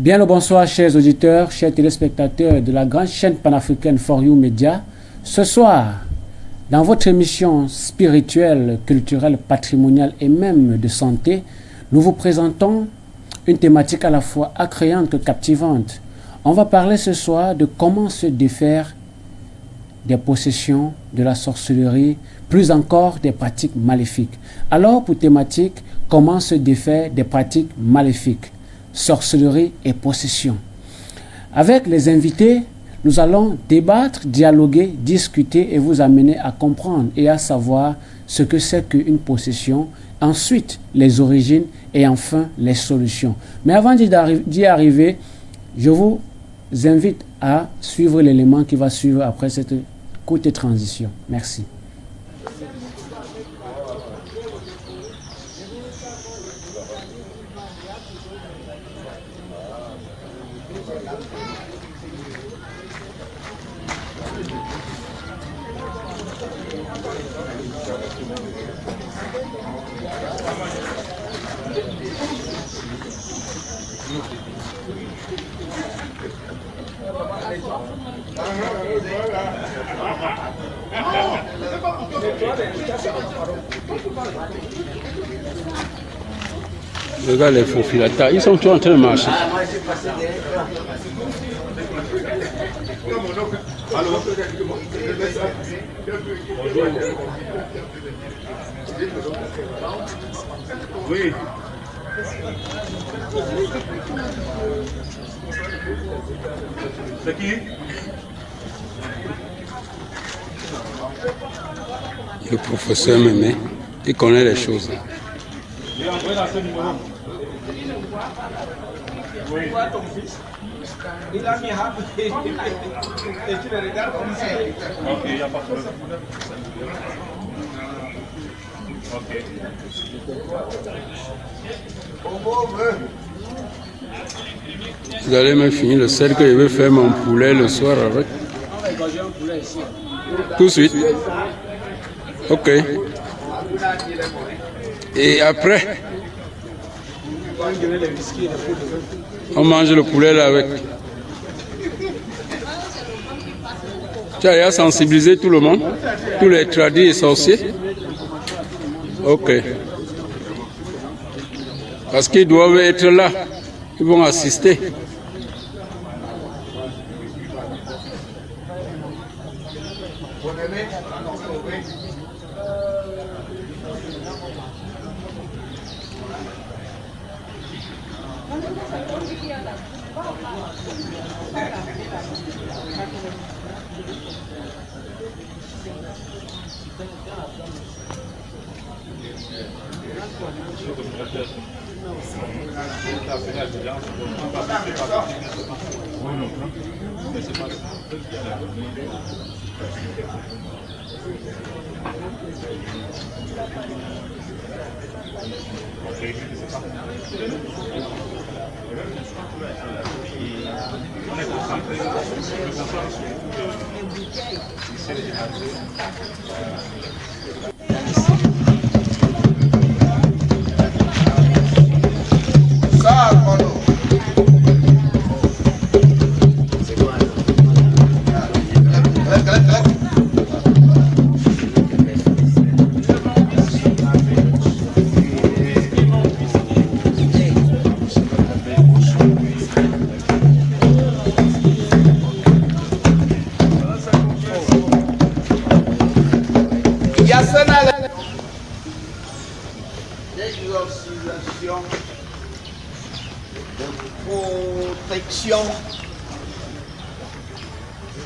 Bien le bonsoir, chers auditeurs, chers téléspectateurs de la grande chaîne panafricaine For You Media. Ce soir, dans votre émission spirituelle, culturelle, patrimoniale et même de santé, nous vous présentons une thématique à la fois attrayante que captivante. On va parler ce soir de comment se défaire des possessions, de la sorcellerie, plus encore des pratiques maléfiques. Alors, pour thématique, comment se défaire des pratiques maléfiques, sorcellerie et possession. Avec les invités, nous allons débattre, dialoguer, discuter et vous amener à comprendre et à savoir ce que c'est qu'une possession, ensuite les origines et enfin les solutions. Mais avant d'y arriver, je vous invite à suivre l'élément qui va suivre après cette courte transition. Merci. Regarde les faux filateurs, ils sont tous en train de marcher. Oui. C'est qui? Le professeur Mémé, il connaît les choses. J'ai envoyé dans ce numéro. Oui. Il a mis un et tu le regardes comme ça. Ok, il n'y a pas de problème. Ok. Vous allez me finir le sel que je vais faire mon poulet le soir avec. Tout de suite. Ok. Et après, on mange le poulet là avec. Tu as déjà sensibilisé tout le monde, tous les tradis et sorciers. Ok. Parce qu'ils doivent être là, ils vont assister. D'exorcisation, de protection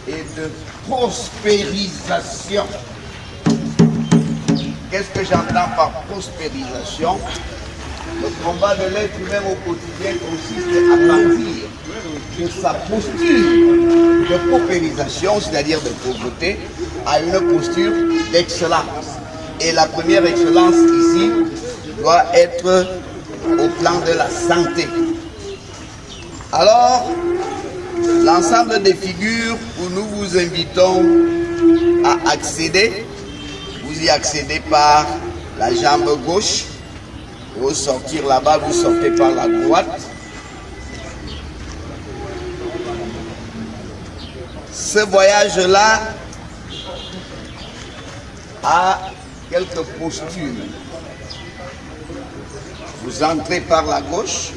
et de prospérisation. Qu'est-ce que j'entends par prospérisation? Le combat de l'être humain au quotidien consiste à partir de sa posture de paupérisation, c'est-à-dire de pauvreté, à une posture d'excellence. Et la première excellence ici doit être au plan de la santé. Alors, l'ensemble des figures où nous vous invitons à accéder, vous y accédez par la jambe gauche. Vous sortir là-bas, vous sortez par la droite. ce voyage-là a quelques postures. Vous entrez par la gauche,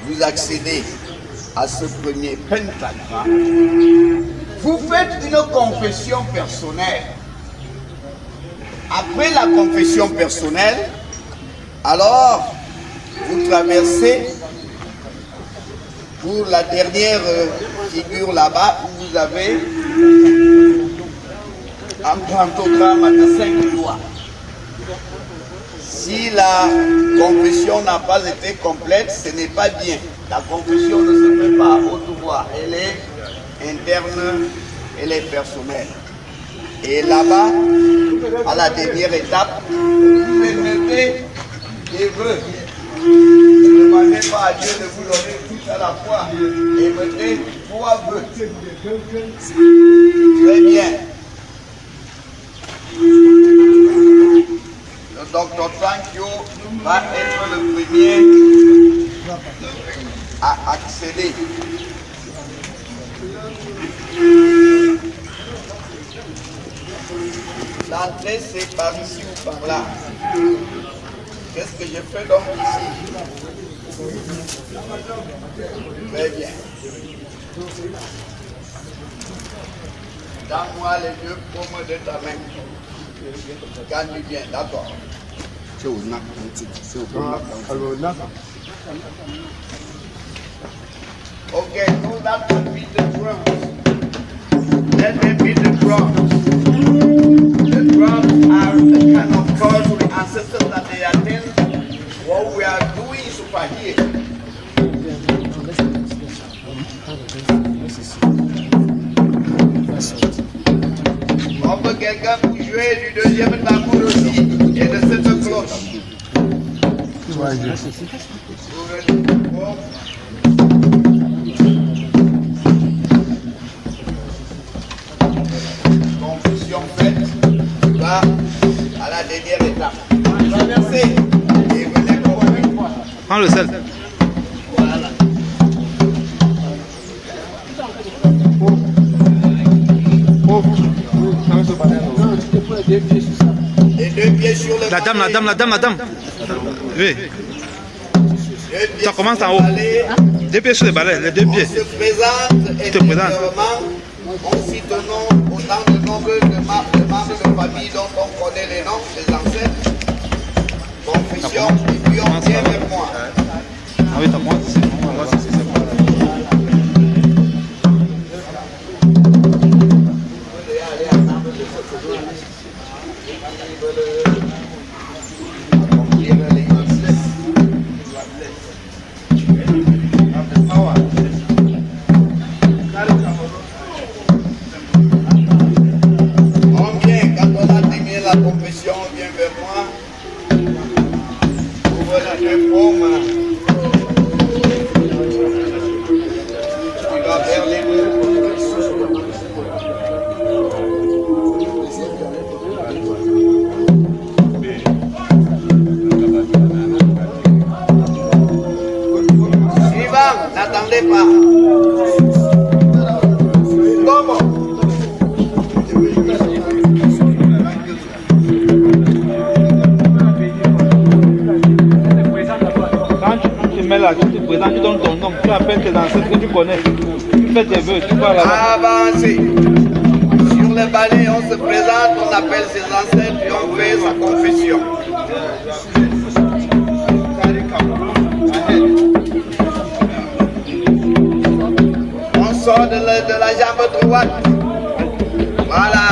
vous accédez à ce premier pentagramme. Vous faites une confession personnelle. Après la confession personnelle, alors vous traversez pour la dernière figure là-bas où vous avez un pentagramme de 5 doigts. Si la confession n'a pas été complète, ce n'est pas bien. La confession ne se fait pas à haute voix. Elle est interne, elle est personnelle. Et là-bas, à la dernière étape, vous mettez des vœux. Ne demandez pas à Dieu de vous donner tout à la fois. Et mettez 3 vœux. Très bien. Le docteur Tankyo va être le premier à accéder. L'entrée, c'est par ici ou par là. Qu'est-ce que je fais donc ici? Très bien. Donne-moi les 2 paumes de ta main. Gagne bien, d'accord. Okay, do that to beat the drums. Let them beat the drums. The drums are the kind of calls to the ancestors that they attend. What we are doing is over here. On peut quelqu'un pour jouer du deuxième tambour aussi et de cette cloche. Confusion faite, tu vas à la dernière étape. Traversez et venez pour une fois. Prends le sel. Voilà. Les 2 pieds sur le La dame. Oui. Ça commence en haut. 2 pieds sur le balai, les 2 pieds. On se présente et te présente. on cite autant de nombre de membres de famille dont on connaît les noms, les ancêtres. Confession, et puis on vient vers moi. Ah oui, t'as moi, c'est bon. On va voir si c'est bon. On vient, quand on a terminé la confession, on vient vers moi. Ouvre les 2 paumes. Tu vas vers les 2. N'attendez pas. Comment? Quand tu te mets là, tu te présentes, tu donnes ton nom, tu appelles tes ancêtres que tu connais. Tu fais tes vœux, tu parles là-bas. Avancez. Sur le balai, on se présente, on appelle ses ancêtres et on fait sa confession. On sort de la jambe droite. Voilà.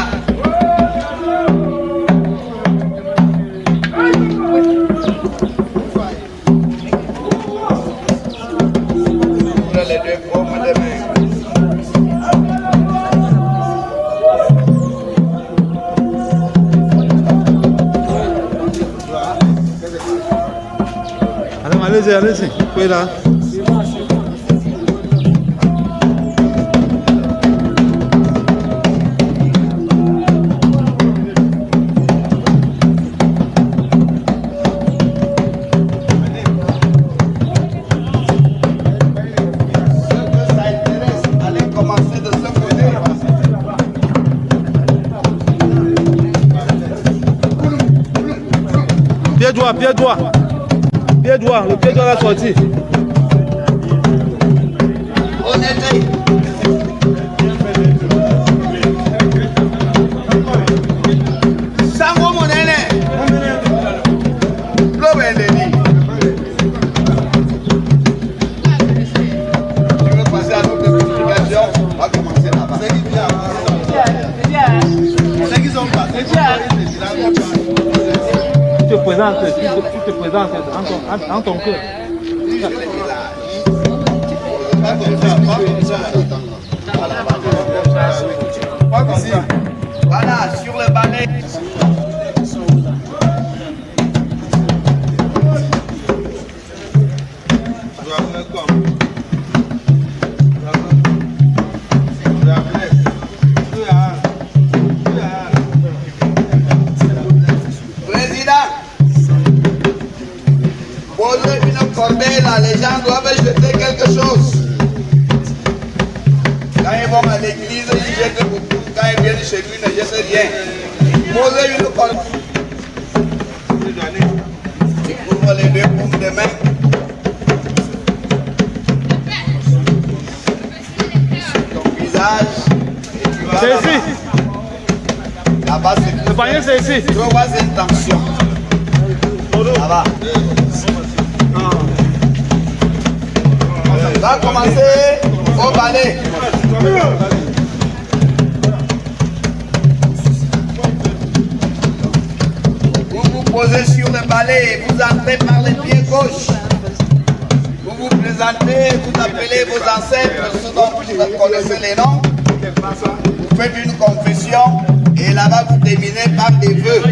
Ouvre les 2 paumes de main. Allez-y. Oui, là. Ceux que ça intéresse, allez commencer de ce côté. droit, pied droit. Pied droit, le pied droit la sortie. Honnêteté. Sango Monene. L'Obendeni. Je veux passer à notre explication. On va commencer là-bas. Tu te présentes en ton cœur. Voilà, sur le balai. Président, posez une corbeille là, les gens doivent jeter quelque chose. Quand ils vont à l'église, ils jettent beaucoup. Quand ils viennent chez lui, ils ne jettent rien. Posez une corbeille. Tu couvres les deux paumes de main. Ton visage. Et tu vas C'est là-bas. ici. Là-bas, c'est Le panier, c'est ici. trois intentions. Là-bas. On va commencer au balai. Vous vous posez sur le balai et vous entrez par le pied gauche. Vous vous présentez, vous appelez vos ancêtres, ceux dont vous connaissez les noms. Vous faites une confession et là-bas vous terminez par des vœux.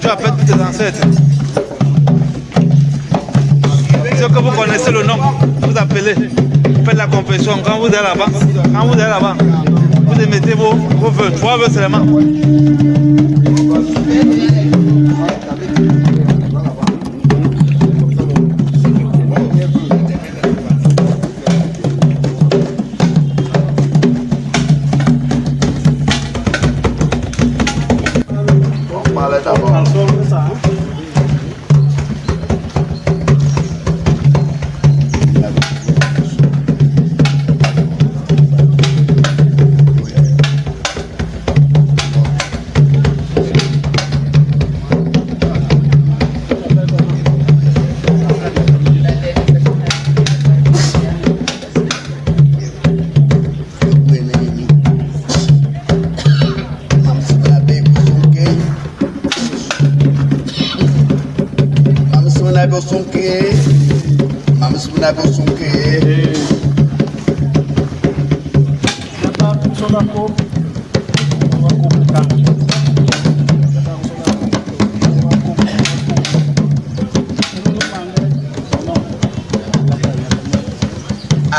Tu appelles tous tes ancêtres. Ceux que vous connaissez le nom, vous appelez. Vous faites la confession. Quand vous êtes là-bas, vous émettez vos vœux. 3 vœux seulement.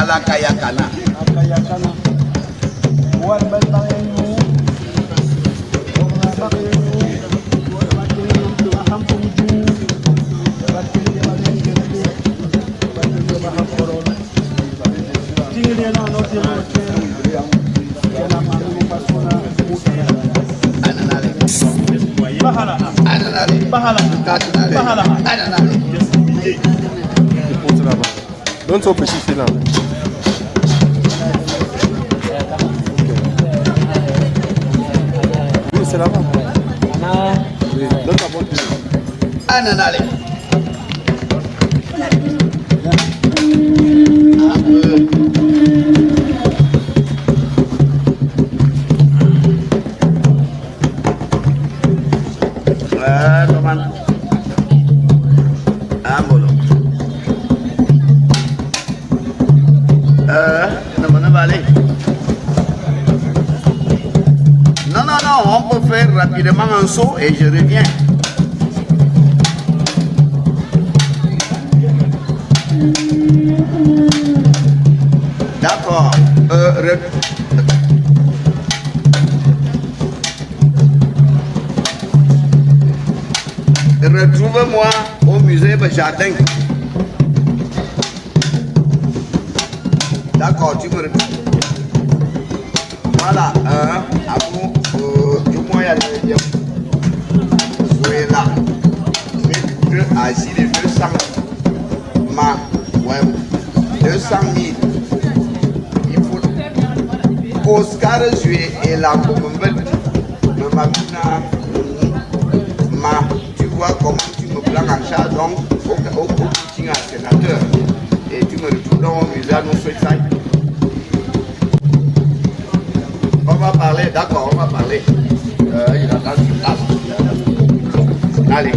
Alakayakana. Donne son petit fil là. Oui, c'est là-bas. Oui, donne ta bonne fille. Ananale. Non, on peut faire rapidement un saut et je reviens. D'accord. Retrouve-moi au musée de Jardin. D'accord, tu me retrouves. Voilà, du moins, il y a le soyez là. Assis les 200 ouais, 200 000. Il faut Oscar jouer et la tu vois comment tu me prends en charge, donc au coaching à sénateur. Et tu me retrouves dans mon musée à nos souhaits. On va parler, d'accord, on va parler. Il attend sur place. Allez.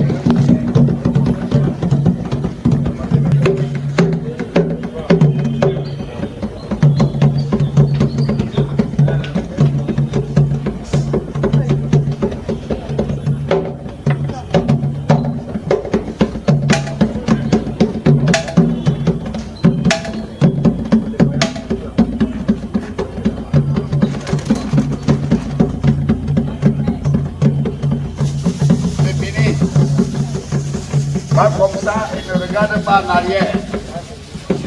Va comme ça et ne regarde pas en arrière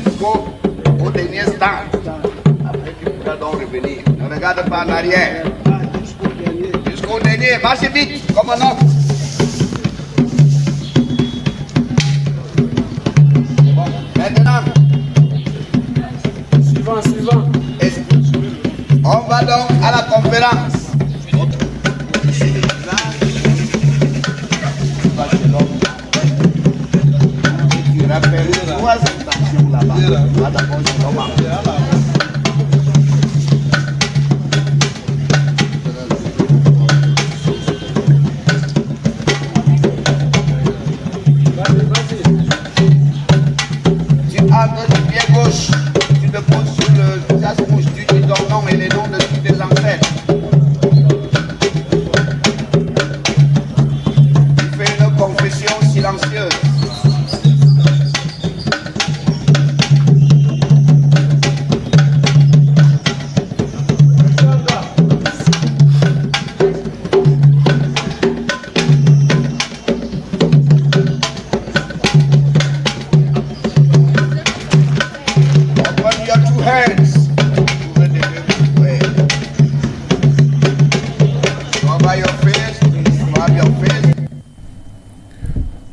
jusqu'au dernier stand. Après tu pourras donc revenir. Ne regarde pas en arrière. Jusqu'au dernier, marche vite comme un homme. Maintenant. Suivant. On va donc à la conférence. Rappelle-toi cette action là-bas. Va d'abord sur comment. Tu entres du pied gauche. Tu te poses sur le chasse-mouche. Tu dis ton nom et les noms de tous tes ancêtres. Tu fais une confession silencieuse.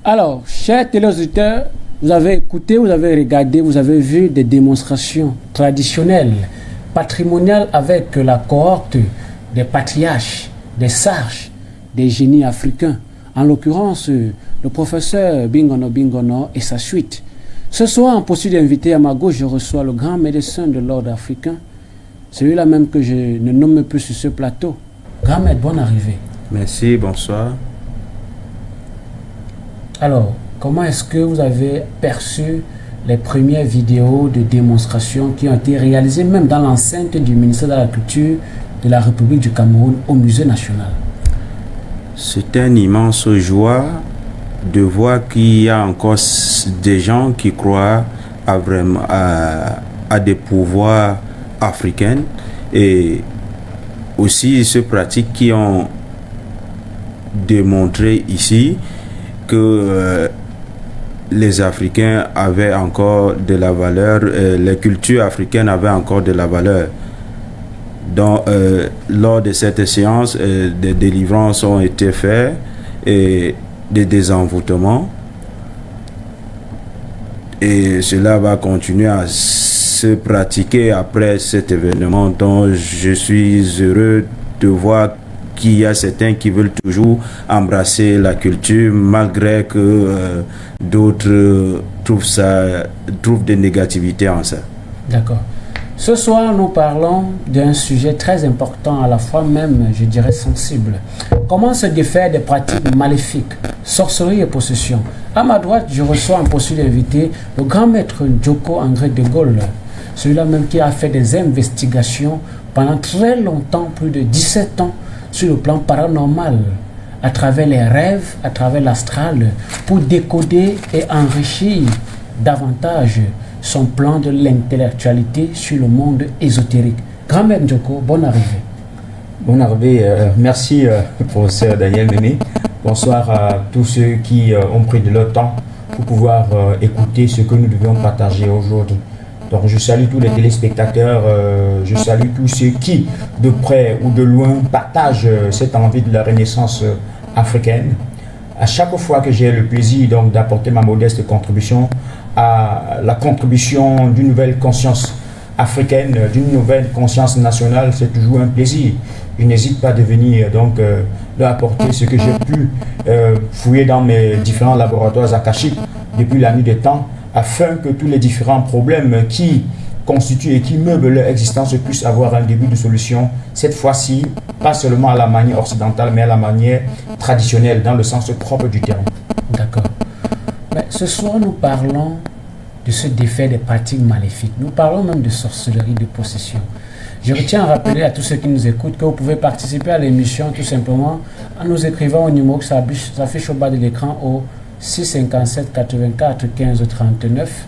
Alors, chers téléauditeurs, vous avez écouté, vous avez regardé, vous avez vu des démonstrations traditionnelles, patrimoniales avec la cohorte des patriarches, des sages, des génies africains. En l'occurrence, le professeur Bingono et sa suite. Ce soir, en poursuite d'inviter à ma gauche, je reçois le grand médecin de l'ordre africain, celui-là même que je ne nomme plus sur ce plateau. Grand maître, bonne arrivée. Merci, bonsoir. Alors, comment est-ce que vous avez perçu les premières vidéos de démonstration qui ont été réalisées même dans l'enceinte du ministère de la Culture de la République du Cameroun au Musée national? C'est une immense joie de voir qu'il y a encore des gens qui croient à des pouvoirs africains et aussi ces pratiques qui ont démontré ici que les Africains avaient encore de la valeur, les cultures africaines avaient encore de la valeur. Donc, lors de cette séance, des délivrances ont été faites et des désenvoûtements. Et cela va continuer à se pratiquer après cet événement. Donc, je suis heureux de voir qu'il y a certains qui veulent toujours embrasser la culture malgré que d'autres trouvent des négativités en ça. D'accord. Ce soir, nous parlons d'un sujet très important, à la fois même, je dirais, sensible. Comment se défaire des pratiques maléfiques, sorcellerie et possession. À ma droite, je reçois un poste d'invité, le grand maître Djoko André de Gaulle, celui-là même qui a fait des investigations pendant très longtemps, plus de 17 ans, sur le plan paranormal, à travers les rêves, à travers l'astral, pour décoder et enrichir davantage son plan de l'intellectualité sur le monde ésotérique. Grand-mère Djoko, bonne arrivée. Bonne arrivée, merci professeur Daniel Mémé. Bonsoir à tous ceux qui ont pris de leur temps pour pouvoir écouter ce que nous devions partager aujourd'hui. Donc je salue tous les téléspectateurs, je salue tous ceux qui, de près ou de loin, partagent cette envie de la renaissance africaine. À chaque fois que j'ai le plaisir donc d'apporter ma modeste contribution à la contribution d'une nouvelle conscience africaine, d'une nouvelle conscience nationale, c'est toujours un plaisir. Je n'hésite pas de venir donc leur apporter ce que j'ai pu fouiller dans mes différents laboratoires akashiques depuis la nuit des temps, afin que tous les différents problèmes qui constituent et qui meublent leur existence puissent avoir un début de solution, cette fois-ci, pas seulement à la manière occidentale, mais à la manière traditionnelle, dans le sens propre du terme. D'accord. Mais ce soir, nous parlons de ce défait des pratiques maléfiques. Nous parlons même de sorcellerie, de possession. Je retiens à rappeler à tous ceux qui nous écoutent que vous pouvez participer à l'émission tout simplement en nous écrivant au numéro qui s'affiche au bas de l'écran au 657 84 15 39.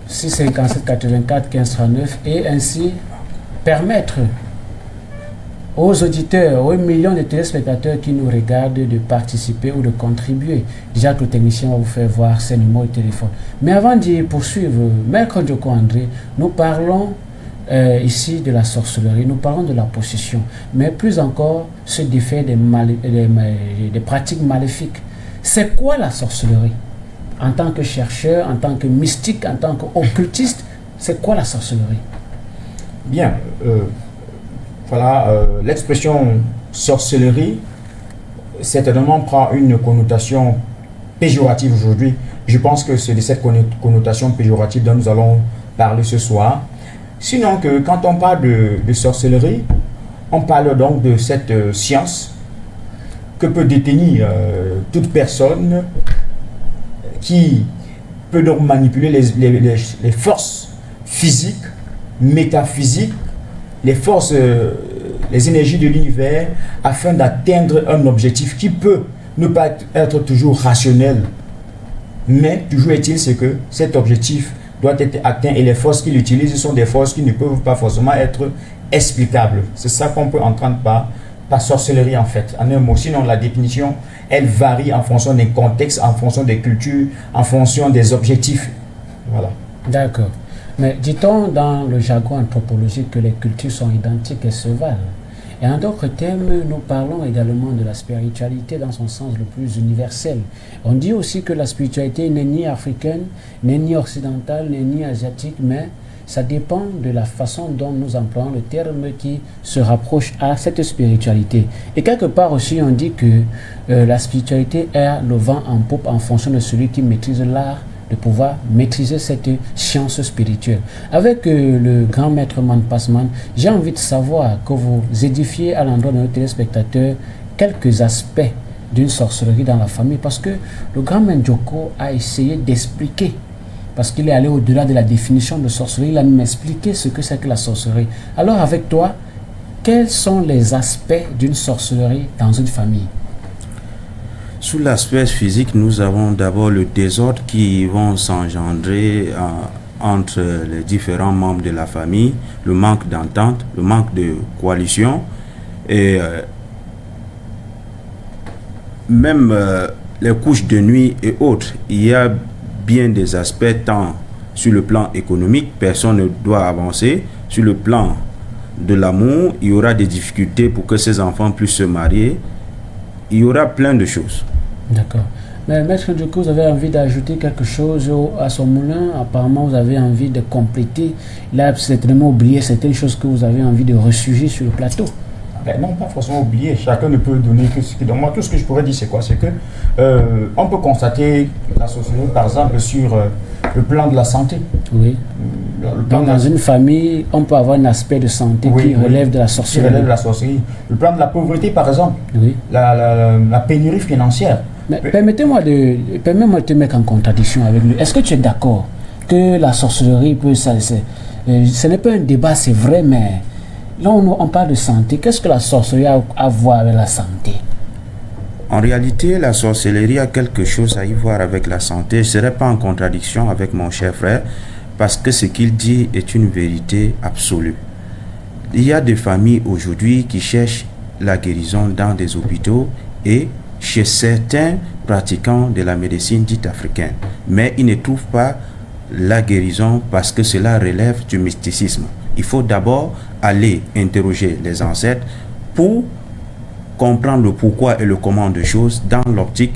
657 84 15 39 et ainsi permettre aux auditeurs, aux millions de téléspectateurs qui nous regardent de participer ou de contribuer. Déjà que le technicien va vous faire voir ses numéros de téléphone. Mais avant d'y poursuivre, Maître Djoko André, nous parlons ici de la sorcellerie, nous parlons de la possession, mais plus encore ce défait des pratiques maléfiques. C'est quoi la sorcellerie? En tant que chercheur, en tant que mystique, en tant qu'occultiste, c'est quoi la sorcellerie? Bien, voilà, l'expression sorcellerie certainement prend une connotation péjorative aujourd'hui. Je pense que c'est de cette connotation péjorative dont nous allons parler ce soir. Sinon que quand on parle de sorcellerie, on parle donc de cette science que peut détenir toute personne qui peut donc manipuler les forces physiques, métaphysiques, les forces, les énergies de l'univers afin d'atteindre un objectif qui peut ne pas être toujours rationnel. Mais toujours est-il c'est que cet objectif doit être atteint et les forces qu'il utilise sont des forces qui ne peuvent pas forcément être explicables. C'est ça qu'on peut entendre par sorcellerie en fait, en un mot. Sinon la définition, elle varie en fonction des contextes, en fonction des cultures, en fonction des objectifs. Voilà. D'accord. Mais dit-on dans le jargon anthropologique que les cultures sont identiques et se valent? Et en d'autres termes, nous parlons également de la spiritualité dans son sens le plus universel. On dit aussi que la spiritualité n'est ni africaine, n'est ni occidentale, n'est ni asiatique, mais ça dépend de la façon dont nous employons le terme qui se rapproche à cette spiritualité. Et quelque part aussi, on dit que la spiritualité est le vent en poupe en fonction de celui qui maîtrise l'art de pouvoir maîtriser cette science spirituelle. Avec le grand maître Man Passman, j'ai envie de savoir que vous édifiez à l'endroit de nos téléspectateurs quelques aspects d'une sorcellerie dans la famille, parce que le grand maître Djoko a essayé d'expliquer, parce qu'il est allé au-delà de la définition de sorcellerie, il a même expliqué ce que c'est que la sorcellerie. Alors avec toi, quels sont les aspects d'une sorcellerie dans une famille? Sous l'aspect physique, nous avons d'abord le désordre qui vont s'engendrer entre les différents membres de la famille, le manque d'entente, le manque de coalition et même les couches de nuit et autres. Il y a bien des aspects tant sur le plan économique, personne ne doit avancer. Sur le plan de l'amour, il y aura des difficultés pour que ces enfants puissent se marier. Il y aura plein de choses. D'accord. Mais Maître Ndjoko, vous avez envie d'ajouter quelque chose à son moulin? Apparemment, vous avez envie de compléter. Il a certainement oublié certaines choses que vous avez envie de ressurgir sur le plateau. Ben non, pas forcément oublier. Chacun ne peut donner que ce qu'il donne. Moi, tout ce que je pourrais dire, c'est quoi? C'est que on peut constater la société, par exemple, sur le plan de la santé. Oui. Donc, dans une famille, on peut avoir un aspect de santé qui relève de la sorcellerie. Qui relève de la sorcellerie. Le plan de la pauvreté, par exemple. Oui. La pénurie financière. Mais permettez-moi de te mettre en contradiction avec lui. Est-ce que tu es d'accord que la sorcellerie peut... ce n'est pas un débat, c'est vrai, mais... Là, on parle de santé. Qu'est-ce que la sorcellerie a à voir avec la santé? En réalité, la sorcellerie a quelque chose à y voir avec la santé. Je ne serais pas en contradiction avec mon cher frère, parce que ce qu'il dit est une vérité absolue. Il y a des familles aujourd'hui qui cherchent la guérison dans des hôpitaux et chez certains pratiquants de la médecine dite africaine. Mais ils ne trouvent pas la guérison parce que cela relève du mysticisme. Il faut d'abord aller interroger les ancêtres pour comprendre le pourquoi et le comment de choses dans l'optique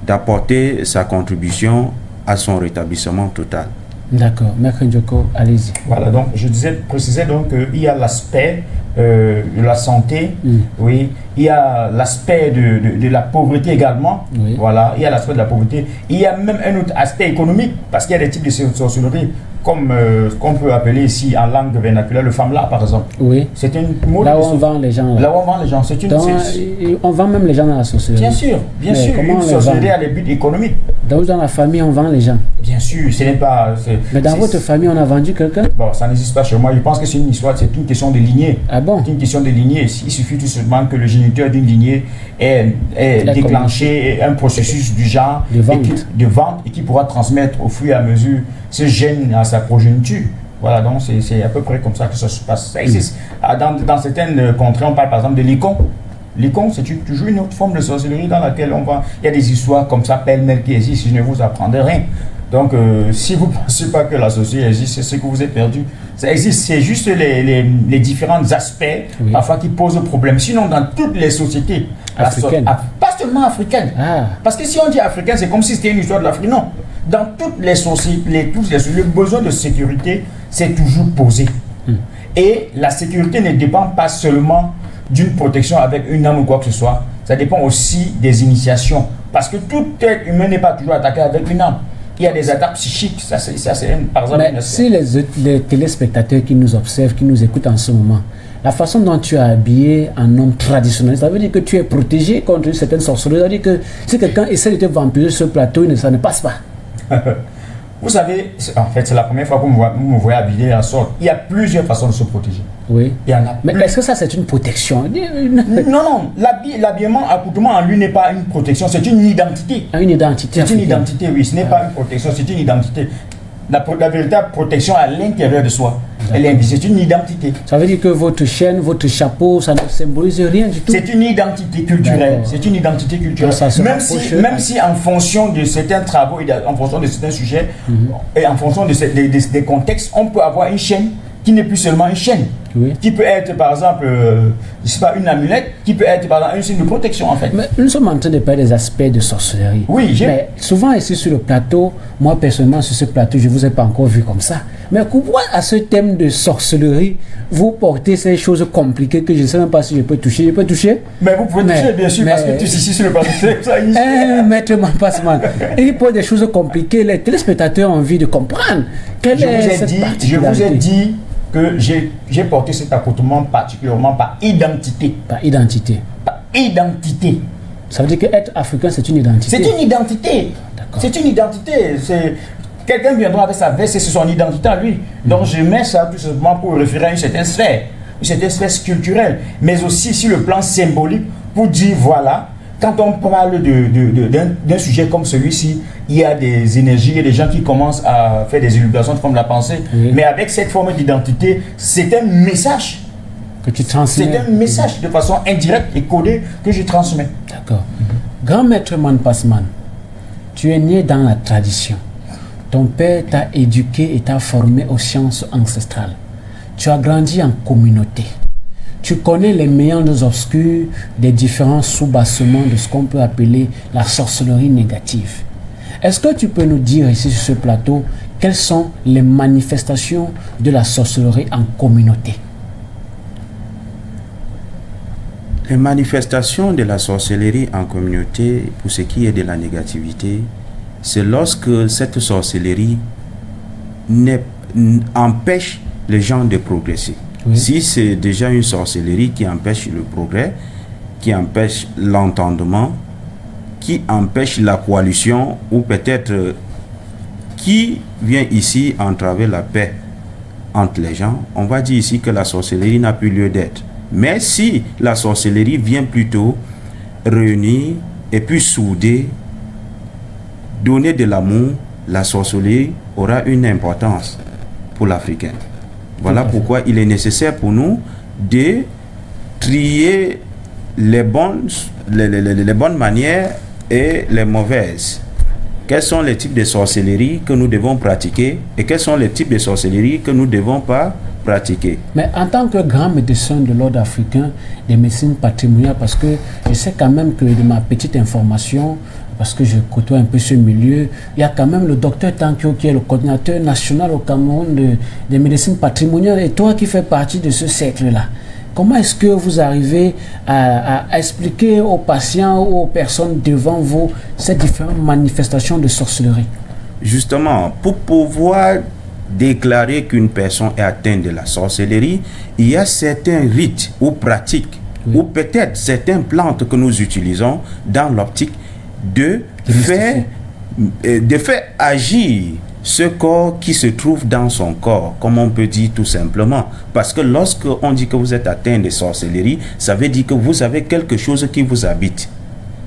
d'apporter sa contribution à son rétablissement total. D'accord. Maître Ndjoko, allez-y. Voilà, donc je précisais donc qu'il y a l'aspect de la santé, oui, il y a l'aspect de la pauvreté également, oui. Voilà, il y a l'aspect de la pauvreté, il y a même un autre aspect économique, parce qu'il y a des types de sorcellerie, comme qu'on peut appeler ici en langue vernaculaire le famla par exemple. Oui. C'est une mode là où on vend les gens. Là où on vend les gens, c'est une... Donc, on vend même les gens dans la sorcellerie. Bien sûr, une sorcellerie a des buts économiques. Donc dans la famille, on vend les gens. Bien sûr, ce n'est pas... Mais dans votre famille, on a vendu quelqu'un? Bon, ça n'existe pas chez moi. Je pense que c'est une histoire, c'est une question de lignée. Ah bon? C'est une question de lignée. Il suffit tout simplement que le géniteur d'une lignée ait déclenché un processus du genre de vente et qui pourra transmettre au fur et à mesure ce gène à sa progéniture. Voilà, donc c'est à peu près comme ça que ça se passe. Ça existe. Dans certaines contrées, on parle par exemple de l'icon. L'icon, c'est toujours une autre forme de sorcellerie dans laquelle il y a des histoires comme ça, pêle-mêle qui existent. Je ne vous apprendrai rien. Donc, si vous ne pensez pas que la sorcellerie existe, c'est ce que vous êtes perdu. Ça existe, c'est juste les différents aspects, parfois qui posent problème. Sinon, dans toutes les sociétés africaines, pas seulement africaines, parce que si on dit africain, c'est comme si c'était une histoire de l'Afrique. Non, dans toutes les sociétés, le besoin de sécurité s'est toujours posé. Et la sécurité ne dépend pas seulement d'une protection avec une arme ou quoi que ce soit. Ça dépend aussi des initiations. Parce que tout être humain n'est pas toujours attaqué avec une arme. Il y a des attaques psychiques, ça c'est par exemple... Mais si les téléspectateurs qui nous observent, qui nous écoutent en ce moment, la façon dont tu es habillé en homme traditionnel, ça veut dire que tu es protégé contre certaines sorcelleries. Ça veut dire que si quelqu'un essaie de te vampiriser sur ce plateau, ça ne passe pas. Vous savez, en fait, c'est la première fois que vous me voyez habillé en sorte. Il y a plusieurs façons de se protéger. Oui. Il y en a. Mais est-ce que ça, c'est une protection? Non. L'habillement, accoutrement en lui n'est pas une protection, c'est une identité. Une identité. C'est une identité, oui. Ce n'est pas une protection, c'est une identité. La véritable protection à l'intérieur de soi. C'est une identité. Ça veut dire que votre chaîne, votre chapeau, ça ne symbolise rien du tout. C'est une identité culturelle. C'est une identité culturelle. Même si en fonction de certains travaux, en fonction de certains sujets, et en fonction des contextes, on peut avoir une chaîne qui n'est plus seulement une chaîne. Qui peut être par exemple, je sais pas, une amulette, qui peut être par exemple un signe de protection en fait. Mais nous sommes en train de parler des aspects de sorcellerie. Oui, mais souvent ici sur le plateau, moi personnellement sur ce plateau, je ne vous ai pas encore vu comme ça. Mais pourquoi à ce thème de sorcellerie, vous portez ces choses compliquées que je ne sais même pas si je peux toucher? Je peux toucher? Mais vous pouvez toucher bien sûr, parce que tu es ici sur le plateau. Maître Mampassman, il pose des choses compliquées, les téléspectateurs ont envie de comprendre. Je vous ai dit que j'ai porté cet accoutrement particulièrement par identité. Par identité. Par identité. Ça veut dire qu'être africain, c'est une identité. C'est une identité. C'est une identité. Quelqu'un viendra avec sa veste et c'est son identité à lui. Donc je mets ça tout simplement pour référer à une certaine sphère culturelle, mais aussi sur le plan symbolique pour dire voilà, quand on parle d'un sujet comme celui-ci, il y a des énergies, il y a des gens qui commencent à faire des élucubrations de forme de la pensée. Oui. Mais avec cette forme d'identité, c'est un message que tu transmets. C'est un message de façon indirecte et codée que je transmets. D'accord. Grand maître Man Passman, tu es né dans la tradition. Ton père t'a éduqué et t'a formé aux sciences ancestrales. Tu as grandi en communauté. Tu connais les méandres obscurs des différents sous-bassements de ce qu'on peut appeler la sorcellerie négative. Est-ce que tu peux nous dire ici sur ce plateau quelles sont les manifestations de la sorcellerie en communauté? Les manifestations de la sorcellerie en communauté, pour ce qui est de la négativité, c'est lorsque cette sorcellerie empêche les gens de progresser. Oui. Si c'est déjà une sorcellerie qui empêche le progrès, qui empêche l'entendement, qui empêche la coalition, ou peut-être qui vient ici entraver la paix entre les gens, on va dire ici que la sorcellerie n'a plus lieu d'être. Mais si la sorcellerie vient plutôt réunir et puis souder, donner de l'amour, la sorcellerie aura une importance pour l'Africain. Voilà pourquoi il est nécessaire pour nous de trier les bonnes manières et les mauvaises. Quels sont les types de sorcellerie que nous devons pratiquer et quels sont les types de sorcellerie que nous ne devons pas pratiquer. Mais en tant que grand médecin de l'ordre africain des médecines patrimoniales, parce que je sais quand même que de ma petite information, parce que je côtoie un peu ce milieu, il y a quand même le docteur Tankio qui est le coordinateur national au Cameroun des médecines patrimoniales, et toi qui fais partie de ce cercle-là. Comment est-ce que vous arrivez à expliquer aux patients ou aux personnes devant vous ces différentes manifestations de sorcellerie? Justement, pour pouvoir déclarer qu'une personne est atteinte de la sorcellerie, il y a certains rites ou pratiques, oui, ou peut-être certaines plantes que nous utilisons dans l'optique de faire agir ce corps qui se trouve dans son corps, comme on peut dire tout simplement. Parce que lorsque on dit que vous êtes atteint de sorcellerie, ça veut dire que vous avez quelque chose qui vous habite.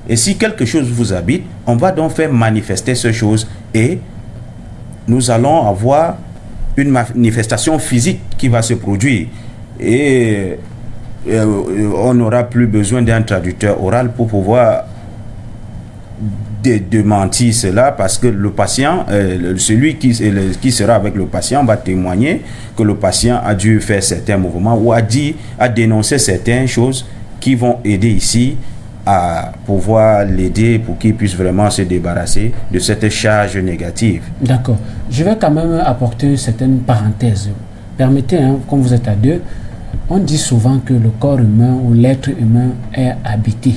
Et si quelque chose vous habite, on va donc faire manifester cette chose et nous allons avoir une manifestation physique qui va se produire. Et on n'aura plus besoin d'un traducteur oral pour pouvoir démentir cela, parce que le patient, celui qui sera avec le patient va témoigner que le patient a dû faire certains mouvements ou a dénoncé certaines choses qui vont aider ici à pouvoir l'aider pour qu'il puisse vraiment se débarrasser de cette charge négative. D'accord. Je vais quand même apporter certaines parenthèses. Permettez, comme vous êtes à deux, on dit souvent que le corps humain ou l'être humain est habité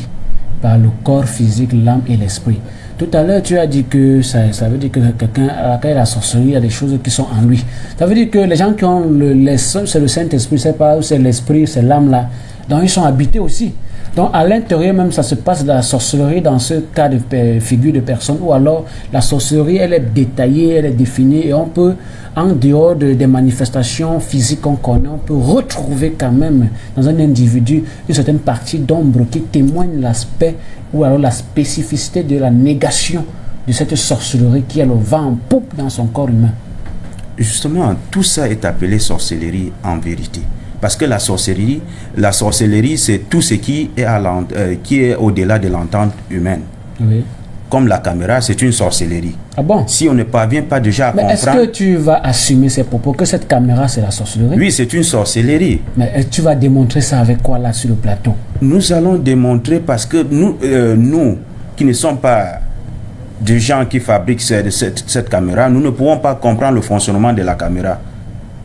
par le corps physique, l'âme et l'esprit. Tout à l'heure, tu as dit que ça veut dire que quelqu'un, quand il a la sorcellerie, il y a des choses qui sont en lui. Ça veut dire que les gens qui ont c'est le Saint-Esprit, c'est pas c'est l'esprit, c'est l'âme là. Donc ils sont habités aussi. Donc à l'intérieur même, ça se passe de la sorcellerie dans ce cas de figure de personne, ou alors la sorcellerie, elle est détaillée, elle est définie, et on peut, en dehors des manifestations physiques qu'on connaît, on peut retrouver quand même dans un individu une certaine partie d'ombre qui témoigne l'aspect ou alors la spécificité de la négation de cette sorcellerie qui, elle, va en poupe dans son corps humain. Justement, tout ça est appelé sorcellerie en vérité. Parce que la sorcellerie, c'est tout ce qui est au-delà de l'entente humaine. Oui. Comme la caméra, c'est une sorcellerie. Ah bon? Si on ne parvient pas déjà à comprendre... Mais est-ce que tu vas assumer ces propos, que cette caméra, c'est la sorcellerie? Oui, c'est une sorcellerie. Mais tu vas démontrer ça avec quoi, là, sur le plateau? Nous allons démontrer parce que nous qui ne sommes pas des gens qui fabriquent cette caméra, nous ne pouvons pas comprendre le fonctionnement de la caméra.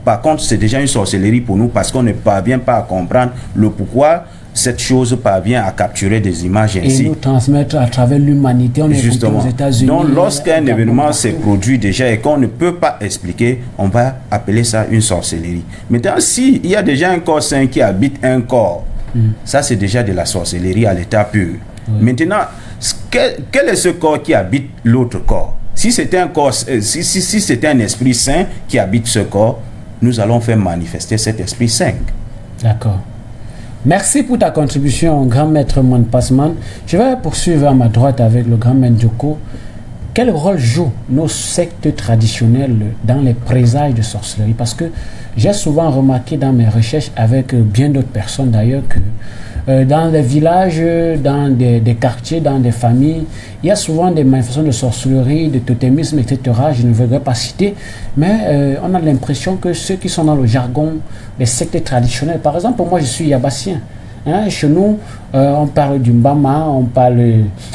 Par contre, c'est déjà une sorcellerie pour nous parce qu'on ne parvient pas à comprendre le pourquoi cette chose parvient à capturer des images ainsi. Et nous transmettre à travers l'humanité. On est justement. Aux États-Unis. Donc, lorsqu'un événement s'est produit déjà et qu'on ne peut pas expliquer, on va appeler ça une sorcellerie. Maintenant, s'il y a déjà un corps sain qui habite un corps, ça c'est déjà de la sorcellerie à l'état pur. Oui. Maintenant, quel est ce corps qui habite l'autre corps? Si c'était un corps, si c'était un esprit saint qui habite ce corps, nous allons faire manifester cet esprit saint. D'accord. Merci pour ta contribution, grand maître Moine Passman. Je vais poursuivre à ma droite avec le grand maître Djoko. Quel rôle jouent nos sectes traditionnelles dans les présages de sorcellerie? Parce que j'ai souvent remarqué dans mes recherches, avec bien d'autres personnes d'ailleurs, que dans les villages, dans des quartiers, dans des familles, il y a souvent des manifestations de sorcellerie, de totémisme, etc. Je ne voudrais pas citer, mais on a l'impression que ceux qui sont dans le jargon des sectes traditionnelles, par exemple, moi je suis yabassien. Hein, chez nous, on parle du Mbama, on parle,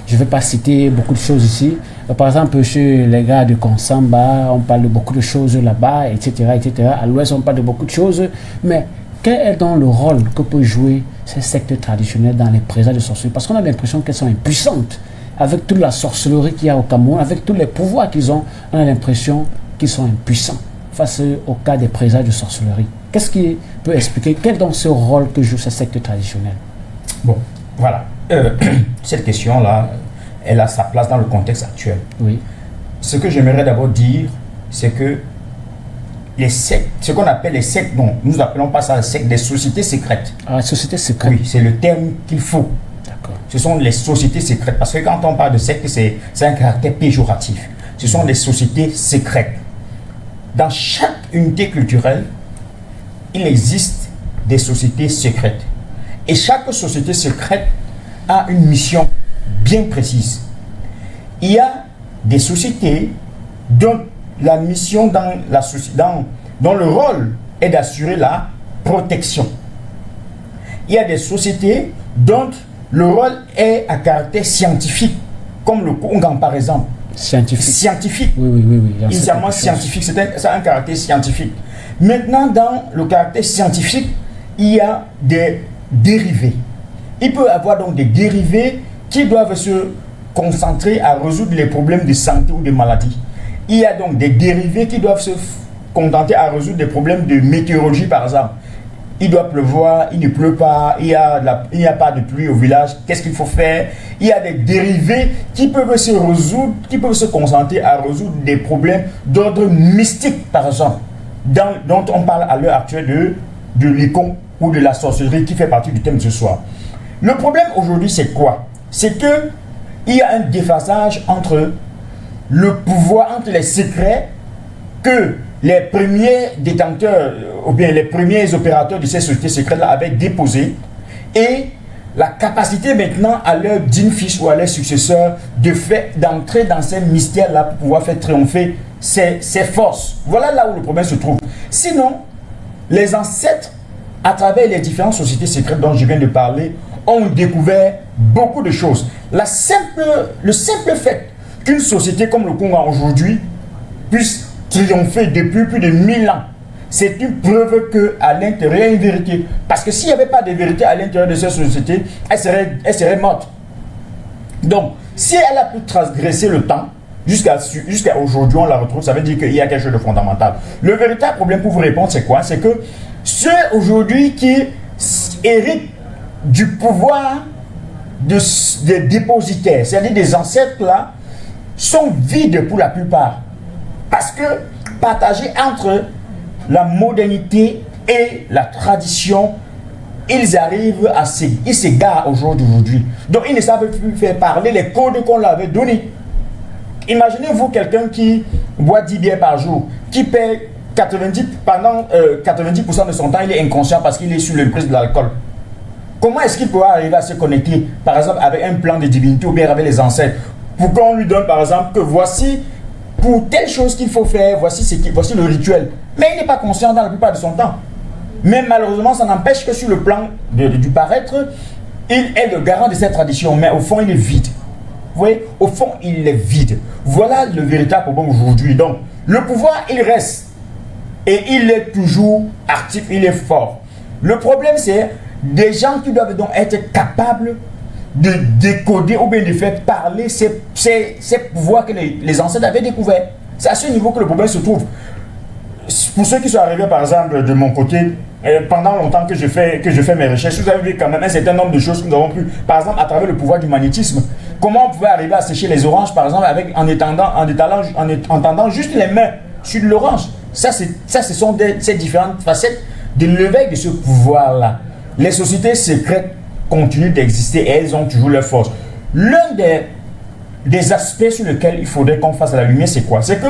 je ne vais pas citer beaucoup de choses ici. Par exemple, chez les gars de Konsamba, on parle de beaucoup de choses là-bas, etc., etc. À l'ouest, on parle de beaucoup de choses, mais quel est donc le rôle que peut jouer ces sectes traditionnels dans les présages de sorcellerie? Parce qu'on a l'impression qu'elles sont impuissantes. Avec toute la sorcellerie qu'il y a au Cameroun, avec tous les pouvoirs qu'ils ont, on a l'impression qu'ils sont impuissants face au cas des présages de sorcellerie. Qu'est-ce qui peut expliquer quel est donc ce rôle que jouent ces sectes traditionnels? Bon, voilà. Cette question-là, elle a sa place dans le contexte actuel. Oui. Ce que j'aimerais d'abord dire, c'est que les sectes, ce qu'on appelle les sectes, non, nous appelons pas ça les sectes, des sociétés secrètes. Ah, les sociétés secrètes. Oui, c'est le terme qu'il faut. D'accord. Ce sont les sociétés secrètes, parce que quand on parle de secte, c'est un caractère péjoratif. Ce sont des sociétés secrètes. Dans chaque unité culturelle, il existe des sociétés secrètes. Et chaque société secrète a une mission bien précise. Il y a des sociétés dont la mission dont le rôle est d'assurer la protection. Il y a des sociétés dont le rôle est à caractère scientifique, comme le Kongan par exemple. Scientifique. Oui. Initialement scientifique, c'est un caractère scientifique. Maintenant, dans le caractère scientifique, il y a des dérivés. Il peut y avoir donc des dérivés qui doivent se concentrer à résoudre les problèmes de santé ou de maladie. Il y a donc des dérivés qui doivent se contenter à résoudre des problèmes de météorologie, par exemple. Il doit pleuvoir, il ne pleut pas, il n'y a pas de pluie au village, qu'est-ce qu'il faut faire? Il y a des dérivés qui peuvent se résoudre, qui peuvent se concentrer à résoudre des problèmes d'ordre mystique, par exemple, dont on parle à l'heure actuelle de l'icône ou de la sorcellerie qui fait partie du thème de ce soir. Le problème aujourd'hui, c'est quoi? C'est qu'il y a un déphasage entre le pouvoir, entre les secrets que les premiers détenteurs ou bien les premiers opérateurs de ces sociétés secrètes-là avaient déposés et la capacité maintenant à leur digne fils ou à leurs successeurs d'entrer dans ces mystères-là pour pouvoir faire triompher ces forces. Voilà là où le problème se trouve. Sinon, les ancêtres, à travers les différentes sociétés secrètes dont je viens de parler, ont découvert beaucoup de choses. Le simple fait qu'une société comme le Congo aujourd'hui puisse triompher depuis plus de 1000 ans, c'est une preuve qu'à l'intérieur, il y a une vérité. Parce que s'il n'y avait pas de vérité à l'intérieur de cette société, elle serait morte. Donc, si elle a pu transgresser le temps, jusqu'à aujourd'hui, on la retrouve, ça veut dire qu'il y a quelque chose de fondamental. Le véritable problème pour vous répondre, c'est quoi? C'est que ceux aujourd'hui qui héritent du pouvoir des dépositaires, c'est-à-dire des ancêtres là, sont vides pour la plupart. Parce que partagés entre la modernité et la tradition, ils s'égarent aujourd'hui. Donc ils ne savent plus faire parler les codes qu'on leur avait donnés. Imaginez-vous quelqu'un qui boit 10 bières par jour, qui paie 90% de son temps, il est inconscient parce qu'il est sous l'emprise de l'alcool. Comment est-ce qu'il pourra arriver à se connecter, par exemple, avec un plan de divinité ou bien avec les ancêtres, pour qu'on lui donne, par exemple, que voici, pour telle chose qu'il faut faire, voici le rituel. Mais il n'est pas conscient dans la plupart de son temps. Mais malheureusement, ça n'empêche que sur le plan du paraître, il est le garant de cette tradition, mais au fond, il est vide. Vous voyez, au fond, il est vide. Voilà le véritable problème aujourd'hui. Donc, le pouvoir, il reste. Et il est toujours actif, il est fort. Le problème, c'est des gens qui doivent donc être capables de décoder ou bien de faire parler ces pouvoirs que les ancêtres avaient découverts. C'est à ce niveau que le problème se trouve. Pour ceux qui sont arrivés, par exemple, de mon côté, pendant longtemps que je fais mes recherches, vous avez vu quand même un certain nombre de choses que nous avons pu, par exemple, à travers le pouvoir du magnétisme. Comment on pouvait arriver à sécher les oranges, par exemple, en tendant juste les mains sur l'orange. Ça, ce sont ces différentes facettes de l'éveil de ce pouvoir-là. les sociétés secrètes continuent d'exister et elles ont toujours leur force. L'un des aspects sur lesquels il faudrait qu'on fasse la lumière, c'est quoi? C'est que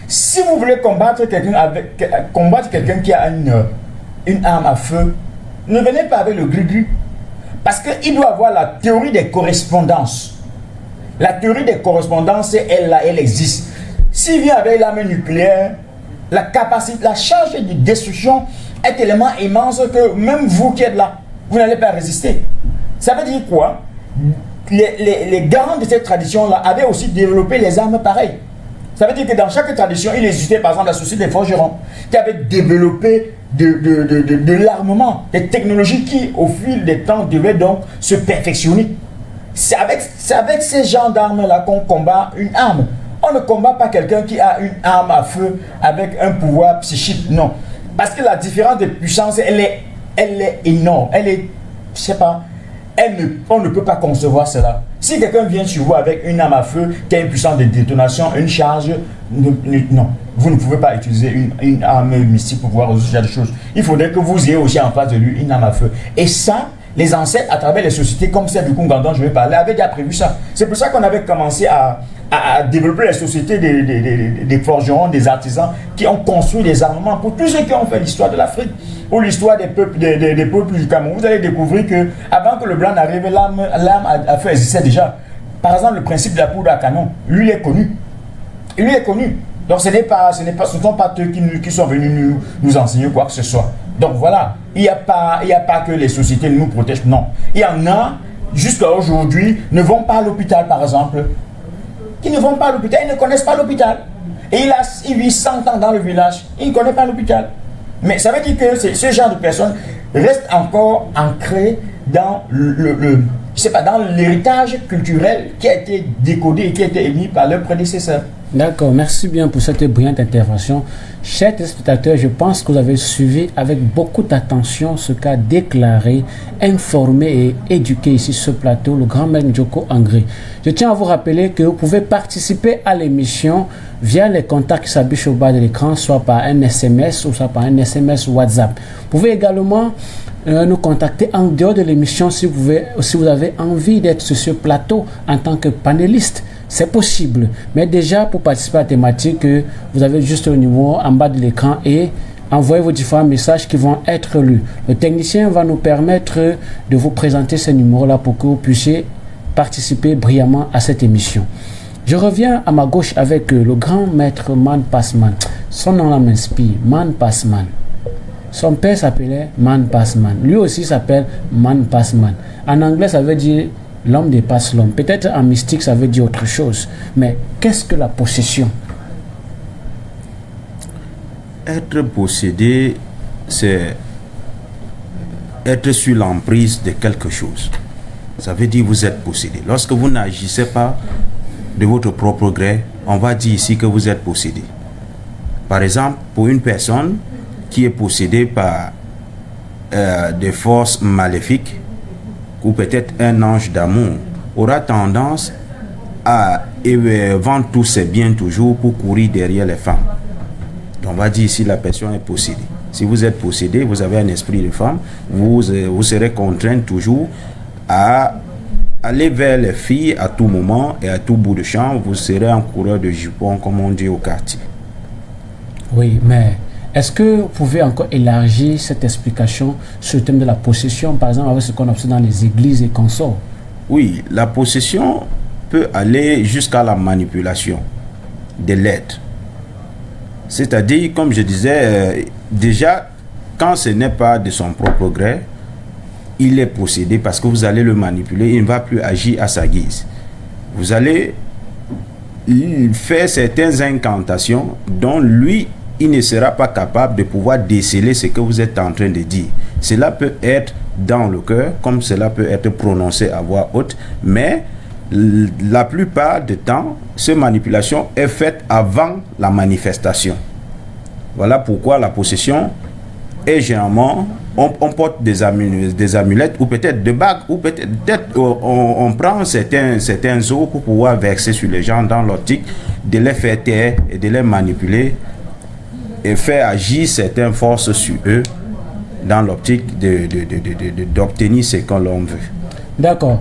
si vous voulez combattre quelqu'un qui a une arme à feu, ne venez pas avec le gris-gris. Parce qu'il doit avoir la théorie des correspondances. La théorie des correspondances, elle existe. S'il vient avec l'arme nucléaire, la capacité, la charge de destruction est tellement immense que même vous qui êtes là, vous n'allez pas résister. Ça veut dire quoi? Les garants de cette tradition-là avaient aussi développé les armes pareilles. Ça veut dire que dans chaque tradition, il existait par exemple la société des forgerons qui avait développé de l'armement, des technologies qui au fil des temps devaient donc se perfectionner. C'est avec ces genres d'armes-là qu'on combat une arme. On ne combat pas quelqu'un qui a une arme à feu avec un pouvoir psychique, non. Parce que la différence de puissance, elle est énorme. Elle est, je sais pas, on ne peut pas concevoir cela. Si quelqu'un vient sur vous avec une arme à feu qui a une puissance de détonation, une charge, non. Vous ne pouvez pas utiliser une arme mystique pour voir ce genre de choses. Il faudrait que vous ayez aussi en face de lui une arme à feu. Et ça, les ancêtres, à travers les sociétés comme celle du Congo dont je vais parler, avaient déjà prévu ça. C'est pour ça qu'on avait commencé à développer les sociétés des forgerons, des artisans qui ont construit des armements pour tous ceux qui ont fait l'histoire de l'Afrique ou l'histoire des peuples du Cameroun. Vous allez découvrir que avant que le blanc n'arrive, l'arme à feu existait déjà. Par exemple, le principe de la poudre à canon, lui, il est connu. Il est connu. Donc ce ne sont pas eux qui sont venus nous enseigner quoi que ce soit. Donc voilà, il n'y a pas que les sociétés nous protègent, non. Il y en a, jusqu'à aujourd'hui, ne vont pas à l'hôpital par exemple. Qui ne vont pas à l'hôpital, ils ne connaissent pas l'hôpital. Et il vit 100 ans dans le village, il ne connaît pas l'hôpital. Mais ça veut dire que ce genre de personnes restent encore ancrées dans dans l'héritage culturel qui a été décodé et qui a été émis par leurs prédécesseurs. D'accord, merci bien pour cette brillante intervention. Chers téléspectateurs, je pense que vous avez suivi avec beaucoup d'attention ce qu'a déclaré, informé et éduqué ici sur ce plateau le grand maître Njoko Angré. Je tiens à vous rappeler que vous pouvez participer à l'émission via les contacts qui s'affichent au bas de l'écran, soit par un SMS ou soit par un SMS WhatsApp. Vous pouvez également nous contacter en dehors de l'émission si vous avez envie d'être sur ce plateau en tant que panéliste. C'est possible, mais déjà pour participer à la thématique, vous avez juste le numéro en bas de l'écran et envoyez vos différents messages qui vont être lus. Le technicien va nous permettre de vous présenter ces numéros-là pour que vous puissiez participer brillamment à cette émission. Je reviens à ma gauche avec le grand maître Man Passman. Son nom là m'inspire, Man Passman. Son père s'appelait Man Passman. Lui aussi s'appelle Man Passman. En anglais, ça veut dire l'homme dépasse l'homme. Peut-être en mystique, ça veut dire autre chose. Mais qu'est-ce que la possession? Être possédé, c'est être sur l'emprise de quelque chose. Ça veut dire que vous êtes possédé. Lorsque vous n'agissez pas de votre propre gré, on va dire ici que vous êtes possédé. Par exemple, pour une personne qui est possédée par des forces maléfiques, ou peut-être un ange d'amour, aura tendance à vendre tous ses biens toujours pour courir derrière les femmes. Donc on va dire ici la personne est possédée. Si vous êtes possédé, vous avez un esprit de femme, vous serez contraint toujours à aller vers les filles à tout moment et à tout bout de champ. Vous serez un coureur de jupons, comme on dit au quartier. Oui, mais est-ce que vous pouvez encore élargir cette explication sur le thème de la possession, par exemple avec ce qu'on observe dans les églises et consorts? Oui, la possession peut aller jusqu'à la manipulation de l'être. C'est-à-dire, comme je disais, déjà, quand ce n'est pas de son propre gré, il est possédé parce que vous allez le manipuler, il ne va plus agir à sa guise. Vous allez faire certaines incantations dont lui, il ne sera pas capable de pouvoir déceler ce que vous êtes en train de dire. Cela peut être dans le cœur, comme cela peut être prononcé à voix haute, mais la plupart du temps, cette manipulation est faite avant la manifestation. Voilà pourquoi la possession est généralement, on porte des amulettes ou peut-être des bagues, ou peut-être on prend certains os pour pouvoir verser sur les gens dans l'optique de les faire taire et de les manipuler et faire agir certaines forces sur eux dans l'optique d'obtenir ce que l'on veut. D'accord.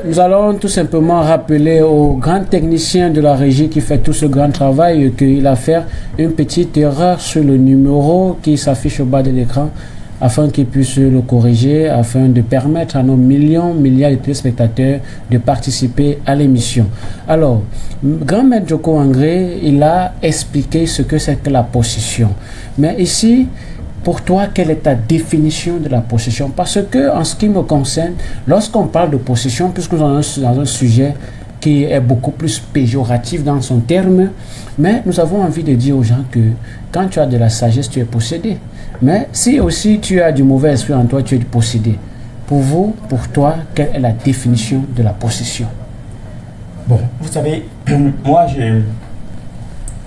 Nous allons tout simplement rappeler au grand technicien de la régie qui fait tout ce grand travail qu'il a fait une petite erreur sur le numéro qui s'affiche au bas de l'écran afin qu'il puisse le corriger, afin de permettre à nos milliards de téléspectateurs de participer à l'émission. Alors, Grand Maître Joko Angré, il a expliqué ce que c'est que la possession. Mais ici, pour toi, quelle est ta définition de la possession? Parce que, en ce qui me concerne, lorsqu'on parle de possession, puisque nous sommes dans un sujet qui est beaucoup plus péjoratif dans son terme, mais nous avons envie de dire aux gens que quand tu as de la sagesse, tu es possédé. Mais si aussi tu as du mauvais esprit en toi, tu es possédé. Pour vous, pour toi, quelle est la définition de la possession? Bon, vous savez, moi,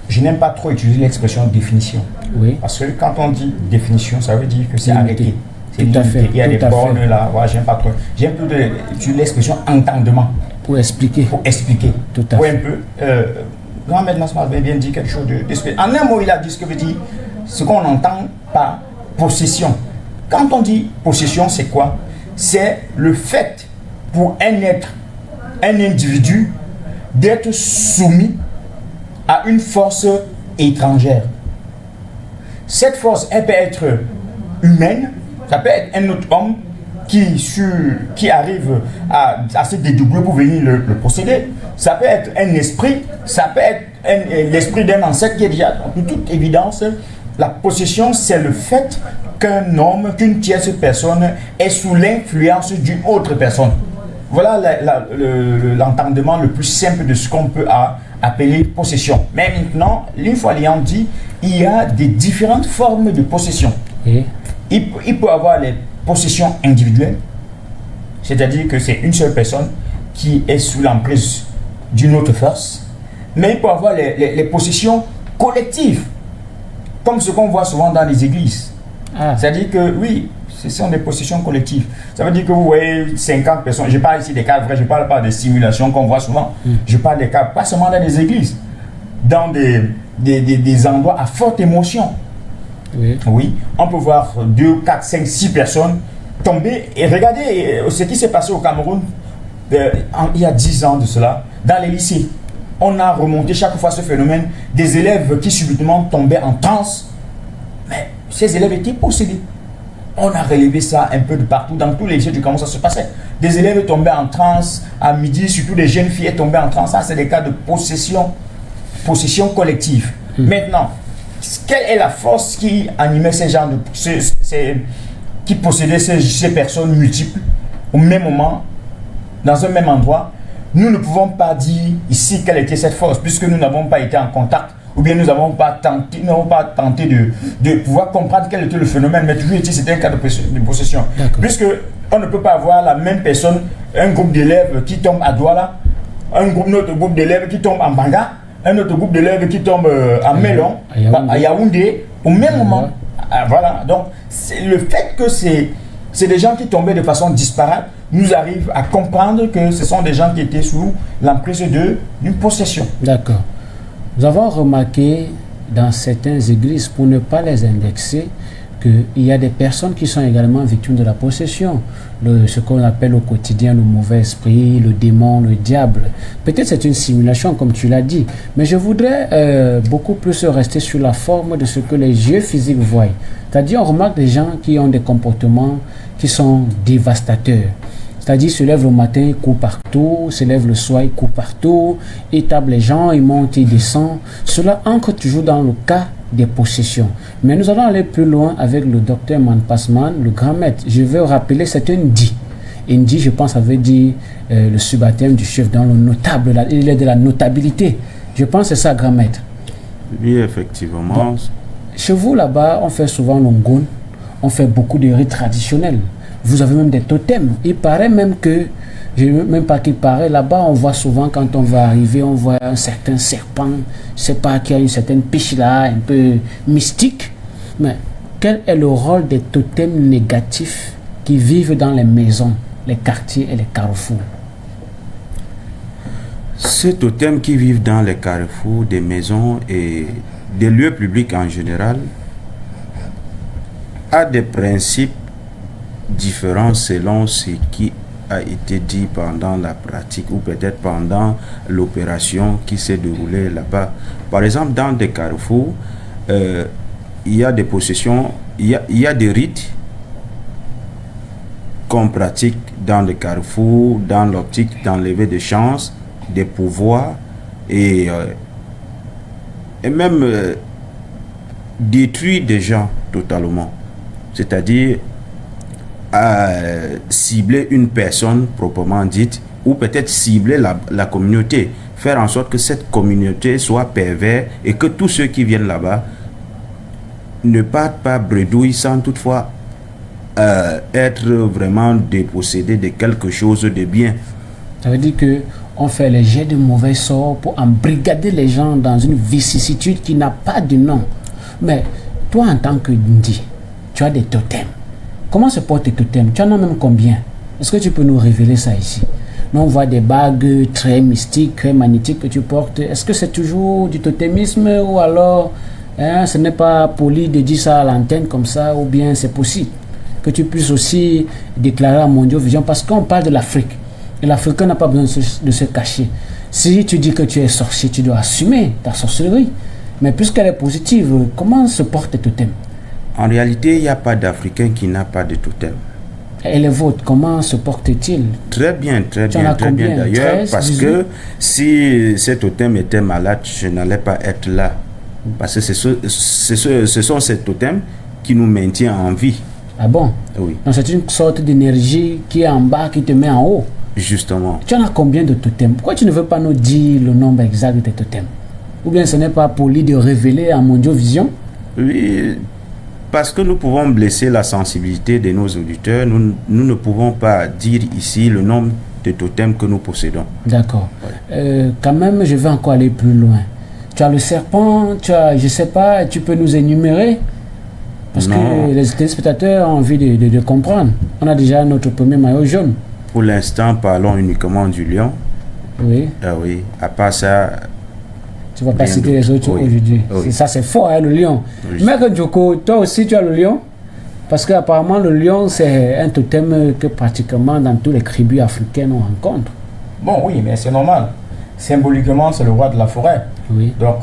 je n'aime pas trop utiliser l'expression définition. Oui. Parce que quand on dit définition, ça veut dire que c'est Limité. arrêté. C'est Tout à limité. fait, Il y a tout des à bornes fait. là. Ouais, j'aime pas trop. J'aime plutôt utiliser l'expression entendement. Pour expliquer. Pour expliquer. Tout à Pour fait. un peu. Grand Maître Nassama avait bien dit quelque chose de. En un mot, il a dit ce que veut dire ce qu'on entend par possession. Quand on dit possession, c'est quoi? C'est le fait pour un être, un individu, d'être soumis à une force étrangère. Cette force, elle peut être humaine, ça peut être un autre homme qui arrive à se dédoubler pour venir le posséder. Ça peut être un esprit, ça peut être l'esprit d'un ancêtre qui est déjà. De toute évidence, la possession, c'est le fait qu'un homme, qu'une tierce personne est sous l'influence d'une autre personne. Voilà l'entendement le plus simple de ce qu'on peut appeler possession. Mais maintenant, une fois l'ayant dit, il y a des différentes formes de possession. Et Il peut avoir les possessions individuelles, c'est-à-dire que c'est une seule personne qui est sous l'emprise d'une autre force, mais il peut avoir les possessions collectives, comme ce qu'on voit souvent dans les églises. C'est-à-dire que oui, ce sont des possessions collectives. Ça veut dire que vous voyez 50 personnes, je parle ici des cas vrais, je ne parle pas des simulations qu'on voit souvent, je parle des cas, pas seulement dans les églises, dans des endroits à forte émotion. oui. Oui, on peut voir 2, 4, 5, 6 personnes tomber. Et regardez ce qui s'est passé au Cameroun il y a 10 ans de cela, dans les lycées. On a remonté chaque fois ce phénomène des élèves qui subitement tombaient en transe. Mais ces élèves étaient possédés. On a relevé ça un peu de partout, dans tous les lycées du Cameroun, ça se passait. Des élèves tombaient en transe à midi, surtout des jeunes filles tombaient en transe. Ça, c'est des cas de possession collective. Maintenant, quelle est la force qui animait ces gens qui possédaient ces personnes multiples au même moment, dans un même endroit? Nous ne pouvons pas dire ici quelle était cette force, puisque nous n'avons pas été en contact, ou bien nous n'avons pas tenté de pouvoir comprendre quel était le phénomène, mais toujours c'était un cas de possession. Puisque on ne peut pas avoir la même personne, un groupe d'élèves qui tombe à Douala, autre groupe d'élèves qui tombe en Banga, un autre groupe d'élèves qui tombe à Melon, à Yaoundé, au même moment. Voilà, donc le fait que c'est des gens qui tombaient de façon disparate nous arrive à comprendre que ce sont des gens qui étaient sous l'emprise d'une possession. D'accord. Nous avons remarqué dans certaines églises, pour ne pas les indexer, qu'il y a des personnes qui sont également victimes de la possession. Ce qu'on appelle au quotidien le mauvais esprit, le démon, le diable. Peut-être c'est une simulation comme tu l'as dit, mais je voudrais beaucoup plus rester sur la forme de ce que les yeux physiques voient. C'est-à-dire on remarque des gens qui ont des comportements qui sont dévastateurs. C'est-à-dire, ils se lèvent le matin, ils courent partout, se lèvent le soir, ils courent partout, ils tapent les gens, ils montent, ils descendent. Cela entre toujours dans le cas des possessions. Mais nous allons aller plus loin avec le docteur Manpasman, le grand maître. Je veux rappeler, c'est un Ndi. Ndi, je pense, avait dit le subalterne du chef dans le notable. Il est de la notabilité. Je pense que c'est ça, grand maître. Oui, effectivement. Bon, chez vous, là-bas, on fait souvent l'ongoun, on fait beaucoup de rites traditionnels. Vous avez même des totems. Il paraît même que, je ne sais même pas qu'il paraît, là-bas on voit souvent quand on va arriver, on voit un certain serpent, je ne sais pas, qu'il y a une certaine pêche là, un peu mystique. Mais quel est le rôle des totems négatifs qui vivent dans les maisons, les quartiers et les carrefours? Ces totems qui vivent dans les carrefours, des maisons et des lieux publics en général, a des principes différents selon ce qui a été dit pendant la pratique ou peut-être pendant l'opération qui s'est déroulée là-bas. Par exemple, dans des carrefours, il y a des possessions, il y a des rites qu'on pratique dans des carrefours, dans l'optique d'enlever des chances, des pouvoirs et même détruire des gens totalement. C'est-à-dire cibler une personne proprement dite ou peut-être cibler la communauté, faire en sorte que cette communauté soit perverse et que tous ceux qui viennent là-bas ne partent pas bredouille sans toutefois être vraiment dépossédés de quelque chose de bien. Ça veut dire que on fait les jets de mauvais sorts pour embrigader les gens dans une vicissitude qui n'a pas de nom. Mais toi, en tant que Ndi, tu as des totems. Comment se portent tes totems? Tu en as même combien? Est-ce que tu peux nous révéler ça ici? Nous, on voit des bagues très mystiques, très magnétiques que tu portes. Est-ce que c'est toujours du totémisme ou alors ce n'est pas poli de dire ça à l'antenne comme ça, ou bien c'est possible que tu puisses aussi déclarer à Mondiovision, parce qu'on parle de l'Afrique. Et l'Africain n'a pas besoin de se cacher. Si tu dis que tu es sorcier, tu dois assumer ta sorcellerie. Mais puisqu'elle est positive, comment se portent tes totems? En réalité, il n'y a pas d'Africain qui n'a pas de totem. Et les vôtres, comment se portent-ils? Très bien d'ailleurs, 13, parce 18? que si cet totem était malade, je n'allais pas être là. Parce que ce sont ces totems qui nous maintiennent en vie. Ah bon? Oui. Donc c'est une sorte d'énergie qui est en bas, qui te met en haut. Justement. Tu en as combien de totems? Pourquoi tu ne veux pas nous dire le nombre exact de tes totems? Ou bien ce n'est pas poli de révéler à Mondiovision? Oui, parce que nous pouvons blesser la sensibilité de nos auditeurs. Nous ne pouvons pas dire ici le nombre de totems que nous possédons. D'accord. Quand même, je vais encore aller plus loin. Tu as le serpent, tu as, je sais pas, tu peux nous énumérer? Parce Non. que les téléspectateurs ont envie de comprendre. On a déjà notre premier maillot jaune. Pour l'instant, parlons uniquement du lion. Oui. Ah oui, à part ça, Tu ne vas pas rien citer les d'autre. autres Oui. aujourd'hui. Oui. Ça, c'est fort, hein, le lion. Oui. Maître Djoko, toi aussi, tu as le lion? Parce qu'apparemment, le lion, c'est un totem que pratiquement dans tous les tribus africaines on rencontre. Bon, oui, mais c'est normal. Symboliquement, c'est le roi de la forêt. Oui. Donc,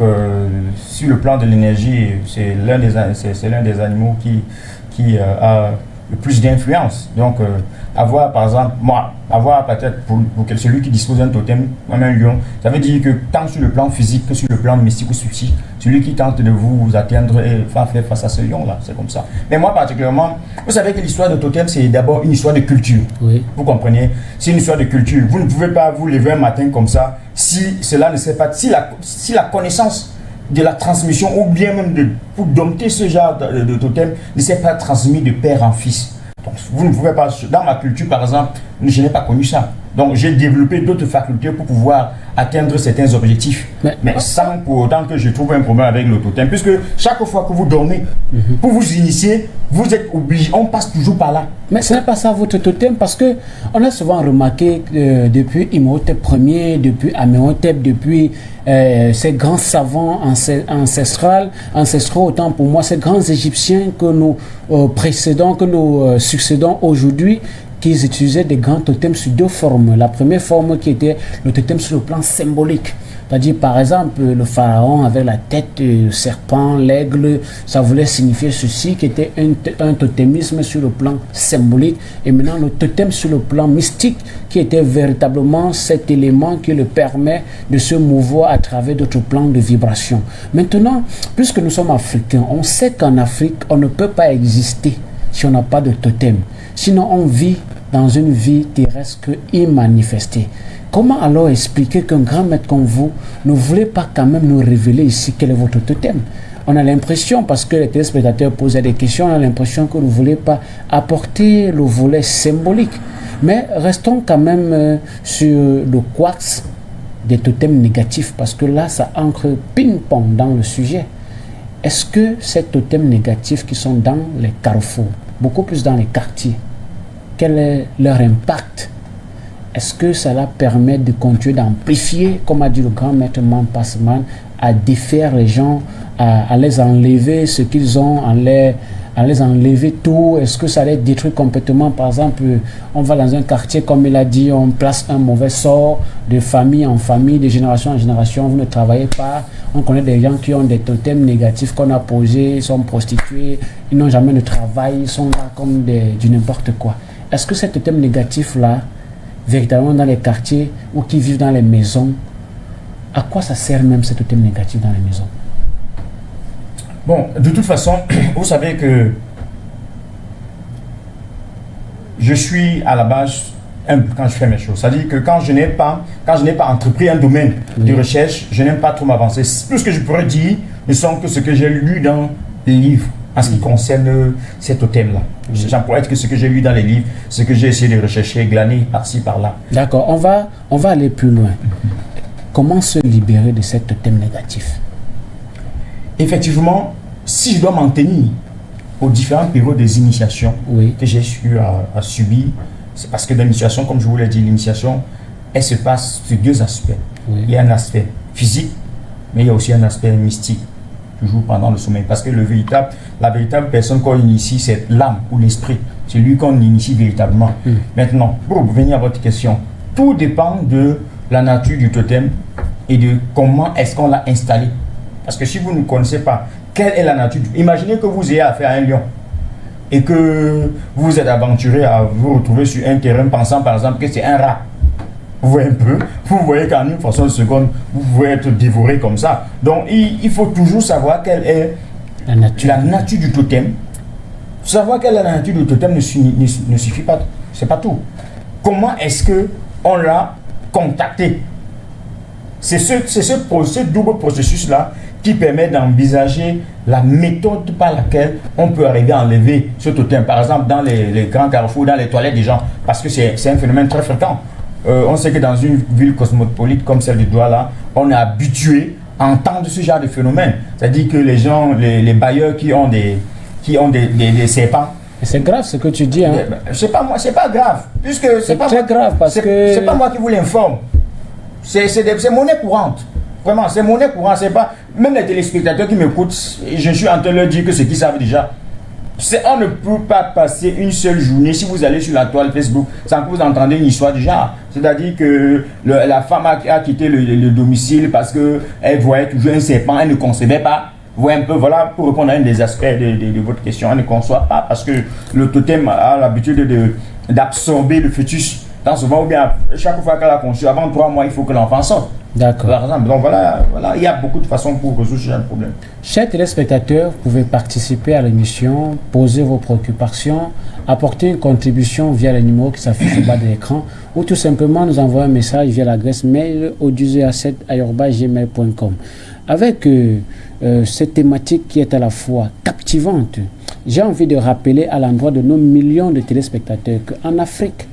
sur le plan de l'énergie, c'est l'un des animaux qui a le plus d'influence. Donc, avoir, par exemple, avoir peut-être pour celui qui dispose d'un totem, même un lion, ça veut dire que tant sur le plan physique que sur le plan mystique ou subtil, celui qui tente de vous atteindre et faire face à ce lion-là, c'est comme ça. Mais moi, particulièrement, vous savez que l'histoire de totem, c'est d'abord une histoire de culture. Oui. Vous comprenez? C'est une histoire de culture. Vous ne pouvez pas vous lever un matin comme ça si cela ne sait pas, si la connaissance de la transmission ou bien même pour dompter ce genre de totem ne s'est pas transmis de père en fils. Donc, vous ne pouvez pas, dans ma culture par exemple, je n'ai pas connu ça. Donc j'ai développé d'autres facultés pour pouvoir atteindre certains objectifs. Mais sans pour autant que je trouve un problème avec le totem. Puisque chaque fois que vous dormez, pour vous initier, vous êtes obligé, on passe toujours par là. Mais ce n'est pas ça votre totem, parce que on a souvent remarqué depuis Imhotep Ier, depuis Amenhotep, depuis ces grands savants ancestraux, autant pour moi, ces grands Égyptiens que nous précédons, que nous succédons aujourd'hui, qu'ils utilisaient des grands totems sous deux formes. La première forme qui était le totem sur le plan symbolique. C'est-à-dire, par exemple, le pharaon avec la tête du serpent, l'aigle, ça voulait signifier ceci, qui était un totémisme sur le plan symbolique. Et maintenant, le totem sur le plan mystique, qui était véritablement cet élément qui le permet de se mouvoir à travers d'autres plans de vibration. Maintenant, puisque nous sommes africains, on sait qu'en Afrique, on ne peut pas exister si on n'a pas de totem. Sinon, on vit dans une vie terrestre immanifestée. Comment alors expliquer qu'un grand maître comme vous ne voulait pas quand même nous révéler ici quel est votre totem? On a l'impression, parce que les téléspectateurs posaient des questions, on a l'impression que vous ne voulez pas apporter le volet symbolique. Mais restons quand même sur le quartz des totems négatifs, parce que là, ça ancre ping-pong dans le sujet. Est-ce que ces totems négatifs qui sont dans les carrefours, beaucoup plus dans les quartiers, quel est leur impact? Est-ce que cela permet de continuer d'amplifier, comme a dit le grand maître Mampasman, à défaire les gens, à les enlever ce qu'ils ont, à les enlever tout? Est-ce que ça les détruit complètement? Par exemple, on va dans un quartier, comme il a dit, on place un mauvais sort de famille en famille, de génération en génération, vous ne travaillez pas. On connaît des gens qui ont des totems négatifs qu'on a posés, ils sont prostitués, ils n'ont jamais de travail, ils sont là comme du n'importe quoi. Est-ce que ces totems négatifs-là, véritablement dans les quartiers ou qui vivent dans les maisons, à quoi ça sert même ces totems négatifs dans les maisons? Bon, de toute façon, vous savez que je suis à la base humble quand je fais mes choses. C'est-à-dire que quand je n'ai pas entrepris un domaine de recherche, je n'aime pas trop m'avancer. Tout ce que je pourrais dire ne sont que ce que j'ai lu dans les livres en ce qui concerne ces totems-là. Ça pourrait être que ce que j'ai lu dans les livres, ce que j'ai essayé de rechercher, glaner par-ci, par-là. D'accord, on va aller plus loin. Comment se libérer de ces totems négatifs? Effectivement, si je dois m'en tenir aux différents périodes des initiations que j'ai eu à subir, c'est parce que dans l'initiation, comme je vous l'ai dit, l'initiation, elle se passe sur deux aspects. Il y a un aspect physique, mais il y a aussi un aspect mystique, toujours pendant le sommeil. Parce que la véritable personne qu'on initie, c'est l'âme ou l'esprit. C'est lui qu'on initie véritablement. Maintenant, pour revenir à votre question, tout dépend de la nature du totem et de comment est-ce qu'on l'a installé. Parce que si vous ne connaissez pas quelle est la nature, imaginez que vous ayez affaire à un lion et que vous vous êtes aventuré à vous retrouver sur un terrain pensant par exemple que c'est un rat. Vous voyez un peu, vous voyez qu'en une fraction de seconde, vous pouvez être dévoré comme ça. Donc il faut toujours savoir quelle est la nature du totem. Savoir quelle est la nature du totem ne suffit pas, c'est pas tout. Comment est-ce qu'on l'a contacté? C'est ce double processus-là qui permet d'envisager la méthode par laquelle on peut arriver à enlever ce totem. Par exemple, dans les grands carrefours, dans les toilettes des gens, parce que c'est un phénomène très fréquent. On sait que dans une ville cosmopolite comme celle de Douala, on est habitué à entendre ce genre de phénomène. C'est-à-dire que les gens, les bailleurs qui ont des serpents. C'est grave ce que tu dis, hein? C'est pas moi, c'est pas grave. Puisque c'est pas très grave parce que c'est pas moi qui vous l'informe. C'est monnaie courante. Vraiment, c'est monnaie courante. C'est pas. Même les téléspectateurs qui m'écoutent, je suis en train de leur dire que c'est qu'ils savent déjà. On ne peut pas passer une seule journée si vous allez sur la toile Facebook sans que vous entendez une histoire du genre. C'est-à-dire que la femme a quitté le domicile parce qu'elle voyait toujours un serpent, elle ne concevait pas. Vous voyez un peu, voilà, pour répondre à un des aspects de votre question, elle ne conçoit pas parce que le totem a l'habitude d'absorber le fœtus. Dans souvent, ou bien chaque fois qu'elle a conçu, avant 3 mois, il faut que l'enfant sorte. D'accord. Par exemple, donc voilà, il y a beaucoup de façons pour résoudre ce genre de problème. Chers téléspectateurs, vous pouvez participer à l'émission, poser vos préoccupations, apporter une contribution via les numéros qui s'affichent au bas de l'écran ou tout simplement nous envoyer un message via l'adresse mail audiuser7@gmail.com. Avec cette thématique qui est à la fois captivante, j'ai envie de rappeler à l'endroit de nos millions de téléspectateurs qu'en Afrique,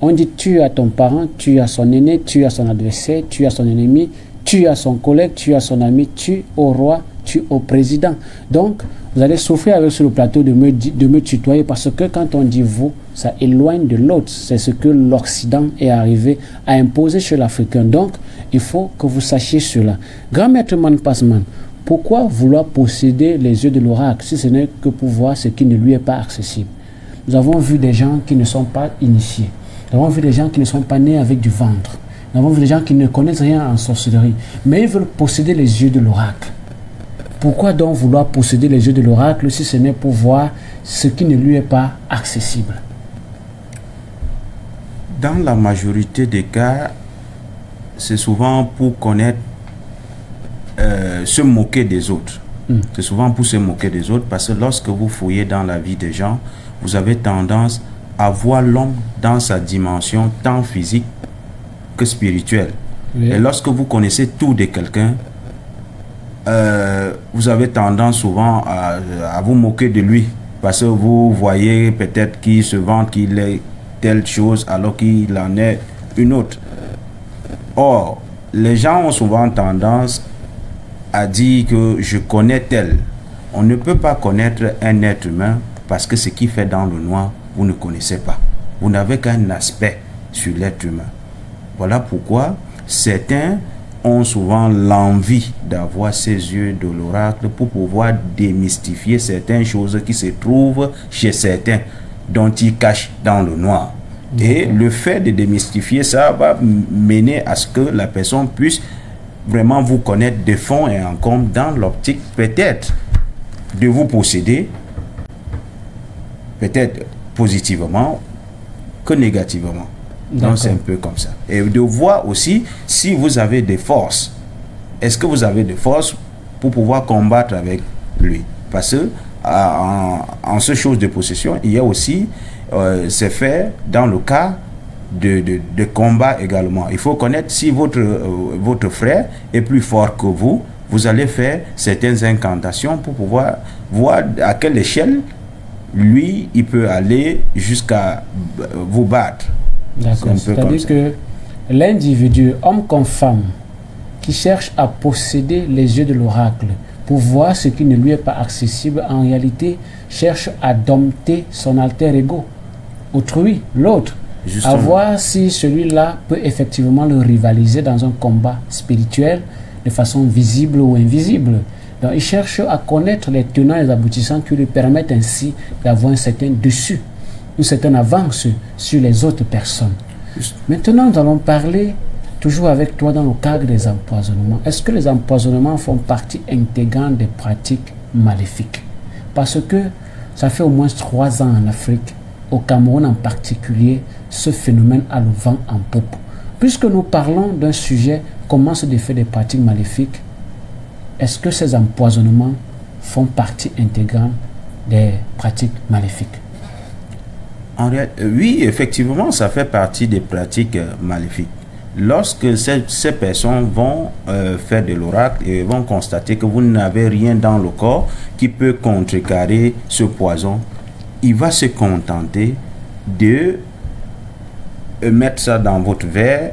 on dit tu as ton parent, tu as son aîné, tu as son adversaire, tu as son ennemi, tu as son collègue, tu as son ami, tu au roi, tu au président. Donc, vous allez souffrir avec sur le plateau de me tutoyer parce que quand on dit vous, ça éloigne de l'autre. C'est ce que l'Occident est arrivé à imposer chez l'Africain. Donc, il faut que vous sachiez cela. Grand maître Man Passman, pourquoi vouloir posséder les yeux de l'oracle si ce n'est que pour voir ce qui ne lui est pas accessible? Nous avons vu des gens qui ne sont pas initiés. Nous avons vu des gens qui ne sont pas nés avec du ventre. Nous avons vu des gens qui ne connaissent rien en sorcellerie. Mais ils veulent posséder les yeux de l'oracle. Pourquoi donc vouloir posséder les yeux de l'oracle si ce n'est pour voir ce qui ne lui est pas accessible? Dans la majorité des cas, c'est souvent pour connaître, se moquer des autres. C'est souvent pour se moquer des autres parce que lorsque vous fouillez dans la vie des gens, vous avez tendance à voir l'homme dans sa dimension tant physique que spirituelle. Oui. Et lorsque vous connaissez tout de quelqu'un, vous avez tendance souvent à vous moquer de lui parce que vous voyez peut-être qu'il se vante qu'il est telle chose alors qu'il en est une autre. Or, les gens ont souvent tendance à dire que je connais tel. On ne peut pas connaître un être humain parce que ce qu'il fait dans le noir, vous ne connaissez pas. Vous n'avez qu'un aspect sur l'être humain. Voilà pourquoi certains ont souvent l'envie d'avoir ces yeux de l'oracle pour pouvoir démystifier certaines choses qui se trouvent chez certains, dont ils cachent dans le noir. Et le fait de démystifier ça va mener à ce que la personne puisse vraiment vous connaître de fond et en comble, dans l'optique peut-être de vous posséder, peut-être positivement que négativement. Donc c'est un peu comme ça. Et de voir aussi si vous avez des forces. Est-ce que vous avez des forces pour pouvoir combattre avec lui? Parce que en ce chose de possession, il y a aussi c'est fait dans le cas de combat également. Il faut connaître si votre frère est plus fort que vous. Vous allez faire certaines incantations pour pouvoir voir à quelle échelle lui, il peut aller jusqu'à vous battre. D'accord. C'est-à-dire que l'individu, homme comme femme, qui cherche à posséder les yeux de l'oracle pour voir ce qui ne lui est pas accessible, en réalité, cherche à dompter son alter ego, autrui, l'autre, à voir si celui-là peut effectivement le rivaliser dans un combat spirituel de façon visible ou invisible. Donc, il cherche à connaître les tenants et les aboutissants qui lui permettent ainsi d'avoir un certain dessus, une certaine avance sur les autres personnes. Maintenant, nous allons parler, toujours avec toi, dans le cadre des empoisonnements. Est-ce que les empoisonnements font partie intégrante des pratiques maléfiques? Parce que ça fait au moins 3 ans en Afrique, au Cameroun en particulier, ce phénomène a le vent en poupe. Puisque nous parlons d'un sujet, comment se défaire des pratiques maléfiques, est-ce que ces empoisonnements font partie intégrante des pratiques maléfiques? Oui, effectivement, ça fait partie des pratiques maléfiques. Lorsque ces personnes vont faire de l'oracle et vont constater que vous n'avez rien dans le corps qui peut contrecarrer ce poison, il va se contenter de mettre ça dans votre verre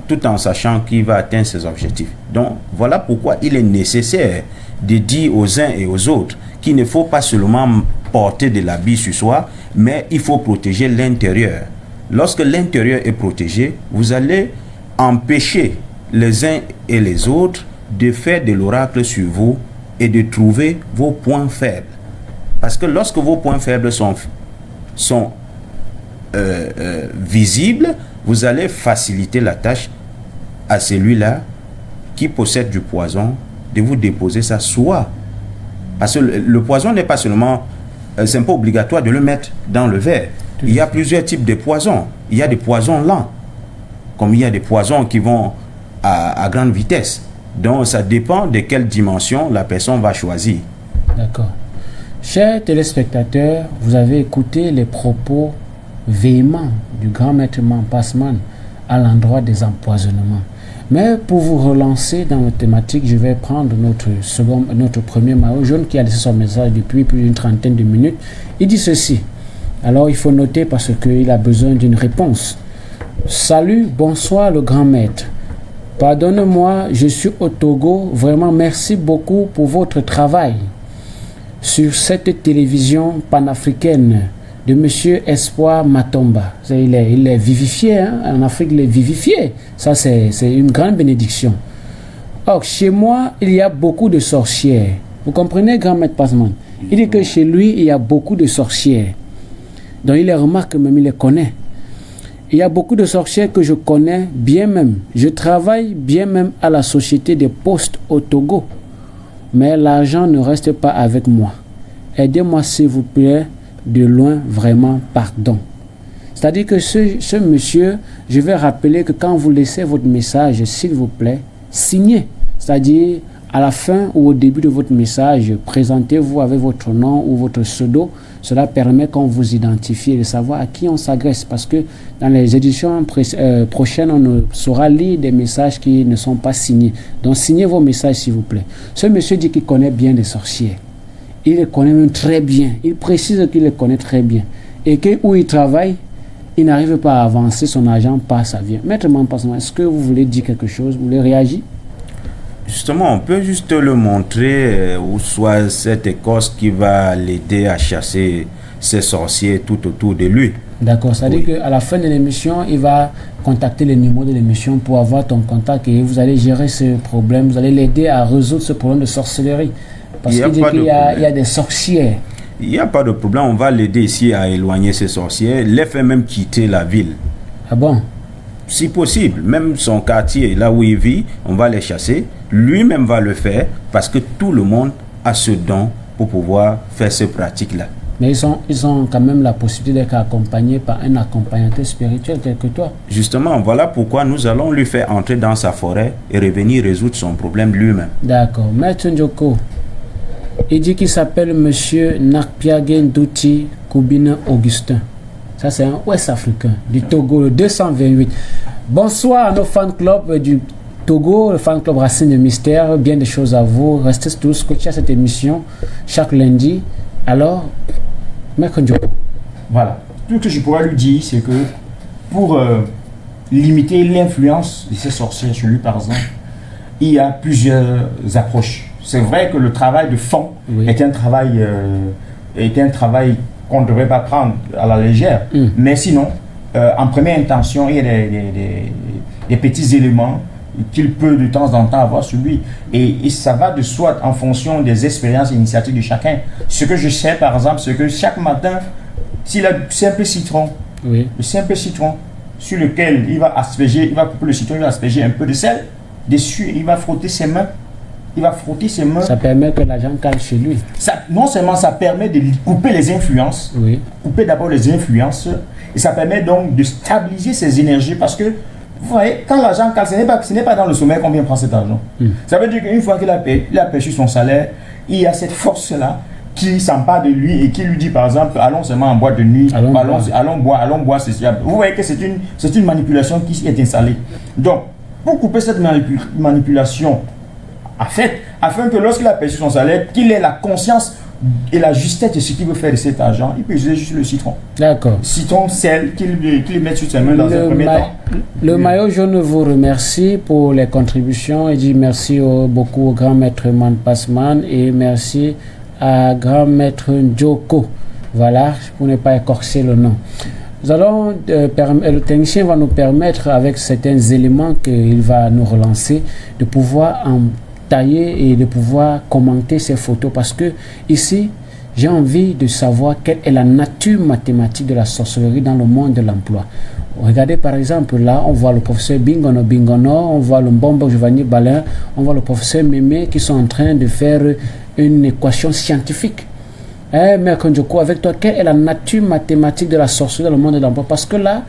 tout en sachant qu'il va atteindre ses objectifs. Donc, voilà pourquoi il est nécessaire de dire aux uns et aux autres qu'il ne faut pas seulement porter de l'habit sur soi, mais il faut protéger l'intérieur. Lorsque l'intérieur est protégé, vous allez empêcher les uns et les autres de faire de l'oracle sur vous et de trouver vos points faibles. Parce que lorsque vos points faibles sont visibles, vous allez faciliter la tâche à celui-là qui possède du poison de vous déposer ça soi. Parce que le poison n'est pas seulement, c'est pas obligatoire de le mettre dans le verre. Il y a plusieurs types de poisons. Il y a des poisons lents, comme il y a des poisons qui vont à grande vitesse. Donc ça dépend de quelle dimension la personne va choisir. D'accord. Chers téléspectateurs, vous avez écouté les propos véhéments du grand maître Mampasman à l'endroit des empoisonnements. Mais pour vous relancer dans la thématique, je vais prendre notre premier maillot jaune qui a laissé son message depuis plus d'une trentaine de minutes. Il dit ceci. Alors il faut noter parce qu'il a besoin d'une réponse. Salut, bonsoir le grand maître. Pardonne-moi, je suis au Togo. Vraiment, merci beaucoup pour votre travail sur cette télévision panafricaine de Monsieur Espoir Matomba. Il est vivifié, hein? En Afrique, il est vivifié. Ça, c'est une grande bénédiction. Or, chez moi, il y a beaucoup de sorcières. Vous comprenez, grand maître Pasman? Il dit que chez lui, il y a beaucoup de sorcières. Donc, il les remarque même, il les connaît. Il y a beaucoup de sorcières que je connais bien même. Je travaille bien même à la Société des Postes au Togo. Mais l'argent ne reste pas avec moi. Aidez-moi, s'il vous plaît. De loin, vraiment, pardon. C'est-à-dire que ce monsieur, je vais rappeler que quand vous laissez votre message, s'il vous plaît, signez. C'est-à-dire, à la fin ou au début de votre message, présentez-vous avec votre nom ou votre pseudo. Cela permet qu'on vous identifie et de savoir à qui on s'adresse. Parce que dans les éditions prochaines, on ne saura lire des messages qui ne sont pas signés. Donc, signez vos messages, s'il vous plaît. Ce monsieur dit qu'il connaît bien les sorcières. Il les connaît même très bien. Il précise qu'il les connaît très bien. Et que où il travaille, il n'arrive pas à avancer, son argent passe, ça vient. Maître Mampasman, est-ce que vous voulez dire quelque chose? Vous voulez réagir? Justement, on peut juste le montrer, ou soit cette écorce qui va l'aider à chasser ces sorciers tout autour de lui. D'accord, ça veut dire qu'à la fin de l'émission, il va contacter le numéro de l'émission pour avoir ton contact et vous allez gérer ce problème, vous allez l'aider à résoudre ce problème de sorcellerie. Parce qu'il y a des sorcières. Il n'y a pas de problème, on va l'aider ici à éloigner ces sorcières, les faire même quitter la ville. Ah bon? Si possible, même son quartier, là où il vit, on va les chasser. Lui-même va le faire parce que tout le monde a ce don pour pouvoir faire ces pratiques-là. Mais ils ont quand même la possibilité d'être accompagnés par un accompagnateur spirituel tel que toi. Justement, voilà pourquoi nous allons lui faire entrer dans sa forêt et revenir résoudre son problème lui-même. D'accord. Maître Njoko, il dit qu'il s'appelle Monsieur Nakpiagen Douti Koubina Augustin. Ça, c'est un Ouest-Africain du Togo, le 228. Bonsoir à nos fan clubs du Togo, le fan club Racine de Mystère. Bien des choses à vous. Restez tous scotchés à cette émission chaque lundi. Alors, Maître Njoko. Voilà. Tout ce que je pourrais lui dire, c'est que pour limiter l'influence de ces sorciers sur lui, par exemple, il y a plusieurs approches. C'est vrai que le travail de fond est un travail qu'on ne devrait pas prendre à la légère. Mais sinon, en première intention, il y a des petits éléments qu'il peut de temps en temps avoir sur lui. Et ça va de soi en fonction des expériences et initiatives de chacun. Ce que je sais, par exemple, c'est que chaque matin, s'il a le simple citron sur lequel il va asperger, il va couper le citron, il va asperger un peu de sel dessus, il va frotter ses mains. Ça permet que l'argent cale chez lui. Non seulement ça permet de couper les influences, couper d'abord les influences, et ça permet donc de stabiliser ses énergies parce que, vous voyez, quand l'argent cale, ce n'est pas dans le sommeil qu'on vient prendre cet argent. Ça veut dire qu'une fois qu'il a perçu son salaire, il y a cette force-là qui s'empare de lui et qui lui dit par exemple, allons seulement en boîte de nuit, allons boire, vous voyez que c'est une manipulation qui est installée. Donc, pour couper cette manipulation, afin que lorsqu'il a perçu son salaire, qu'il ait la conscience et la justesse de ce qu'il veut faire de cet argent, il peut utiliser juste le citron. D'accord. Citron, sel, qu'il met sur ses mains dans un premier temps. Le maillot jaune vous remercie pour les contributions et dit merci beaucoup au grand maître Man Passman et merci à grand maître Njoko. Voilà, pour ne pas écorcher le nom. Nous allons, le technicien va nous permettre, avec certains éléments qu'il va nous relancer, de pouvoir en tailler et de pouvoir commenter ces photos parce que ici j'ai envie de savoir quelle est la nature mathématique de la sorcellerie dans le monde de l'emploi. Regardez par exemple là, on voit le professeur Bingono, on voit le Mbombo Giovanni Balin, on voit le professeur Mémé qui sont en train de faire une équation scientifique. Maître Njoko, avec toi, quelle est la nature mathématique de la sorcellerie dans le monde de l'emploi? Parce que là,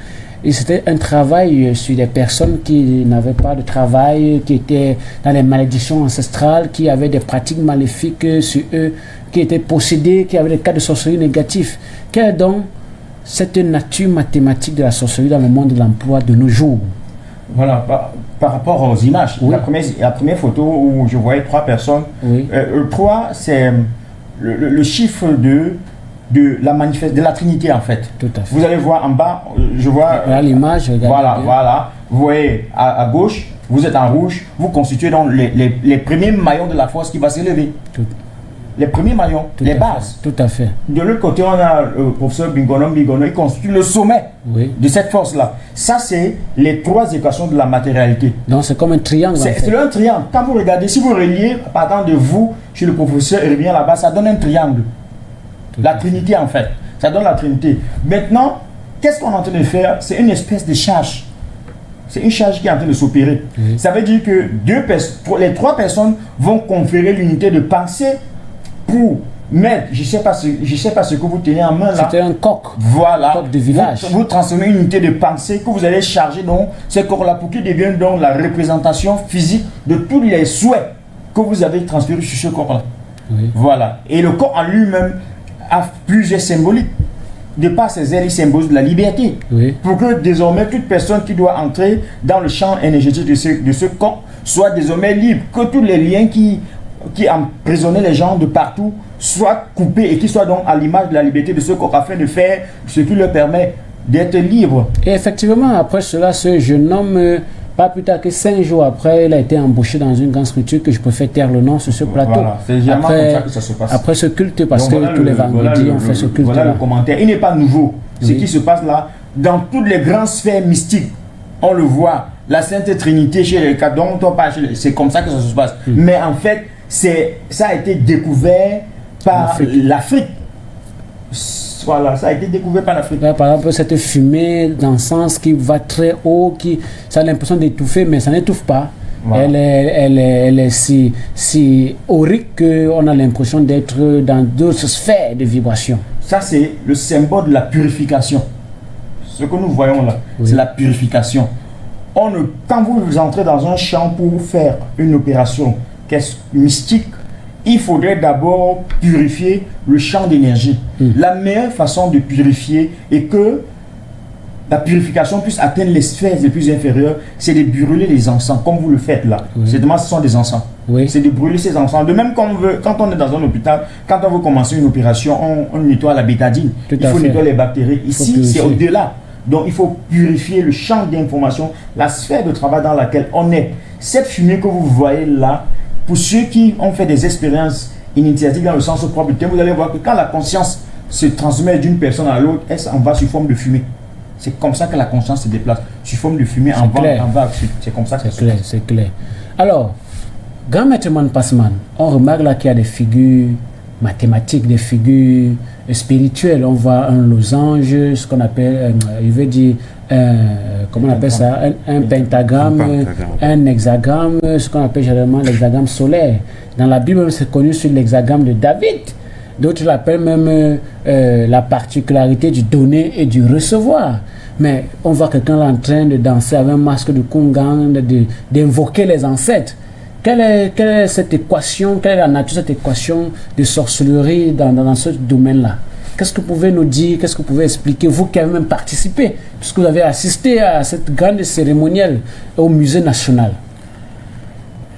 c'était un travail sur des personnes qui n'avaient pas de travail, qui étaient dans les malédictions ancestrales, qui avaient des pratiques maléfiques sur eux, qui étaient possédés, qui avaient des cas de sorcellerie négatifs. Quelle est donc cette nature mathématique de la sorcellerie dans le monde de l'emploi de nos jours? Voilà, par rapport aux images, la première photo où je voyais 3 personnes, 3 c'est le chiffre de la Trinité en fait. Tout à fait. Vous allez voir en bas, je vois l'image. Voilà. Vous voyez à gauche, vous êtes en rouge, vous constituez donc les premiers maillons de la force qui va s'élever. Les premiers maillons, les bases. Tout à fait. De l'autre côté, on a le professeur Bingono, il constitue le sommet de cette force-là. Ça, c'est les 3 équations de la matérialité. Donc, c'est comme un triangle. C'est un triangle. Quand vous regardez, si vous reliez, partant de vous, chez le professeur, et revient là-bas, ça donne un triangle. La Trinité, en fait. Ça donne la Trinité. Maintenant, qu'est-ce qu'on est en train de faire? C'est une espèce de charge. C'est une charge qui est en train de s'opérer. Ça veut dire que les 3 personnes vont conférer l'unité de pensée pour mettre, je sais pas ce que vous tenez en main là. C'était un coq. Voilà. Coq de village. Vous transformez une unité de pensée que vous allez charger donc ces corps-là pour qu'ils deviennent donc la représentation physique de tous les souhaits que vous avez transférés sur ce corps-là. Voilà. Et le corps en lui-même a plusieurs symboliques. De par ses ailes, il symbolise la liberté. Pour que désormais toute personne qui doit entrer dans le champ énergétique de ce corps soit désormais libre. Que tous les liens qui emprisonnaient les gens de partout soient coupés et qu'ils soient donc à l'image de la liberté de ce corps afin de faire ce qui leur permet d'être libre. Et effectivement, après cela, ce jeune homme Pas plus tard que 5 jours après, il a été embauché dans une grande structure que je préfère taire le nom sur ce plateau. Voilà, c'est généralement comme ça que ça se passe. Après ce culte, parce Donc, que voilà tous les vendredis, on fait ce culte. Voilà le commentaire. Il n'est pas nouveau. Ce Oui. qui se passe là, dans toutes les grandes sphères mystiques, on le voit. La Sainte Trinité chez les catholiques, c'est comme ça que ça se passe. Mais en fait, ça a été découvert par l'Afrique. Voilà, ça a été découvert par l'Afrique. Là, par exemple, cette fumée d'encens qui va très haut, ça a l'impression d'étouffer, mais ça n'étouffe pas. Voilà. Elle est si aurique qu'on a l'impression d'être dans d'autres sphères de vibration. Ça, c'est le symbole de la purification. Ce que nous voyons là, c'est la purification. Quand vous entrez dans un champ pour faire une opération mystique, il faudrait d'abord purifier le champ d'énergie. La meilleure façon de purifier et que la purification puisse atteindre les sphères les plus inférieures, c'est de brûler les encens, comme vous le faites là. Ce sont des encens. C'est de brûler ces encens. De même, quand on est dans un hôpital, quand on veut commencer une opération, on nettoie la bétadine. Il faut nettoyer les bactéries. Ici, c'est au-delà. Donc, il faut purifier le champ d'information, la sphère de travail dans laquelle on est. Cette fumée que vous voyez là, pour ceux qui ont fait des expériences initiatiques dans le sens propre du terme, vous allez voir que quand la conscience se transmet d'une personne à l'autre, elle s'en va sous forme de fumée. C'est comme ça que la conscience se déplace, sous forme de fumée, en bas. C'est comme ça que c'est clair. C'est clair. Alors, Grand Maître Man Passman, on remarque là qu'il y a des figures mathématiques, des figures spirituelles. On voit un losange, ce qu'on appelle, comment on appelle ça, un pentagramme, un hexagramme, ce qu'on appelle généralement l'hexagramme solaire. Dans la Bible, c'est connu sur l'hexagramme de David. D'autres l'appellent même la particularité du donner et du recevoir. Mais on voit quelqu'un là en train de danser avec un masque de Kungan, d'invoquer les ancêtres. Quelle est cette équation, quelle est la nature de cette équation de sorcellerie dans ce domaine-là? Qu'est-ce que vous pouvez nous dire, qu'est-ce que vous pouvez expliquer, vous qui avez même participé, puisque vous avez assisté à cette grande cérémonielle au musée national?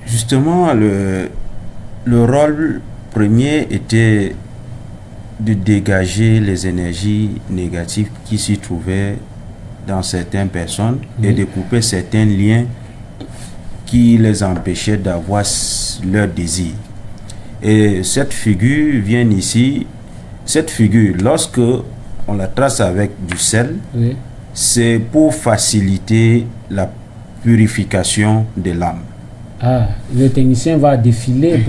Justement, le rôle premier était de dégager les énergies négatives qui s'y trouvaient dans certaines personnes et de couper certains liens qui les empêchaient d'avoir leur désir. Et cette figure vient ici, cette figure, lorsque on la trace avec du sel, c'est pour faciliter la purification de l'âme. Ah, le technicien va défiler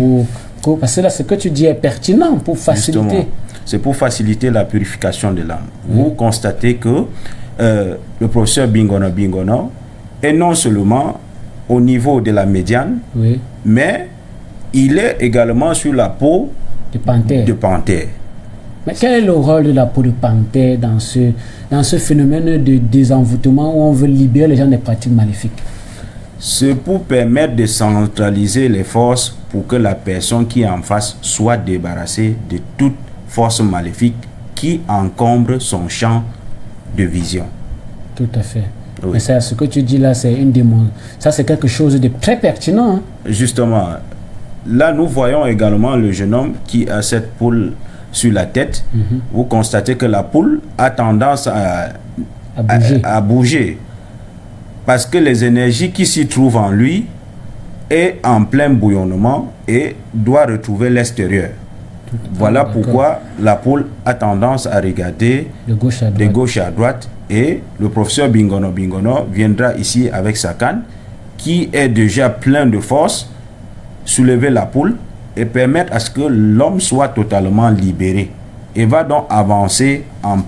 parce que là, ce que tu dis est pertinent pour faciliter. Justement, c'est pour faciliter la purification de l'âme. Vous constatez que le professeur Bingono est non seulement au niveau de la médiane, mais il est également sur la peau de panthère. Mais quel est le rôle de la peau de panthère dans ce phénomène de désenvoûtement où on veut libérer les gens des pratiques maléfiques? C'est pour permettre de centraliser les forces pour que la personne qui est en face soit débarrassée de toute force maléfique qui encombre son champ de vision. Tout à fait. Oui. Mais ça, ce que tu dis là, c'est une démon. Ça, c'est quelque chose de très pertinent. Hein? Justement, là, nous voyons également le jeune homme qui a cette poule sur la tête. Vous constatez que la poule a tendance à bouger. Parce que les énergies qui s'y trouvent en lui est en plein bouillonnement et doit retrouver l'extérieur. Voilà pourquoi la poule a tendance à regarder de gauche à droite. Et le professeur Bingono viendra ici avec sa canne qui est déjà plein de force, soulever la poule et permettre à ce que l'homme soit totalement libéré. Et va donc avancer en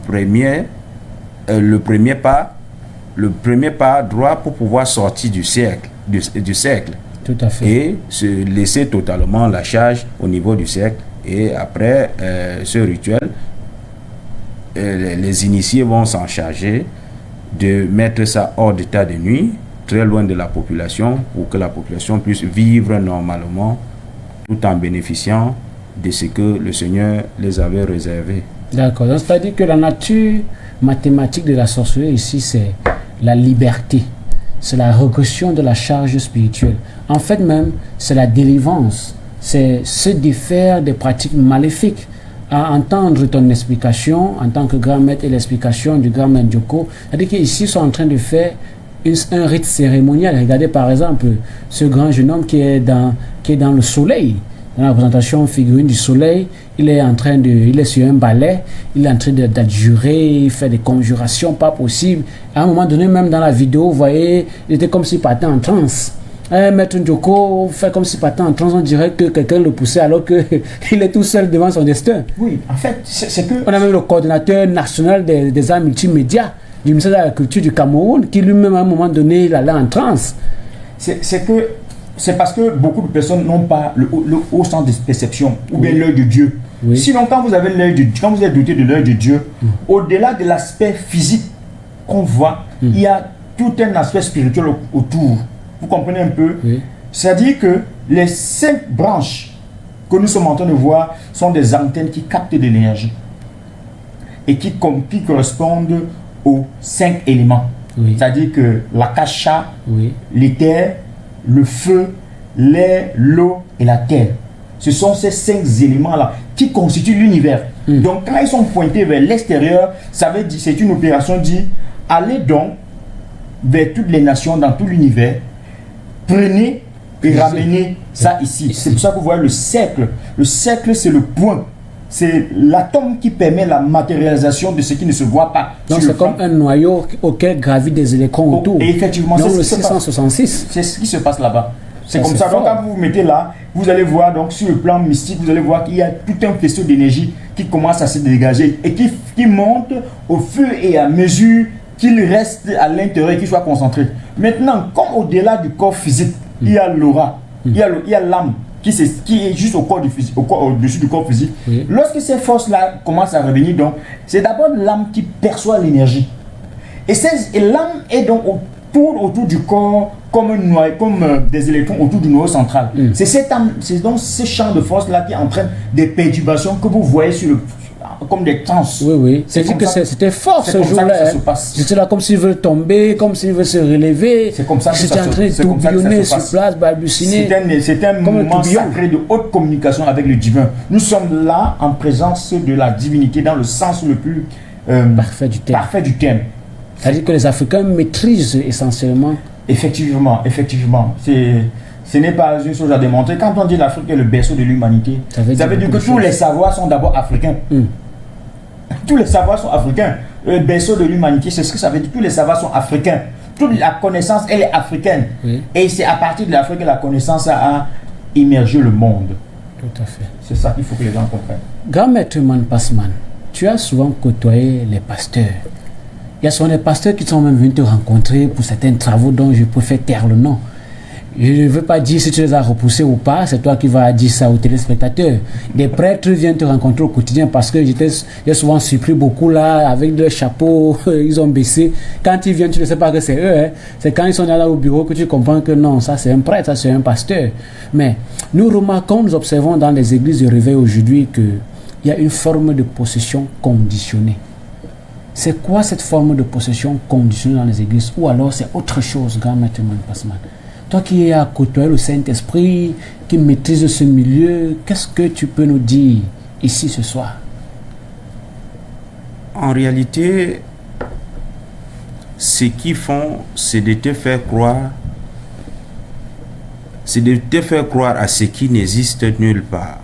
le premier pas droit pour pouvoir sortir du cercle. Tout à fait. Et se laisser totalement la charge au niveau du cercle. Et après ce rituel, les initiés vont s'en charger de mettre ça hors d'état de nuit, très loin de la population, pour que la population puisse vivre normalement tout en bénéficiant de ce que le Seigneur les avait réservé. D'accord. Donc, c'est-à-dire que la nature mathématique de la sorcellerie ici, c'est la liberté. C'est la régression de la charge spirituelle. En fait même, c'est la délivrance. C'est se défaire des pratiques maléfiques. À entendre ton explication, en tant que grand maître et l'explication du grand maître Djoko, c'est-à-dire qu'ici, ils sont en train de faire un rite cérémonial. Regardez par exemple ce grand jeune homme qui est dans le soleil. Dans la représentation figurine du soleil, il est sur un balai, il est en train d'adjurer, il fait des conjurations pas possibles. À un moment donné, même dans la vidéo, vous voyez, il était comme s'il partait en transe. Maître Ndjoko fait comme s'il partait en transe, on dirait que quelqu'un le poussait alors qu'il est tout seul devant son destin. Oui, en fait, c'est que... On a même le coordinateur national des arts multimédia du ministère de la Culture du Cameroun qui lui-même à un moment donné, il allait en transe. C'est parce que beaucoup de personnes n'ont pas le haut sens de perception ou bien l'œil de Dieu. Oui. Sinon, quand vous êtes doté de l'œil de Dieu, au-delà de l'aspect physique qu'on voit, il y a tout un aspect spirituel autour. Vous comprenez un peu? Oui. C'est-à-dire que les 5 branches que nous sommes en train de voir sont des antennes qui captent de l'énergie et qui correspondent aux 5 éléments. Oui. C'est-à-dire que l'akasha, Oui. l'éther, le feu, l'air, l'eau et la terre. Ce sont ces 5 éléments-là qui constituent l'univers. Donc, quand ils sont pointés vers l'extérieur, ça veut dire, c'est une opération dit, allez donc vers toutes les nations dans tout l'univers, prenez et ramenez ça ici. C'est pour ça que vous voyez le cercle. Le cercle, c'est le point. C'est l'atome qui permet la matérialisation de ce qui ne se voit pas. Donc c'est comme un noyau auquel gravitent des électrons autour. Et effectivement, donc le 666. C'est ce qui se passe là-bas. C'est Ça, comme c'est ça. fort. Donc quand vous vous mettez là, vous allez voir donc sur le plan mystique, vous allez voir qu'il y a tout un faisceau d'énergie qui commence à se dégager et qui monte au fur et à mesure qu'il reste à l'intérieur et qu'il soit concentré. Maintenant, comme au-delà du corps physique, il y a l'aura, il y a l'âme qui est juste au-dessus du corps physique. Oui. Lorsque ces forces-là commencent à revenir, donc, c'est d'abord l'âme qui perçoit l'énergie. Et l'âme est donc autour du corps comme un noyau, comme des électrons autour du noyau central. C'est cette âme, c'est donc ce champ de force-là qui entraîne des perturbations que vous voyez comme des trans. Oui, oui. C'est-à-dire que c'était fort ce jour-là. J'étais là comme s'il veut tomber, comme s'il veut se relever. C'est comme ça que j'étais en train de tourbillonner sur place, balbutiner. C'est un moment sacré de haute communication avec le divin. Nous sommes là en présence de la divinité dans le sens le plus parfait du terme. C'est-à-dire que les Africains maîtrisent essentiellement. Effectivement. Ce n'est pas une chose à démontrer. Quand on dit l'Afrique est le berceau de l'humanité, ça veut dire que tous les savoirs sont d'abord africains. Tous les savoirs sont africains. Le berceau de l'humanité, c'est ce que ça veut dire. Tous les savoirs sont africains. Toute la connaissance, elle est africaine. Oui. Et c'est à partir de l'Afrique que la connaissance a immergé le monde. Tout à fait. C'est ça qu'il faut que les gens comprennent. Grand maître Man Passman, tu as souvent côtoyé les pasteurs. Il y a souvent des pasteurs qui sont même venus te rencontrer pour certains travaux dont je préfère taire le nom. Je ne veux pas dire si tu les as repoussés ou pas, c'est toi qui vas dire ça aux téléspectateurs. Des prêtres viennent te rencontrer au quotidien parce que j'ai souvent surpris beaucoup là, avec leur chapeau, ils ont baissé. Quand ils viennent, tu ne sais pas que c'est eux. Hein. C'est quand ils sont là au bureau que tu comprends que non, ça c'est un prêtre, ça c'est un pasteur. Mais nous remarquons, nous observons dans les églises de réveil aujourd'hui qu'il y a une forme de possession conditionnée. C'est quoi cette forme de possession conditionnée dans les églises? Ou alors c'est autre chose, grand maître Man Passman? Toi qui as côtoyé le Saint-Esprit, qui maîtrise ce milieu, qu'est-ce que tu peux nous dire ici ce soir? En réalité, ce qu'ils font, c'est de te faire croire, à ce qui n'existe nulle part.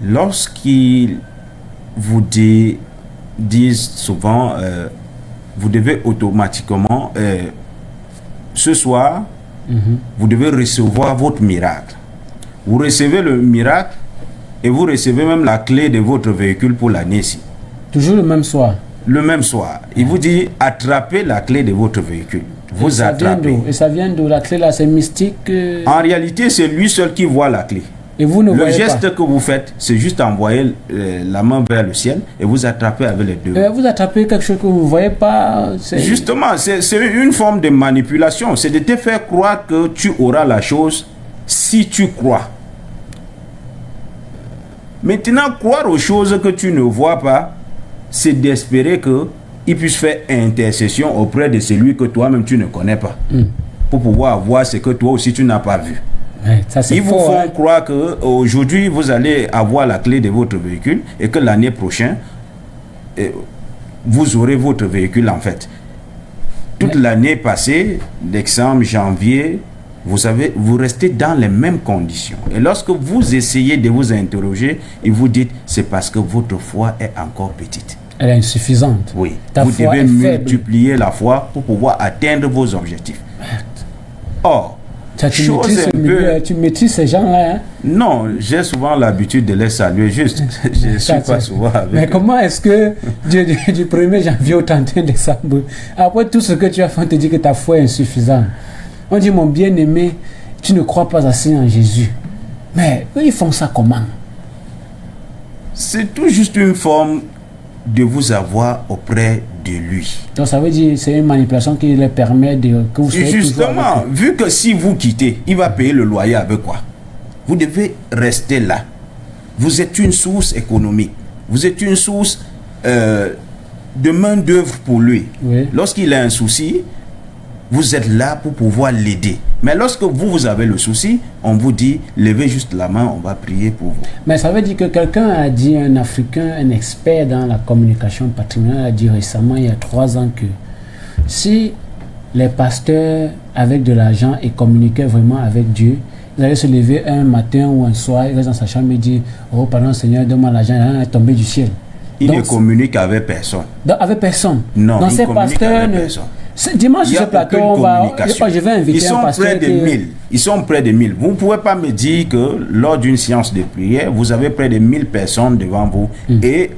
Lorsqu'ils vous disent souvent, vous devez automatiquement... ce soir, vous devez recevoir votre miracle. Vous recevez le miracle et vous recevez même la clé de votre véhicule pour l'année-ci. Toujours le même soir? Le même soir. Il vous dit, attrapez la clé de votre véhicule. Vous attrapez. Et ça vient d'où? La clé là, c'est mystique? En réalité, c'est lui seul qui voit la clé. Et vous ne voyez le geste pas. Que vous faites, c'est juste envoyer la main vers le ciel et vous attrapez avec les deux. Vous attrapez quelque chose que vous ne voyez pas. Justement, c'est une forme de manipulation. C'est de te faire croire que tu auras la chose si tu crois. Maintenant, croire aux choses que tu ne vois pas, c'est d'espérer qu'il puisse faire intercession auprès de celui que toi-même tu ne connais pas. Pour pouvoir voir ce que toi aussi tu n'as pas vu. Ouais, ça, ils vous font croire qu'aujourd'hui vous allez avoir la clé de votre véhicule et que l'année prochaine vous aurez votre véhicule en fait. Toute l'année passée, décembre, janvier, vous restez dans les mêmes conditions. Et lorsque vous essayez de vous interroger, et vous dites, c'est parce que votre foi est encore petite. Elle est insuffisante. Oui. Ta Vous foi devez est faible. multiplier la foi pour pouvoir atteindre vos objectifs. Or, Tu maîtrises ces gens-là. Hein? Non, j'ai souvent l'habitude de les saluer juste. Je ne suis pas souvent avec Mais eux. comment est-ce que du 1er janvier au 31 décembre, après tout ce que tu as fait, on te dit que ta foi est insuffisante. On dit, mon bien-aimé, tu ne crois pas assez en Jésus. Mais eux, ils font ça comment? C'est tout juste une forme de vous avoir auprès de lui. Donc ça veut dire que c'est une manipulation qui leur permet que vous soyez toujours Justement, avec eux. vu que si vous quittez, il va payer le loyer avec quoi? Vous devez rester là. Vous êtes une source économique. Vous êtes une source de main-d'œuvre pour lui. Oui. Lorsqu'il a un souci, vous êtes là pour pouvoir l'aider. Mais lorsque vous avez le souci, on vous dit, levez juste la main, on va prier pour vous. Mais ça veut dire que quelqu'un a dit, un Africain, un expert dans la communication patrimoniale, a dit récemment, il y a 3 ans, que si les pasteurs, avec de l'argent, et communiquaient vraiment avec Dieu, ils allaient se lever un matin ou un soir, ils restent dans sa chambre et dire, oh pardon Seigneur, donne-moi l'argent, l'argent est tombé du ciel. Il Donc, ne communique avec personne. avec personne. Non, Donc il ces communique pasteurs avec ne... personne. Dimanche Il y sur a ce plateau, aucune on va, communication. je vais inviter Ils sont un pasteur près de 1000. Ils sont près de 1000. Vous ne pouvez pas me dire que lors d'une séance de prière, vous avez près de 1000 personnes devant vous et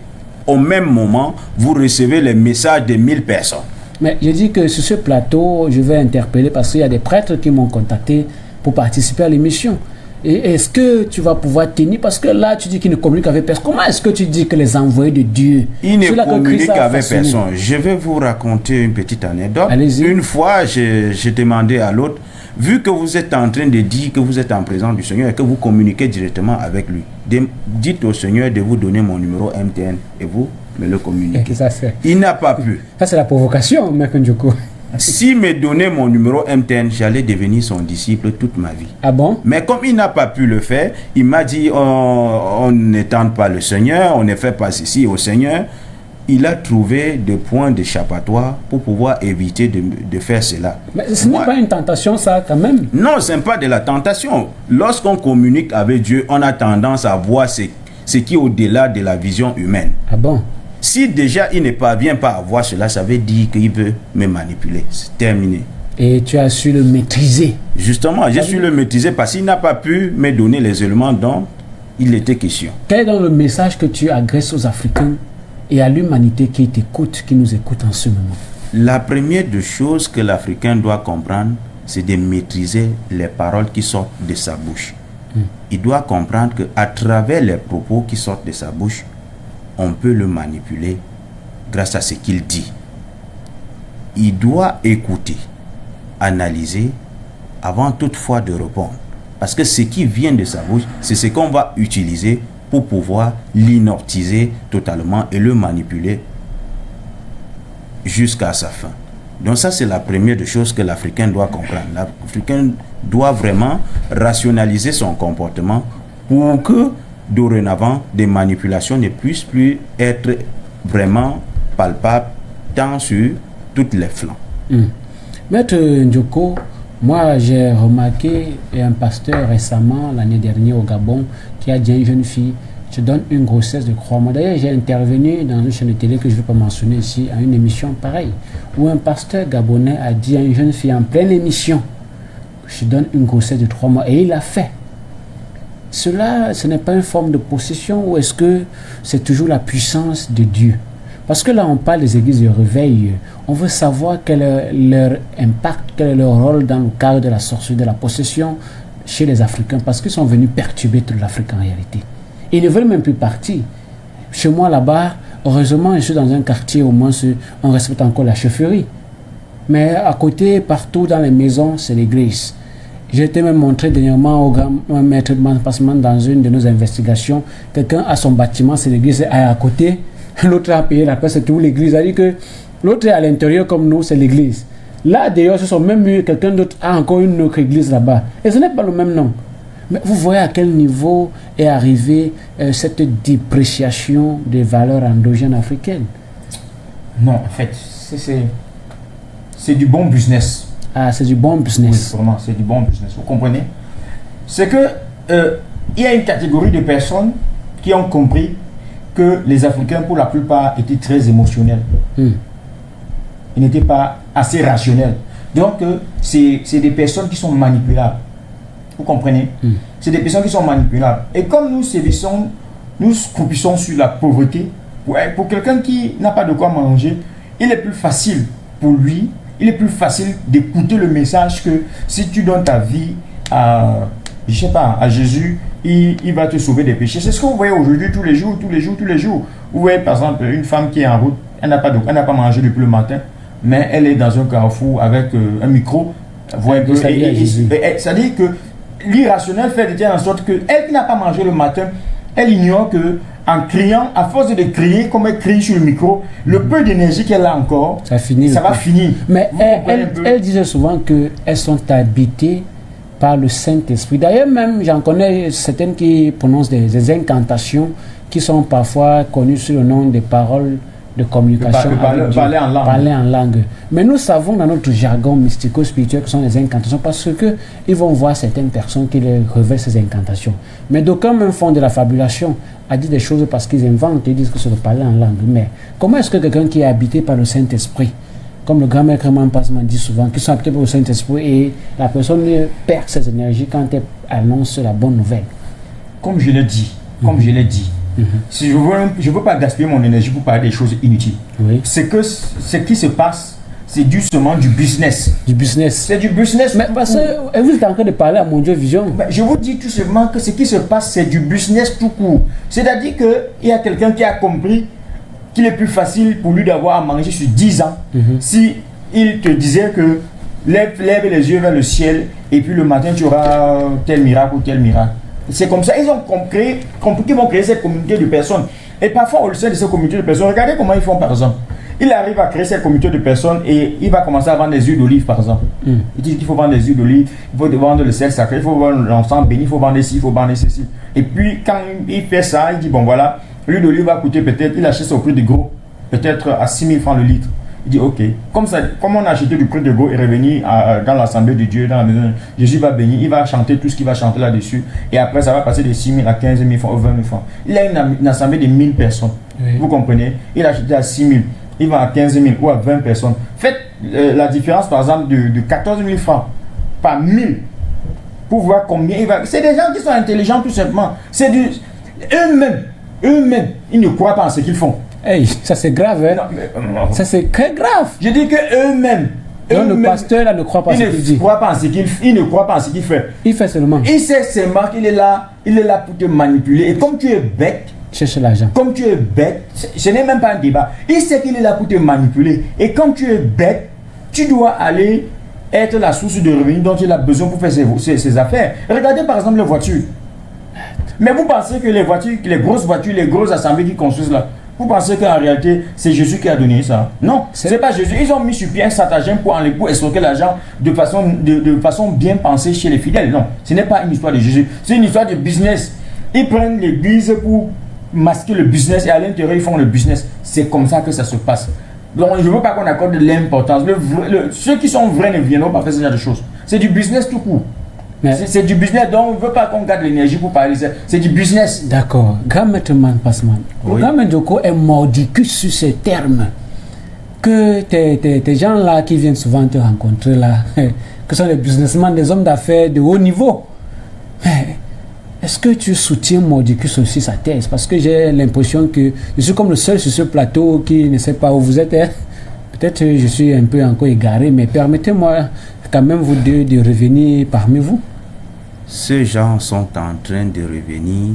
au même moment, vous recevez les messages de 1000 personnes. Mais je dis que sur ce plateau, je vais interpeller parce qu'il y a des prêtres qui m'ont contacté pour participer à l'émission. Et est-ce que tu vas pouvoir tenir? Parce que là, tu dis qu'ils ne communiquent avec personne. Comment est-ce que tu dis que les envoyés de Dieu... Ils ne ceux-là que communiquent Christ a avec façonné? personne. Je vais vous raconter une petite anecdote. Allez-y. Une fois, j'ai demandé à l'autre, vu que vous êtes en train de dire que vous êtes en présence du Seigneur et que vous communiquez directement avec lui, dites au Seigneur de vous donner mon numéro MTN et vous me le communiquez. Ça, c'est... Il n'a pas pu. Ça, c'est la provocation, M. Njoko. S'il me donnait mon numéro MTN, j'allais devenir son disciple toute ma vie. Ah bon? Mais comme il n'a pas pu le faire, il m'a dit on n'étende pas le Seigneur, on ne fait pas ceci au Seigneur. Il a trouvé des points d'échappatoire pour pouvoir éviter de faire cela. Mais ce n'est pas une tentation, ça, quand même. Non, ce n'est pas de la tentation. Lorsqu'on communique avec Dieu, on a tendance à voir ce qui est au-delà de la vision humaine. Ah bon? Si déjà il ne parvient pas à voir cela, ça veut dire qu'il veut me manipuler. C'est terminé. Et tu as su le maîtriser. Justement, j'ai su le maîtriser parce qu'il n'a pas pu me donner les éléments dont il était question. Quel est donc le message que tu adresses aux Africains et à l'humanité qui t'écoute, qui nous écoute en ce moment? La première des choses que l'Africain doit comprendre, c'est de maîtriser les paroles qui sortent de sa bouche. Il doit comprendre qu'à travers les propos qui sortent de sa bouche, on peut le manipuler grâce à ce qu'il dit. Il doit écouter, analyser, avant toutefois de répondre. Parce que ce qui vient de sa bouche, c'est ce qu'on va utiliser pour pouvoir l'inortiser totalement et le manipuler jusqu'à sa fin. Donc ça, c'est la première des choses que l'Africain doit comprendre. L'Africain doit vraiment rationaliser son comportement pour que dorénavant, des manipulations ne puissent plus être vraiment palpables tant sur tous les flancs. Maître Njoko, moi j'ai remarqué un pasteur récemment, l'année dernière au Gabon, qui a dit à une jeune fille, je donne une grossesse de 3 mois. D'ailleurs, j'ai intervenu dans une chaîne de télé que je ne vais pas mentionner ici, à une émission pareille, où un pasteur gabonais a dit à une jeune fille en pleine émission, je donne une grossesse de 3 mois. Et il l'a fait. Cela, ce n'est pas une forme de possession ou est-ce que c'est toujours la puissance de Dieu? Parce que là, on parle des églises de réveil. On veut savoir quel est leur impact, quel est leur rôle dans le cadre de la sorcellerie, de la possession chez les Africains. Parce qu'ils sont venus perturber toute l'Afrique en réalité. Ils ne veulent même plus partir. Chez moi, là-bas, heureusement, je suis dans un quartier, au moins, on respecte encore la chefferie. Mais à côté, partout dans les maisons, c'est l'église. J'ai été même montré dernièrement au grand maître de passement dans une de nos investigations. Quelqu'un a son bâtiment, c'est l'église à côté. L'autre a payé la place, c'est tout l'église. Ça dit que l'autre est à l'intérieur comme nous, c'est l'église. Là, d'ailleurs, ce sont même mieux. Quelqu'un d'autre a encore une autre église là-bas. Et ce n'est pas le même nom. Mais vous voyez à quel niveau est arrivée cette dépréciation des valeurs endogènes africaines. Non, en fait, c'est du bon business. Ah, c'est du bon business. Oui, vraiment, c'est du bon business. Vous comprenez? C'est que il y a une catégorie de personnes qui ont compris que les Africains, pour la plupart, étaient très émotionnels. Ils n'étaient pas assez rationnels. Donc, c'est des personnes qui sont manipulables. Vous comprenez? C'est des personnes qui sont manipulables. Et comme nous sévissons, nous croupissons sur la pauvreté, pour quelqu'un qui n'a pas de quoi manger, il est plus facile pour lui, il est plus facile d'écouter le message que si tu donnes ta vie à, je sais pas, à Jésus, il va te sauver des péchés. C'est ce que vous voyez aujourd'hui, tous les jours. Vous voyez par exemple une femme qui est en route, elle n'a pas mangé depuis le matin, mais elle est dans un carrefour avec un micro. C'est-à-dire que l'irrationnel fait de telle en sorte que elle qui n'a pas mangé le matin, elle ignore que en criant, à force de crier comme elle crie sur le micro, le peu d'énergie qu'elle a encore, ça va finir. Mais elle disait souvent qu'elles sont habitées par le Saint-Esprit. D'ailleurs, même, j'en connais certaines qui prononcent des incantations qui sont parfois connues sous le nom des paroles de communication. Parler en langue. Parler en langue. Mais nous savons dans notre jargon mystico-spirituel que ce sont des incantations parce qu'ils vont voir certaines personnes qui les révèlent ces incantations. Mais d'aucuns même font de la fabulation, à dire des choses parce qu'ils inventent et disent que c'est de parler en langue. Mais comment est-ce que quelqu'un qui est habité par le Saint-Esprit, comme le grand-maître Raymond Passman dit souvent, qui sont habités par le Saint-Esprit et la personne perd ses énergies quand elle annonce la bonne nouvelle? Comme je l'ai dit, si je veux pas gaspiller mon énergie pour parler des choses inutiles. Oui. C'est que ce qui se passe, c'est justement du business. Du business. C'est du business. Mais parce que vous êtes en train de parler à mon Dieu Vision. Je vous dis tout simplement que ce qui se passe, c'est du business tout court. C'est-à-dire qu'il y a quelqu'un qui a compris qu'il est plus facile pour lui d'avoir à manger sur 10 ans si il te disait que lève les yeux vers le ciel et puis le matin tu auras tel miracle ou tel miracle. C'est comme ça, ils ont compris qu'ils vont créer cette communauté de personnes. Et parfois, au sein de cette communauté de personnes, regardez comment ils font par exemple. Il arrive à créer cette communauté de personnes et il va commencer à vendre des huiles d'olive par exemple. Il dit qu'il faut vendre des huiles d'olive, il faut vendre le sel sacré, il faut vendre l'encens béni, il faut vendre ci, il faut vendre ceci. Et puis quand il fait ça, il dit bon voilà, l'huile d'olive va coûter peut-être, il achète ça au prix de gros, peut-être à 6 000 francs le litre. Il dit ok, comme on a acheté du prix de gros et revenu dans l'assemblée de Dieu, dans la maison, Jésus va bénir, il va chanter tout ce qu'il va chanter là-dessus. Et après ça va passer de 6 000 à 15 000 francs ou 20 000 francs. Il a une assemblée de 1000 personnes. Oui. Vous comprenez? Il a acheté à 6 000, il va à 15 000 ou à 20 personnes. Faites la différence par exemple de 14 000 francs par 1000 pour voir combien il va. C'est des gens qui sont intelligents tout simplement. C'est eux-mêmes, ils ne croient pas en ce qu'ils font. Hey, ça c'est grave, hein? Non. Ça c'est très grave. Je dis que eux-mêmes. Le pasteur là ne croit pas en ce qu'il dit. Il ne croit pas en ce qu'il fait. Il fait seulement. Il sait seulement qu'il est là pour te manipuler. Et comme tu es bête, cherche l'argent. Comme tu es bête, ce n'est même pas un débat. Il sait qu'il est là pour te manipuler. Et comme tu es bête, tu dois aller être la source de revenus dont il a besoin pour faire ses affaires. Regardez par exemple les voitures. Mais vous pensez que les grosses voitures, les grosses assemblées qui construisent là, vous pensez qu'en réalité, c'est Jésus qui a donné ça? Non, c'est pas Jésus. Ils ont mis sur pied un stratagème pour escroquer l'argent de façon bien pensée chez les fidèles. Non, ce n'est pas une histoire de Jésus. C'est une histoire de business. Ils prennent l'église pour masquer le business et à l'intérieur, ils font le business. C'est comme ça que ça se passe. Donc, je ne veux pas qu'on accorde de l'importance. Ceux qui sont vrais ne viendront pas faire ce genre de choses. C'est du business tout court. C'est du business, donc on ne veut pas qu'on garde l'énergie pour parler. C'est du business. D'accord. Grand-maître Passman, oui. Grand-maître Djoko est mordicus sur ces termes. Que tes gens là qui viennent souvent te rencontrer là, que sont des businessmen, des hommes d'affaires de haut niveau. Est-ce que tu soutiens Mordicus aussi sa thèse? Parce que j'ai l'impression que je suis comme le seul sur ce plateau qui ne sait pas où vous êtes. Hein? Peut-être que je suis un peu encore égaré, mais permettez-moi quand même vous deux de revenir parmi vous. Ces gens sont en train de revenir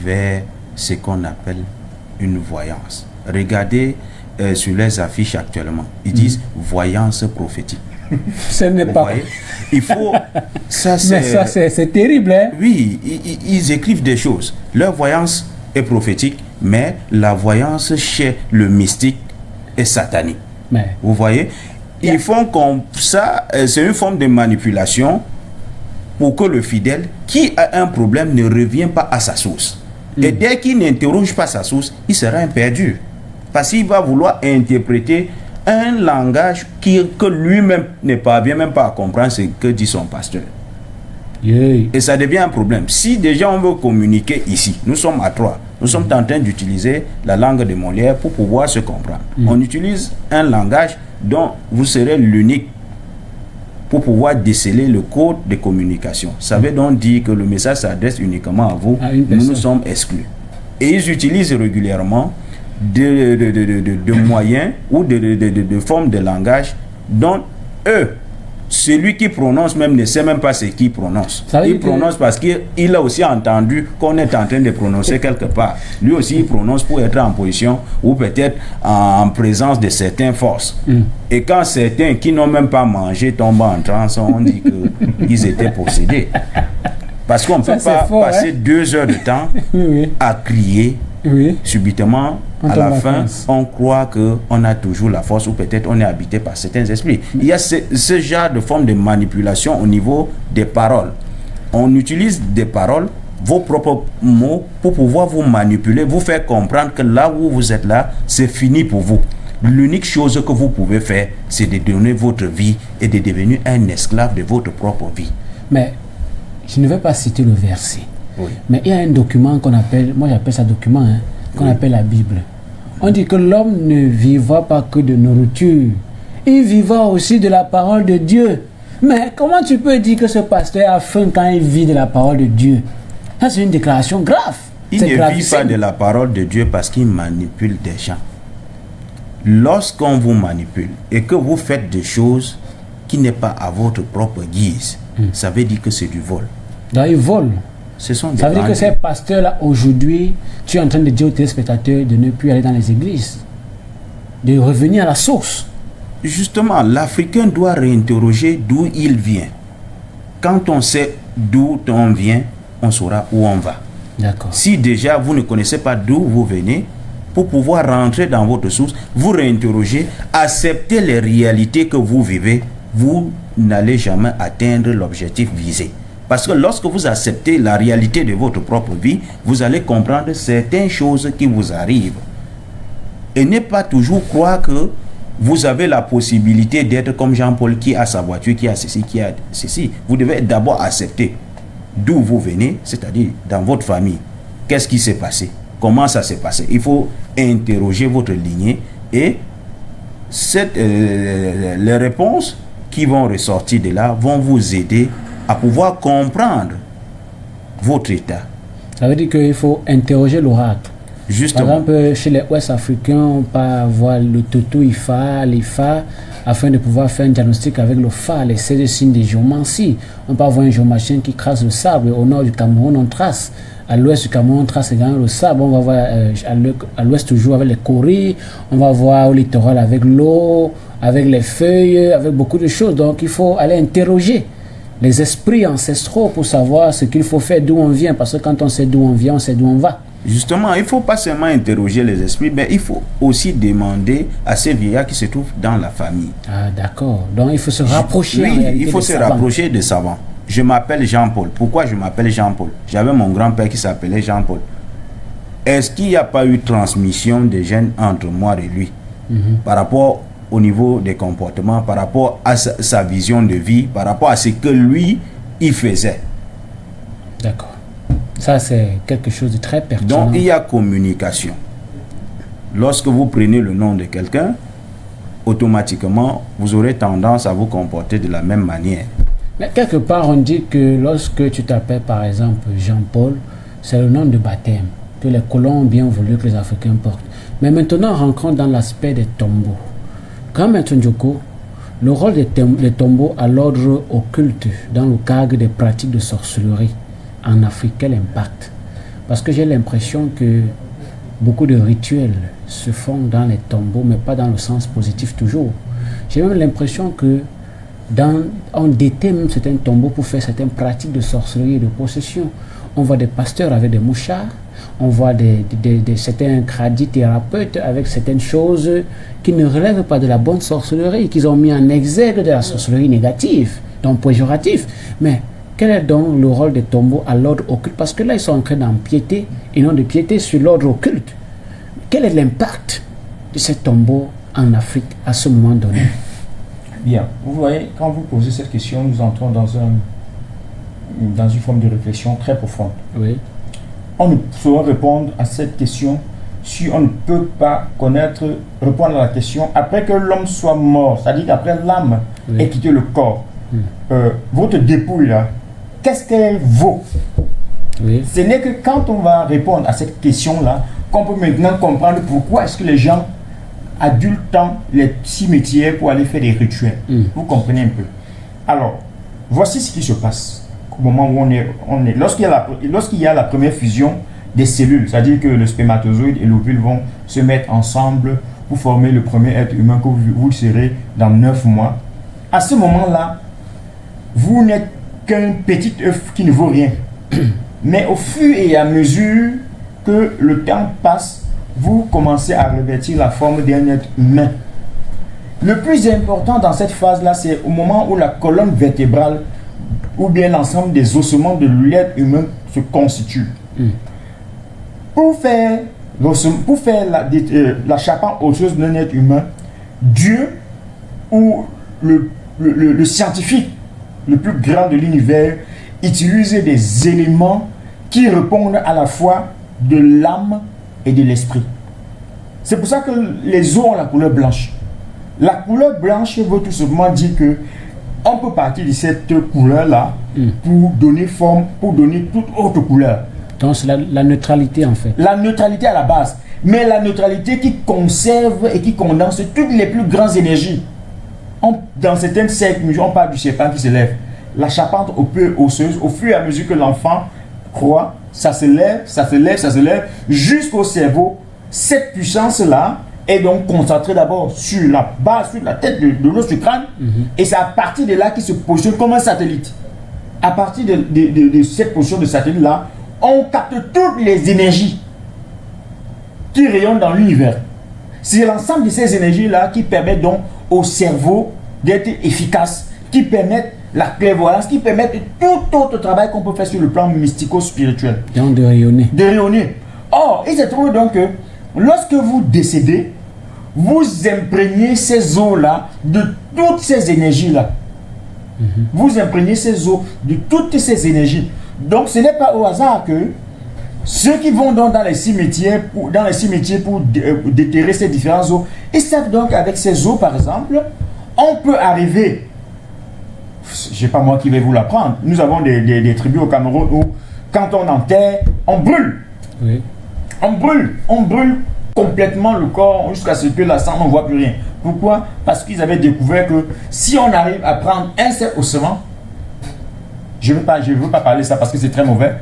vers ce qu'on appelle une voyance. Regardez sur les affiches actuellement, ils disent voyance prophétique. Ce n'est pas. Voyez? Il faut. Ça, c'est terrible, hein? Oui, ils écrivent des choses. Leur voyance est prophétique, mais la voyance chez le mystique est satanique. Mais... Vous voyez? Ils font comme ça, c'est une forme de manipulation pour que le fidèle qui a un problème ne revienne pas à sa source. Et dès qu'il n'interroge pas sa source, il sera perdu. Parce qu'il va vouloir interpréter un langage que lui-même ne parvient même pas à comprendre ce que dit son pasteur. Yeah. Et ça devient un problème. Si déjà on veut communiquer ici, nous sommes à 3, nous sommes en train d'utiliser la langue de Molière pour pouvoir se comprendre. On utilise un langage dont vous serez l'unique pour pouvoir déceler le code de communication. Ça veut donc dire que le message s'adresse uniquement à vous, nous sommes exclus. Et ils utilisent régulièrement de moyens ou de formes de langage dont eux, celui qui prononce même ne sait même pas ce qu'il prononce. Il prononce parce qu'il a aussi entendu qu'on est en train de prononcer quelque part. Lui aussi il prononce pour être en position ou peut-être en présence de certaines forces. Et quand certains qui n'ont même pas mangé tombent en transe, on dit qu'ils étaient possédés. Parce qu'on ne peut pas passer 2 heures de temps à crier. Subitement, à la fin, on croit qu'on a toujours la force ou peut-être on est habité par certains esprits. Il y a ce genre de forme de manipulation au niveau des paroles. On utilise des paroles, vos propres mots, pour pouvoir vous manipuler, vous faire comprendre que là où vous êtes là, c'est fini pour vous. L'unique chose que vous pouvez faire, c'est de donner votre vie et de devenir un esclave de votre propre vie. Mais je ne vais pas citer le verset. Oui. Mais il y a un document qu'on appelle, moi j'appelle ça document, qu'on appelle la Bible. On dit que l'homme ne vivra pas que de nourriture, il vivra aussi de la parole de Dieu. Mais comment tu peux dire que ce pasteur a faim quand il vit de la parole de Dieu? Ça c'est une déclaration grave. Il ne vit pas de la parole de Dieu parce qu'il manipule des gens. Lorsqu'on vous manipule et que vous faites des choses qui n'est pas à votre propre guise, ça veut dire que c'est du vol. Donc il vole. Ça veut dire que ces pasteurs-là, aujourd'hui, tu es en train de dire aux téléspectateurs de ne plus aller dans les églises, de revenir à la source. Justement, l'Africain doit réinterroger d'où il vient. Quand on sait d'où on vient, on saura où on va. D'accord. Si déjà vous ne connaissez pas d'où vous venez, pour pouvoir rentrer dans votre source, vous réinterroger, accepter les réalités que vous vivez, vous n'allez jamais atteindre l'objectif visé. Parce que lorsque vous acceptez la réalité de votre propre vie, vous allez comprendre certaines choses qui vous arrivent. Et ne pas toujours croire que vous avez la possibilité d'être comme Jean-Paul qui a sa voiture, qui a ceci, qui a ceci. Vous devez d'abord accepter d'où vous venez, c'est-à-dire dans votre famille. Qu'est-ce qui s'est passé? Comment ça s'est passé? Il faut interroger votre lignée et les réponses qui vont ressortir de là vont vous aider à pouvoir comprendre votre état. Ça veut dire qu'il faut interroger l'oracle. Justement. Par exemple, chez les Ouest-Africains, on peut avoir le Toto Ifa, l'Ifa, afin de pouvoir faire un diagnostic avec le Fa, les 16 signes de géomancie. On peut avoir un géomachien qui trace le sable. Au nord du Cameroun, on trace. À l'ouest du Cameroun, on trace également le sable. On va voir à l'ouest toujours avec les coris. On va voir au littoral avec l'eau, avec les feuilles, avec beaucoup de choses. Donc, il faut aller interroger les esprits ancestraux pour savoir ce qu'il faut faire, d'où on vient. Parce que quand on sait d'où on vient, on sait d'où on va. Justement, il ne faut pas seulement interroger les esprits, mais il faut aussi demander à ces vieillards qui se trouvent dans la famille. Ah, d'accord. Donc, il faut se rapprocher. Oui, il faut se rapprocher des savants. Je m'appelle Jean-Paul. Pourquoi je m'appelle Jean-Paul? J'avais mon grand-père qui s'appelait Jean-Paul. Est-ce qu'il n'y a pas eu transmission de gènes entre moi et lui par rapport au niveau des comportements, par rapport à sa vision de vie, par rapport à ce que lui, il faisait? D'accord. Ça, c'est quelque chose de très pertinent. Donc, il y a communication. Lorsque vous prenez le nom de quelqu'un, automatiquement, vous aurez tendance à vous comporter de la même manière. Mais quelque part, on dit que lorsque tu t'appelles, par exemple, Jean-Paul, c'est le nom de baptême que les colons ont bien voulu que les Africains portent. Mais maintenant, on rencontre dans l'aspect des tombeaux. Grand Maître Njoko, le rôle des tombeaux à l'ordre occulte dans le cadre des pratiques de sorcellerie en Afrique, quel impact? Parce que j'ai l'impression que beaucoup de rituels se font dans les tombeaux, mais pas dans le sens positif toujours. J'ai même l'impression que on déterre même certains tombeaux pour faire certaines pratiques de sorcellerie et de possession. On voit des pasteurs avec des mouchards, on voit certains cradithérapeutes avec certaines choses qui ne relèvent pas de la bonne sorcellerie, qu'ils ont mis en exergue de la sorcellerie négative, donc péjorative. Mais quel est donc le rôle des tombeaux à l'ordre occulte? Parce que là, ils sont en train d'empiéter et non de piéter sur l'ordre occulte. Quel est l'impact de ces tombeaux en Afrique à ce moment donné? Bien, vous voyez, quand vous posez cette question, nous entrons dans une forme de réflexion très profonde. Oui. On ne saurait répondre à cette question si on ne peut pas répondre à la question après que l'homme soit mort, c'est-à-dire qu'après l'âme ait quitté le corps. Votre dépouille là, qu'est-ce qu'elle vaut? Ce n'est que quand on va répondre à cette question-là qu'on peut maintenant comprendre pourquoi est-ce que les gens adultent tant les cimetières pour aller faire des rituels. Vous comprenez un peu. Alors, voici ce qui se passe au moment où on est lorsqu'il y a la première fusion des cellules, c'est-à-dire que le spermatozoïde et l'ovule vont se mettre ensemble pour former le premier être humain que vous serez dans 9 mois. À ce moment-là, vous n'êtes qu'un petit œuf qui ne vaut rien. Mais au fur et à mesure que le temps passe, vous commencez à revêtir la forme d'un être humain. Le plus important dans cette phase-là, c'est au moment où la colonne vertébrale ou bien l'ensemble des ossements de l'être humain se constituent. Pour faire la charpente osseuse d'un être humain, Dieu ou le scientifique le plus grand de l'univers utilise des éléments qui répondent à la fois de l'âme et de l'esprit. C'est pour ça que les os ont la couleur blanche. La couleur blanche veut tout simplement dire que on peut partir de cette couleur-là pour donner forme, pour donner toute autre couleur. Donc c'est la neutralité en fait. La neutralité à la base. Mais la neutralité qui conserve et qui condense toutes les plus grandes énergies. Dans certaines cercles, on parle du serpent qui se lève. La charpente osseuse, au fur et à mesure que l'enfant croît, ça se lève, jusqu'au cerveau. Cette puissance-là est donc concentrée d'abord sur la base, sur la tête de l'os du crâne, et c'est à partir de là qu'il se positionne comme un satellite. À partir de cette position de satellite-là, on capte toutes les énergies qui rayonnent dans l'univers. C'est l'ensemble de ces énergies-là qui permettent donc au cerveau d'être efficace, qui permettent la clairvoyance, qui permettent tout autre travail qu'on peut faire sur le plan mystico-spirituel. Donc de rayonner. De rayonner. Or, il se trouve donc que lorsque vous décédez, vous imprégnez ces os-là de toutes ces énergies-là. Vous imprégnez ces os de toutes ces énergies. Donc ce n'est pas au hasard que ceux qui vont donc dans les cimetières pour déterrer ces différents os, ils savent donc avec ces os par exemple, on peut arriver, je n'ai pas moi qui vais vous l'apprendre, nous avons des tribus au Cameroun où quand on enterre, on brûle. Oui. On brûle complètement le corps jusqu'à ce que la sang ne voit plus rien. Pourquoi? Parce qu'ils avaient découvert que si on arrive à prendre un seul ossement, je ne veux pas parler de ça parce que c'est très mauvais.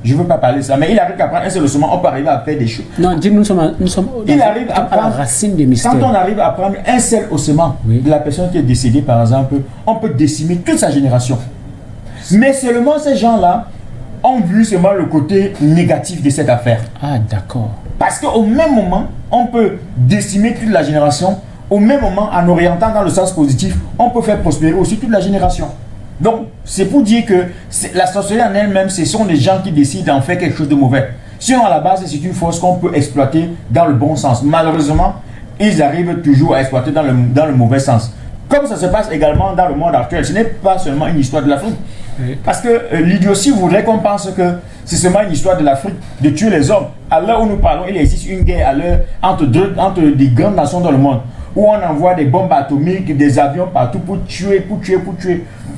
Je ne veux pas parler de ça, mais il arrive qu'à prendre un seul ossement, on peut arriver à faire des choses. Non, dis, nous sommes à la racine des mystères. Quand on arrive à prendre un seul ossement de la personne qui est décédée, par exemple, on peut décimer toute sa génération. Mais seulement ces gens-là ont vu seulement le côté négatif de cette affaire. Ah, d'accord. Parce qu'au même moment, on peut décimer toute la génération. Au même moment, en orientant dans le sens positif, on peut faire prospérer aussi toute la génération. Donc, c'est pour dire que la sorcellerie en elle-même, ce sont des gens qui décident d'en faire quelque chose de mauvais. Sinon, à la base, c'est une force qu'on peut exploiter dans le bon sens. Malheureusement, ils arrivent toujours à exploiter dans le mauvais sens. Comme ça se passe également dans le monde actuel. Ce n'est pas seulement une histoire de l'Afrique. Oui. Parce que l'idiotie voudrait qu'on pense que c'est seulement une histoire de l'Afrique, de tuer les hommes. À l'heure où nous parlons, il existe une guerre entre des grandes nations dans le monde, où on envoie des bombes atomiques, des avions partout pour tuer.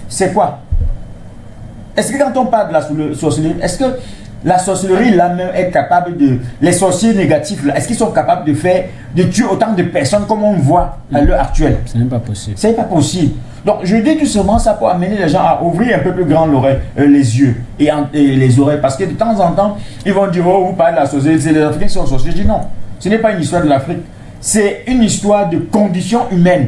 C'est quoi? Est-ce que quand on parle de la sorcellerie, est-ce que la sorcellerie là-même est capable de... Les sorciers négatifs là, est-ce qu'ils sont capables de tuer autant de personnes comme on voit à l'heure actuelle? Ce n'est pas possible. C'est pas possible. Donc je dis tout simplement ça pour amener les gens à ouvrir un peu plus grand les yeux et les oreilles, parce que de temps en temps, ils vont dire, oh, vous parlez de la sorcellerie, c'est les Africains qui sont sorciers. Je dis non, ce n'est pas une histoire de l'Afrique. C'est une histoire de condition humaine.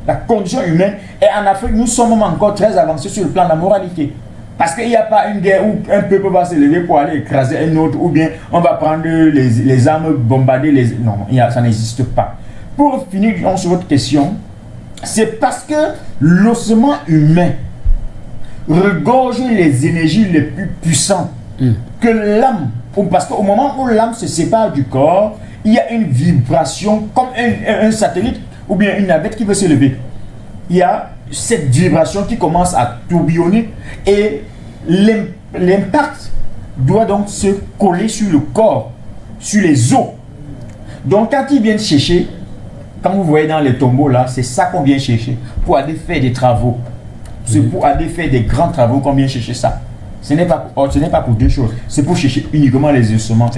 La condition humaine. Et en Afrique, nous sommes encore très avancés sur le plan de la moralité. Parce qu'il n'y a pas une guerre où un peuple va se lever pour aller écraser un autre, ou bien on va prendre les armes, bombarder les... Non, ça n'existe pas. Pour finir sur votre question, c'est parce que l'ossement humain regorge les énergies les plus puissantes que l'âme. Parce qu'au moment où l'âme se sépare du corps il y a une vibration comme un satellite ou bien une navette qui veut se lever. Il y a cette vibration qui commence à tourbillonner et l'impact doit donc se coller sur le corps, sur les os. Donc quand ils viennent chercher, quand vous voyez dans les tombeaux là, c'est ça qu'on vient chercher pour aller faire des travaux. C'est pour aller faire des grands travaux qu'on vient chercher ça. Ce n'est pas pour deux choses. C'est pour chercher uniquement les instruments.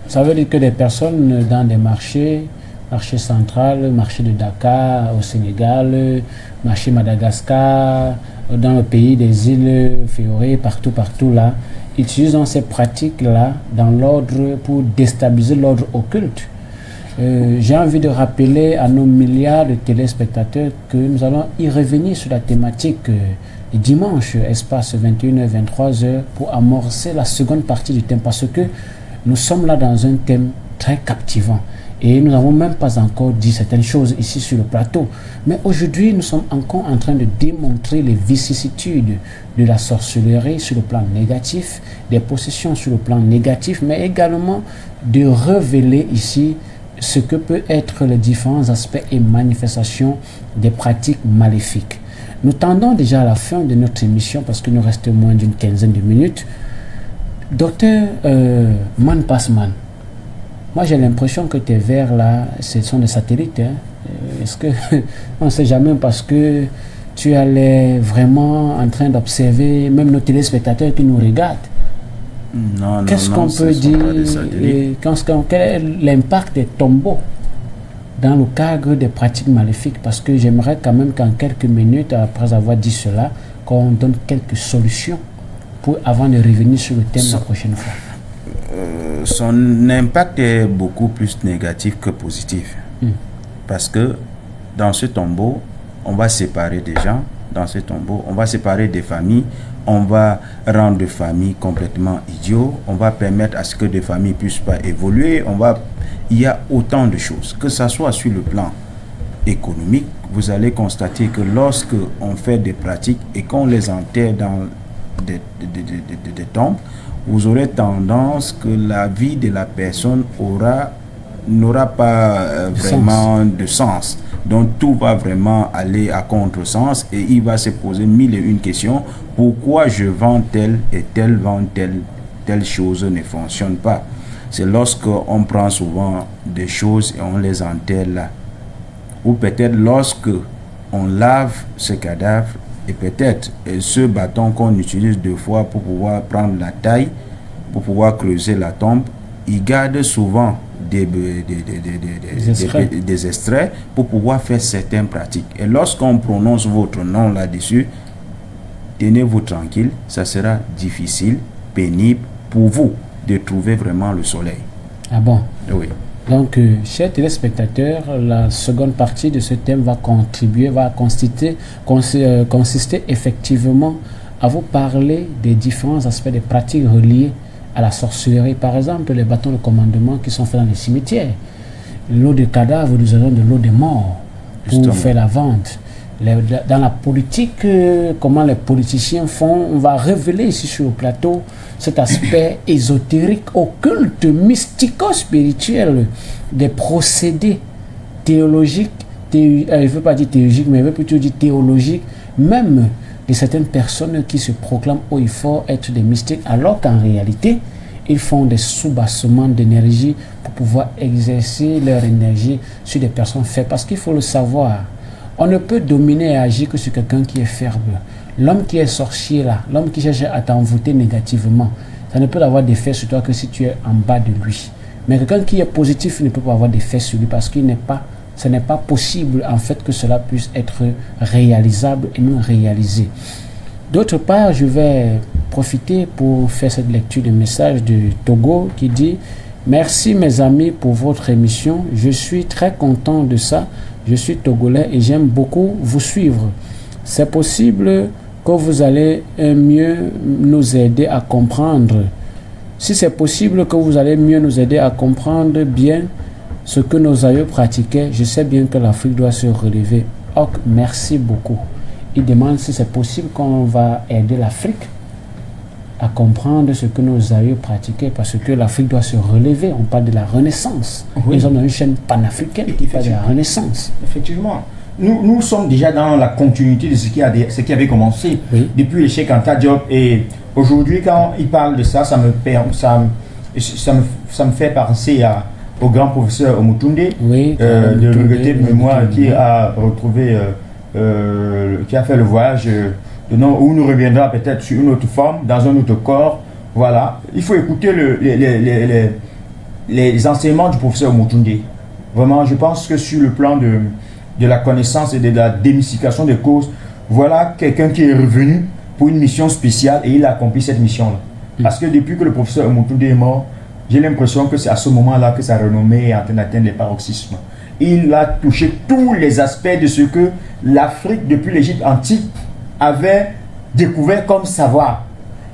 Ça veut dire que des personnes dans des marchés central, marché de Dakar au Sénégal, marché Madagascar, dans le pays des îles Féoré, partout là, utilisent ces pratiques-là dans l'ordre pour déstabiliser l'ordre occulte. J'ai envie de rappeler à nos milliards de téléspectateurs que nous allons y revenir sur la thématique dimanche, espace 21h-23h, pour amorcer la seconde partie du thème, parce que nous sommes là dans un thème très captivant. Et nous n'avons même pas encore dit certaines choses ici sur le plateau. Mais aujourd'hui, nous sommes encore en train de démontrer les vicissitudes de la sorcellerie sur le plan négatif, des possessions sur le plan négatif, mais également de révéler ici ce que peut être les différents aspects et manifestations des pratiques maléfiques. Nous tendons déjà à la fin de notre émission parce qu'il nous reste moins d'une quinzaine de minutes. Docteur Man Passman, moi j'ai l'impression que tes vers là, ce sont des satellites. Hein? Est-ce que on ne sait jamais, parce que tu allais vraiment en train d'observer même nos téléspectateurs qui nous regardent. Non, qu'est-ce qu'on peut dire et quel est l'impact des tombeaux dans le cadre des pratiques maléfiques? Parce que j'aimerais quand même qu'en quelques minutes, après avoir dit cela, qu'on donne quelques solutions avant de revenir sur le thème la prochaine fois. Son impact est beaucoup plus négatif que positif. Parce que dans ce tombeau, on va séparer des gens. Dans ce tombeau, on va séparer des familles. On va rendre des familles complètement idiots. On va permettre à ce que des familles ne puissent pas évoluer. Il y a autant de choses. Que ce soit sur le plan économique, vous allez constater que lorsque on fait des pratiques et qu'on les enterre dans des tombes, vous aurez tendance que la vie de la personne n'aura pas vraiment de sens. Donc tout va vraiment aller à contresens et il va se poser mille et une questions. Pourquoi je vends telle et telle vend telle chose ne fonctionne pas? C'est lorsque on prend souvent des choses et on les enterre là. Ou peut-être lorsque on lave ce cadavre et peut-être ce bâton qu'on utilise deux fois pour pouvoir prendre la taille, pour pouvoir creuser la tombe, il garde souvent des extraits pour pouvoir faire certaines pratiques. Et lorsqu'on prononce votre nom là-dessus, tenez-vous tranquille, ça sera difficile, pénible pour vous de trouver vraiment le soleil. Ah bon? Oui. Donc, chers téléspectateurs, la seconde partie de ce thème va consister effectivement à vous parler des différents aspects des pratiques reliées à la sorcellerie. Par exemple, les bâtons de commandement qui sont faits dans les cimetières. L'eau de cadavre, nous avons de l'eau de mort pour faire la vente. Dans la politique, comment les politiciens font, on va révéler ici sur le plateau cet aspect ésotérique, occulte, mystico-spirituel des procédés théologiques, je ne veux pas dire théologiques, mais je veux plutôt dire théologiques, même de certaines personnes qui se proclament haut et fort être des mystiques, alors qu'en réalité, ils font des soubassements d'énergie pour pouvoir exercer leur énergie sur des personnes faibles. Parce qu'il faut le savoir, on ne peut dominer et agir que sur quelqu'un qui est faible. L'homme qui est sorcier là, l'homme qui cherche à t'envoûter négativement, ça ne peut avoir d'effet sur toi que si tu es en bas de lui. Mais quelqu'un qui est positif ne peut pas avoir d'effet sur lui parce qu'il ce n'est pas possible en fait que cela puisse être réalisable et non réalisé. D'autre part, je vais profiter pour faire cette lecture de message de Togo qui dit: merci mes amis pour votre émission, je suis très content de ça, je suis togolais et j'aime beaucoup vous suivre. C'est possible que vous allez mieux nous aider à comprendre. Si c'est possible que vous allez mieux nous aider à comprendre bien ce que nos aïeux pratiquaient, je sais bien que l'Afrique doit se relever. Ok, merci beaucoup. Il demande si c'est possible qu'on va aider l'Afrique à comprendre ce que nos aïeux pratiquaient, parce que l'Afrique doit se relever. On parle de la Renaissance. Oui. Nous sommes dans une chaîne panafricaine qui parle de la Renaissance. Effectivement. Nous sommes déjà dans la continuité de ce qui avait commencé depuis le Cheikh Anta Diop. Et aujourd'hui, quand il parle de ça, ça me fait penser au grand professeur Omutunde, de regretter de mémoire, qui a retrouvé, qui a fait le voyage, où nous reviendra peut-être sur une autre forme, dans un autre corps. Voilà. Il faut écouter les enseignements du professeur Omutunde. Vraiment, je pense que sur le plan de la connaissance et de la démystification des causes, voilà quelqu'un qui est revenu pour une mission spéciale et il a accompli cette mission-là. Parce que depuis que le professeur Omutunde est mort, j'ai l'impression que c'est à ce moment-là que sa renommée est en train d'atteindre les paroxysmes. Il a touché tous les aspects de ce que l'Afrique, depuis l'Égypte antique, avait découvert comme savoir.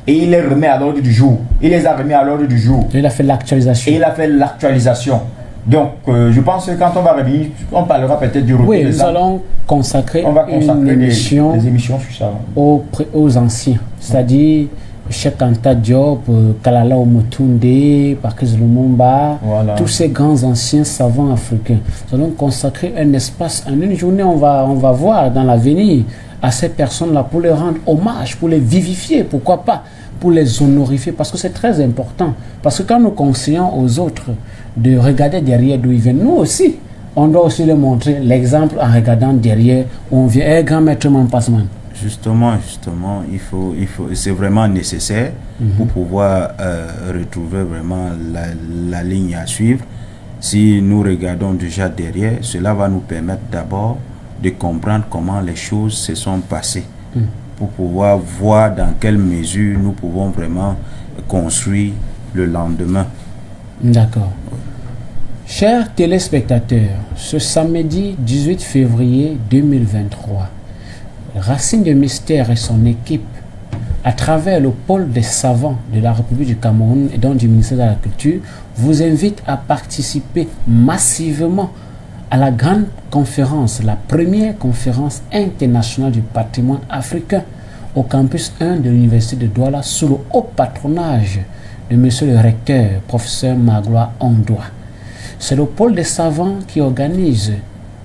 Et il les remet à l'ordre du jour. Il les a remis à l'ordre du jour. Il a fait l'actualisation. Et il a fait l'actualisation. Donc, je pense que quand on va revenir, on parlera peut-être du retour. Oui, nous allons consacrer une émission des émissions sur ça. Aux anciens, c'est-à-dire Cheikh Anta Diop, Kalala Omutunde, Patrice Lumumba, tous ces grands anciens savants africains. Nous allons consacrer un espace, en une journée, on va voir dans l'avenir à ces personnes-là pour les rendre hommage, pour les vivifier, pourquoi pas, pour les honorifier, parce que c'est très important. Parce que quand nous conseillons aux autres de regarder derrière d'où ils viennent, nous aussi, on doit aussi leur montrer l'exemple en regardant derrière où on vient. Eh, grand maître Mampasman. Justement, c'est vraiment nécessaire pour pouvoir retrouver vraiment la ligne à suivre. Si nous regardons déjà derrière, cela va nous permettre d'abord de comprendre comment les choses se sont passées, pour pouvoir voir dans quelle mesure nous pouvons vraiment construire le lendemain. D'accord. Chers téléspectateurs, ce samedi 18 février 2023, Racine de Mystère et son équipe, à travers le pôle des savants de la République du Cameroun et donc du ministère de la Culture, vous invitent à participer massivement à la grande conférence, la première conférence internationale du patrimoine africain au campus 1 de l'Université de Douala sous le haut patronage de monsieur le recteur, professeur Magloire Ondoa. C'est le pôle des savants qui organise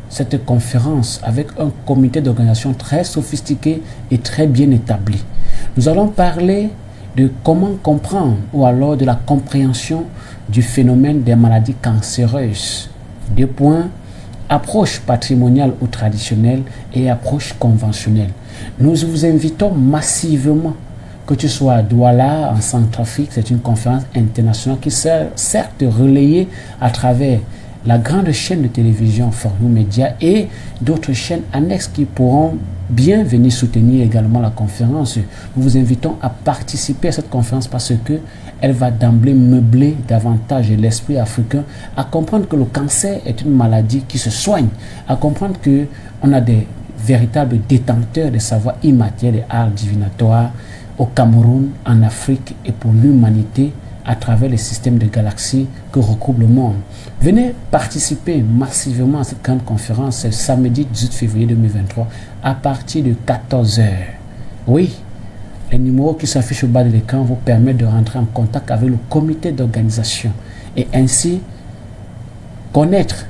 cette conférence avec un comité d'organisation très sophistiqué et très bien établi. Nous allons parler de comment comprendre ou alors de la compréhension du phénomène des maladies cancéreuses. 2 points, approche patrimoniale ou traditionnelle et approche conventionnelle. Nous vous invitons massivement, que tu sois à Douala, en Centrafrique, c'est une conférence internationale qui sert certes relayée à travers la grande chaîne de télévision For You Media et d'autres chaînes annexes qui pourront bien venir soutenir également la conférence. Nous vous invitons à participer à cette conférence parce que elle va d'emblée meubler davantage l'esprit africain, à comprendre que le cancer est une maladie qui se soigne, à comprendre que on a des véritables détenteurs des savoirs immatériels et arts divinatoires au Cameroun, en Afrique et pour l'humanité à travers les systèmes de galaxies que recouvre le monde. Venez participer massivement à cette grande conférence, c'est samedi 18 février 2023 à partir de 14h. Oui, les numéros qui s'affichent au bas de l'écran vous permettent de rentrer en contact avec le comité d'organisation et ainsi connaître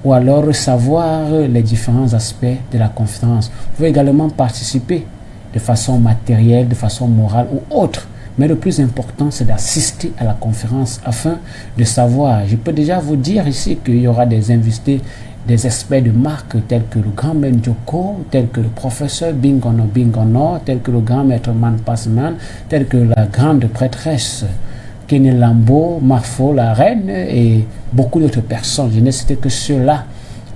ou alors savoir les différents aspects de la conférence. Vous pouvez également participer de façon matérielle, de façon morale ou autre. Mais le plus important, c'est d'assister à la conférence afin de savoir. Je peux déjà vous dire ici qu'il y aura des invités, des experts de marque tels que le grand maître Joko, tels que le professeur Bingono, tels que le grand maître Manpasman, tels que la grande prêtresse Kenny Lambo, Marfo, la reine et beaucoup d'autres personnes. Je n'ai cité que ceux-là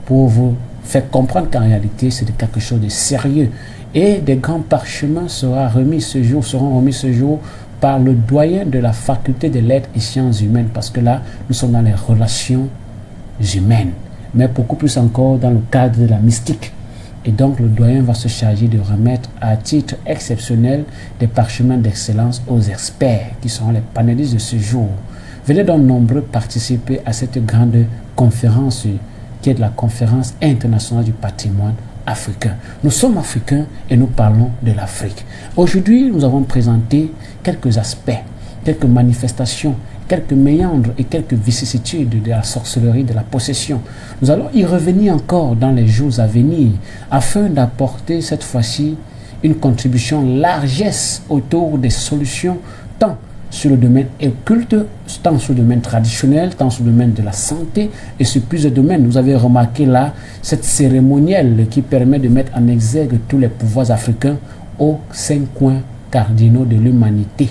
pour vous faire comprendre qu'en réalité, c'est quelque chose de sérieux. Et des grands parchemins seront remis ce jour par le doyen de la faculté des lettres et sciences humaines, parce que là, nous sommes dans les relations humaines, mais beaucoup plus encore dans le cadre de la mystique. Et donc, le doyen va se charger de remettre à titre exceptionnel des parchemins d'excellence aux experts, qui seront les panélistes de ce jour. Venez donc nombreux participer à cette grande conférence, qui est de la conférence internationale du patrimoine africain. Nous sommes africains et nous parlons de l'Afrique. Aujourd'hui, nous avons présenté quelques aspects, quelques manifestations, quelques méandres et quelques vicissitudes de la sorcellerie, de la possession. Nous allons y revenir encore dans les jours à venir afin d'apporter cette fois-ci une contribution largesse autour des solutions tant sur le domaine occulte, tant sur le domaine traditionnel, tant sur le domaine de la santé et sur plusieurs domaines. Vous avez remarqué là cette cérémonielle qui permet de mettre en exergue tous les pouvoirs africains aux 5 coins cardinaux de l'humanité,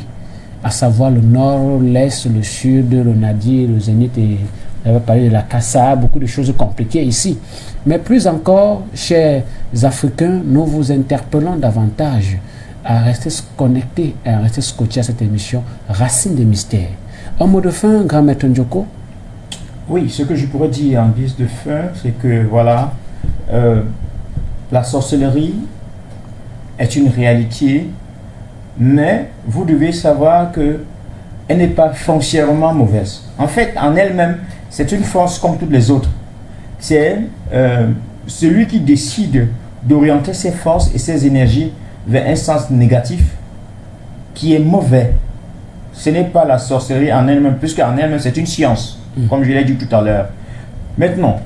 à savoir le nord, l'est, le sud, le nadir, le zénith et on va parler de la Kassa, beaucoup de choses compliquées ici. Mais plus encore, chers Africains, nous vous interpellons davantage à rester connectés, à rester scotchés à cette émission Racines des mystères. Un mot de fin, grand maître Njoko? Oui, ce que je pourrais dire en guise de fin, c'est que voilà, la sorcellerie est une réalité, mais vous devez savoir que elle n'est pas foncièrement mauvaise. En fait, en elle-même, c'est une force comme toutes les autres. C'est celui qui décide d'orienter ses forces et ses énergies vers un sens négatif qui est mauvais. Ce n'est pas la sorcellerie en elle-même, puisqu'en elle-même c'est une science, comme je l'ai dit tout à l'heure. Maintenant,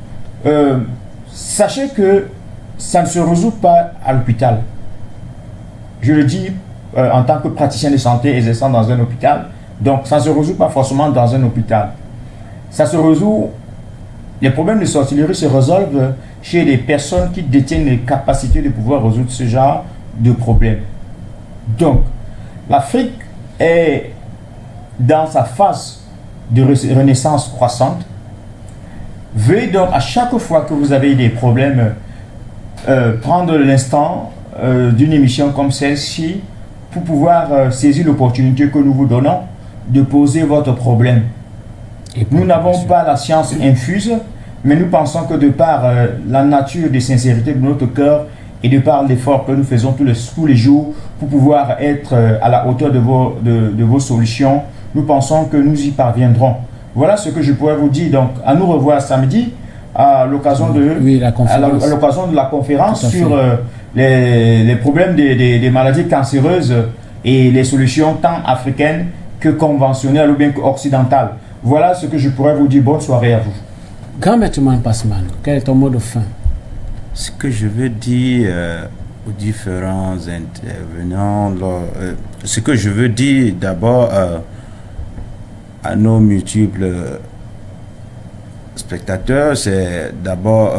sachez que ça ne se résout pas à l'hôpital. Je le dis en tant que praticien de santé exerçant dans un hôpital, donc ça ne se résout pas forcément dans un hôpital. Ça se résout, les problèmes de sorcellerie se résolvent chez les personnes qui détiennent les capacités de pouvoir résoudre ce genre de problèmes. Donc, l'Afrique est dans sa phase de renaissance croissante. Veuillez donc à chaque fois que vous avez des problèmes prendre l'instant d'une émission comme celle-ci pour pouvoir saisir l'opportunité que nous vous donnons de poser votre problème. Nous n'avons pas la science infuse, mais nous pensons que de par la nature de sincérité de notre cœur et de par l'effort que nous faisons tous les jours pour pouvoir être à la hauteur de vos solutions, nous pensons que nous y parviendrons. Voilà ce que je pourrais vous dire. Donc, à nous revoir samedi à l'occasion de la conférence sur les problèmes des maladies cancéreuses et les solutions tant africaines que conventionnelles ou bien qu'occidentales. Voilà ce que je pourrais vous dire. Bonne soirée à vous. Grand maître Passman, quel est ton mot de fin? Ce que je veux dire aux différents intervenants, ce que je veux dire d'abord à nos multiples spectateurs, c'est d'abord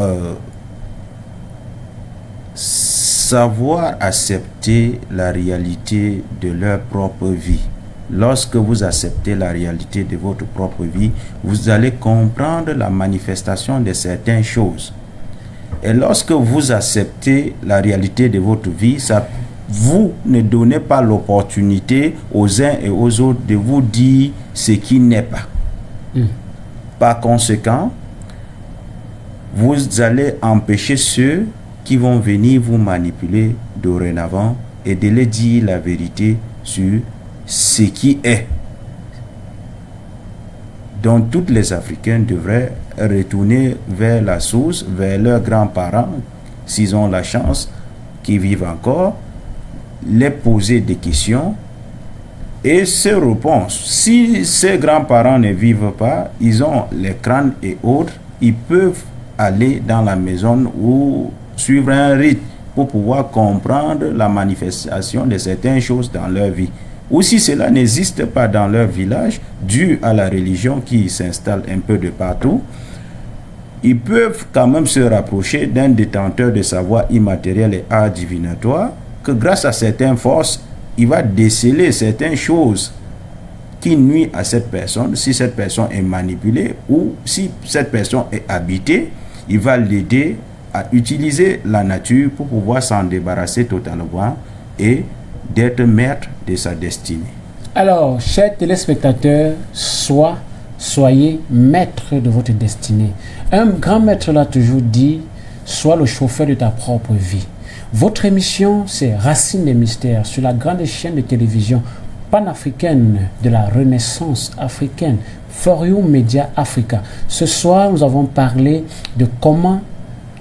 savoir accepter la réalité de leur propre vie. Lorsque vous acceptez la réalité de votre propre vie, vous allez comprendre la manifestation de certaines choses. Et lorsque vous acceptez la réalité de votre vie, vous ne donnez pas l'opportunité aux uns et aux autres de vous dire ce qui n'est pas. Par conséquent, vous allez empêcher ceux qui vont venir vous manipuler dorénavant et de les dire la vérité sur ce qui est. Donc, tous les Africains devraient retourner vers la source, vers leurs grands-parents, s'ils ont la chance, qui vivent encore, les poser des questions et se répondre. Si ces grands-parents ne vivent pas, ils ont les crânes et autres, ils peuvent aller dans la maison ou suivre un rite pour pouvoir comprendre la manifestation de certaines choses dans leur vie. Ou si cela n'existe pas dans leur village, dû à la religion qui s'installe un peu de partout, ils peuvent quand même se rapprocher d'un détenteur de savoir immatériel et art divinatoire, que grâce à certaines forces, il va déceler certaines choses qui nuisent à cette personne. Si cette personne est manipulée ou si cette personne est habitée, il va l'aider à utiliser la nature pour pouvoir s'en débarrasser totalement et d'être maître de sa destinée. Alors, chers téléspectateurs, soyez maître de votre destinée. Un grand maître l'a toujours dit, sois le chauffeur de ta propre vie. Votre émission, c'est Racines des mystères sur la grande chaîne de télévision panafricaine de la Renaissance africaine, For You Media Africa. Ce soir, nous avons parlé de comment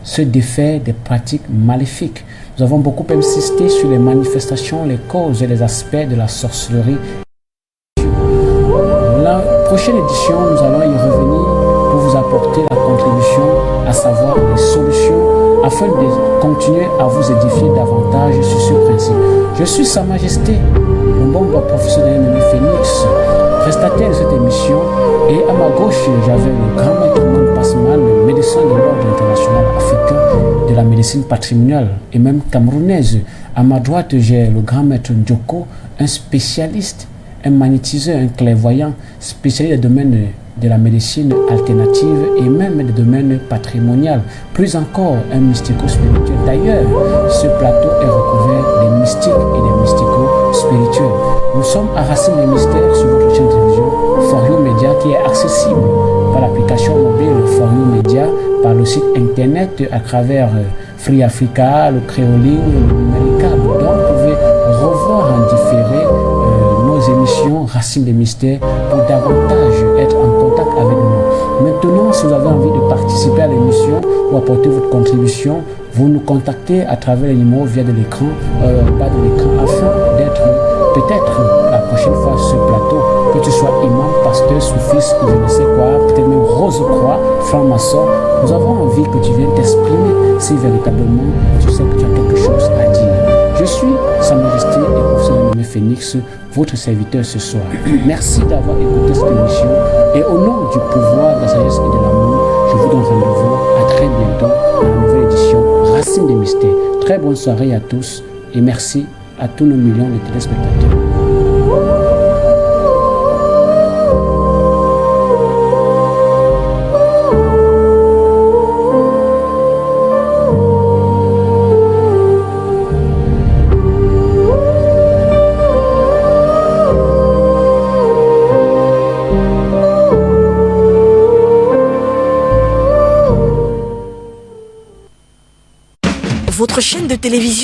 se défaire des pratiques maléfiques. Nous avons beaucoup insisté sur les manifestations, les causes et les aspects de la sorcellerie. La prochaine édition, nous allons y revenir pour vous apporter la contribution, à savoir les solutions, afin de continuer à vous édifier davantage sur ce principe. Je suis Sa Majesté, le bon professeur Aimé Phoenix, prestataire de cette émission, et à ma gauche, j'avais le grand maître Moune Passemal, le médecin de l'Ordre international africain de la médecine patrimoniale et même camerounaise. À ma droite, j'ai le grand maître Ndjoko, un spécialiste, un magnétiseur, un clairvoyant, spécialiste des domaines de la médecine alternative et même des domaines patrimoniaux. Plus encore, un mystico-spirituel. D'ailleurs, ce plateau est recouvert des mystiques et des mystico-spirituels. Nous sommes à Racine des Mystères sur votre chaîne de télévision For You Media, qui est accessible par l'application mobile For You Media, par le site internet à travers Free Africa, le Créoline, le Numéricable. Donc, vous pouvez revoir en différé nos émissions Racine des Mystères pour davantage être en contact avec nous. Maintenant, si vous avez envie de participer à l'émission ou apporter votre contribution, vous nous contactez à travers les numéros via de l'écran, bas de l'écran, afin d'être peut-être la prochaine fois sur ce plateau, que tu sois imam, pasteur, soufiste, ou je ne sais quoi, peut-être même rose-croix, franc-maçon. Nous avons envie que tu viennes t'exprimer si véritablement tu sais que tu as quelque chose à dire. Je suis Sa Majesté et professeur Aimé Phoenix, votre serviteur ce soir. Merci d'avoir écouté cette émission et au nom du pouvoir, de la sagesse et de l'amour, je vous donne rendez-vous à très bientôt dans la nouvelle édition Racine des Mystères. Très bonne soirée à tous et merci à tous nos millions de téléspectateurs. Votre chaîne de télévision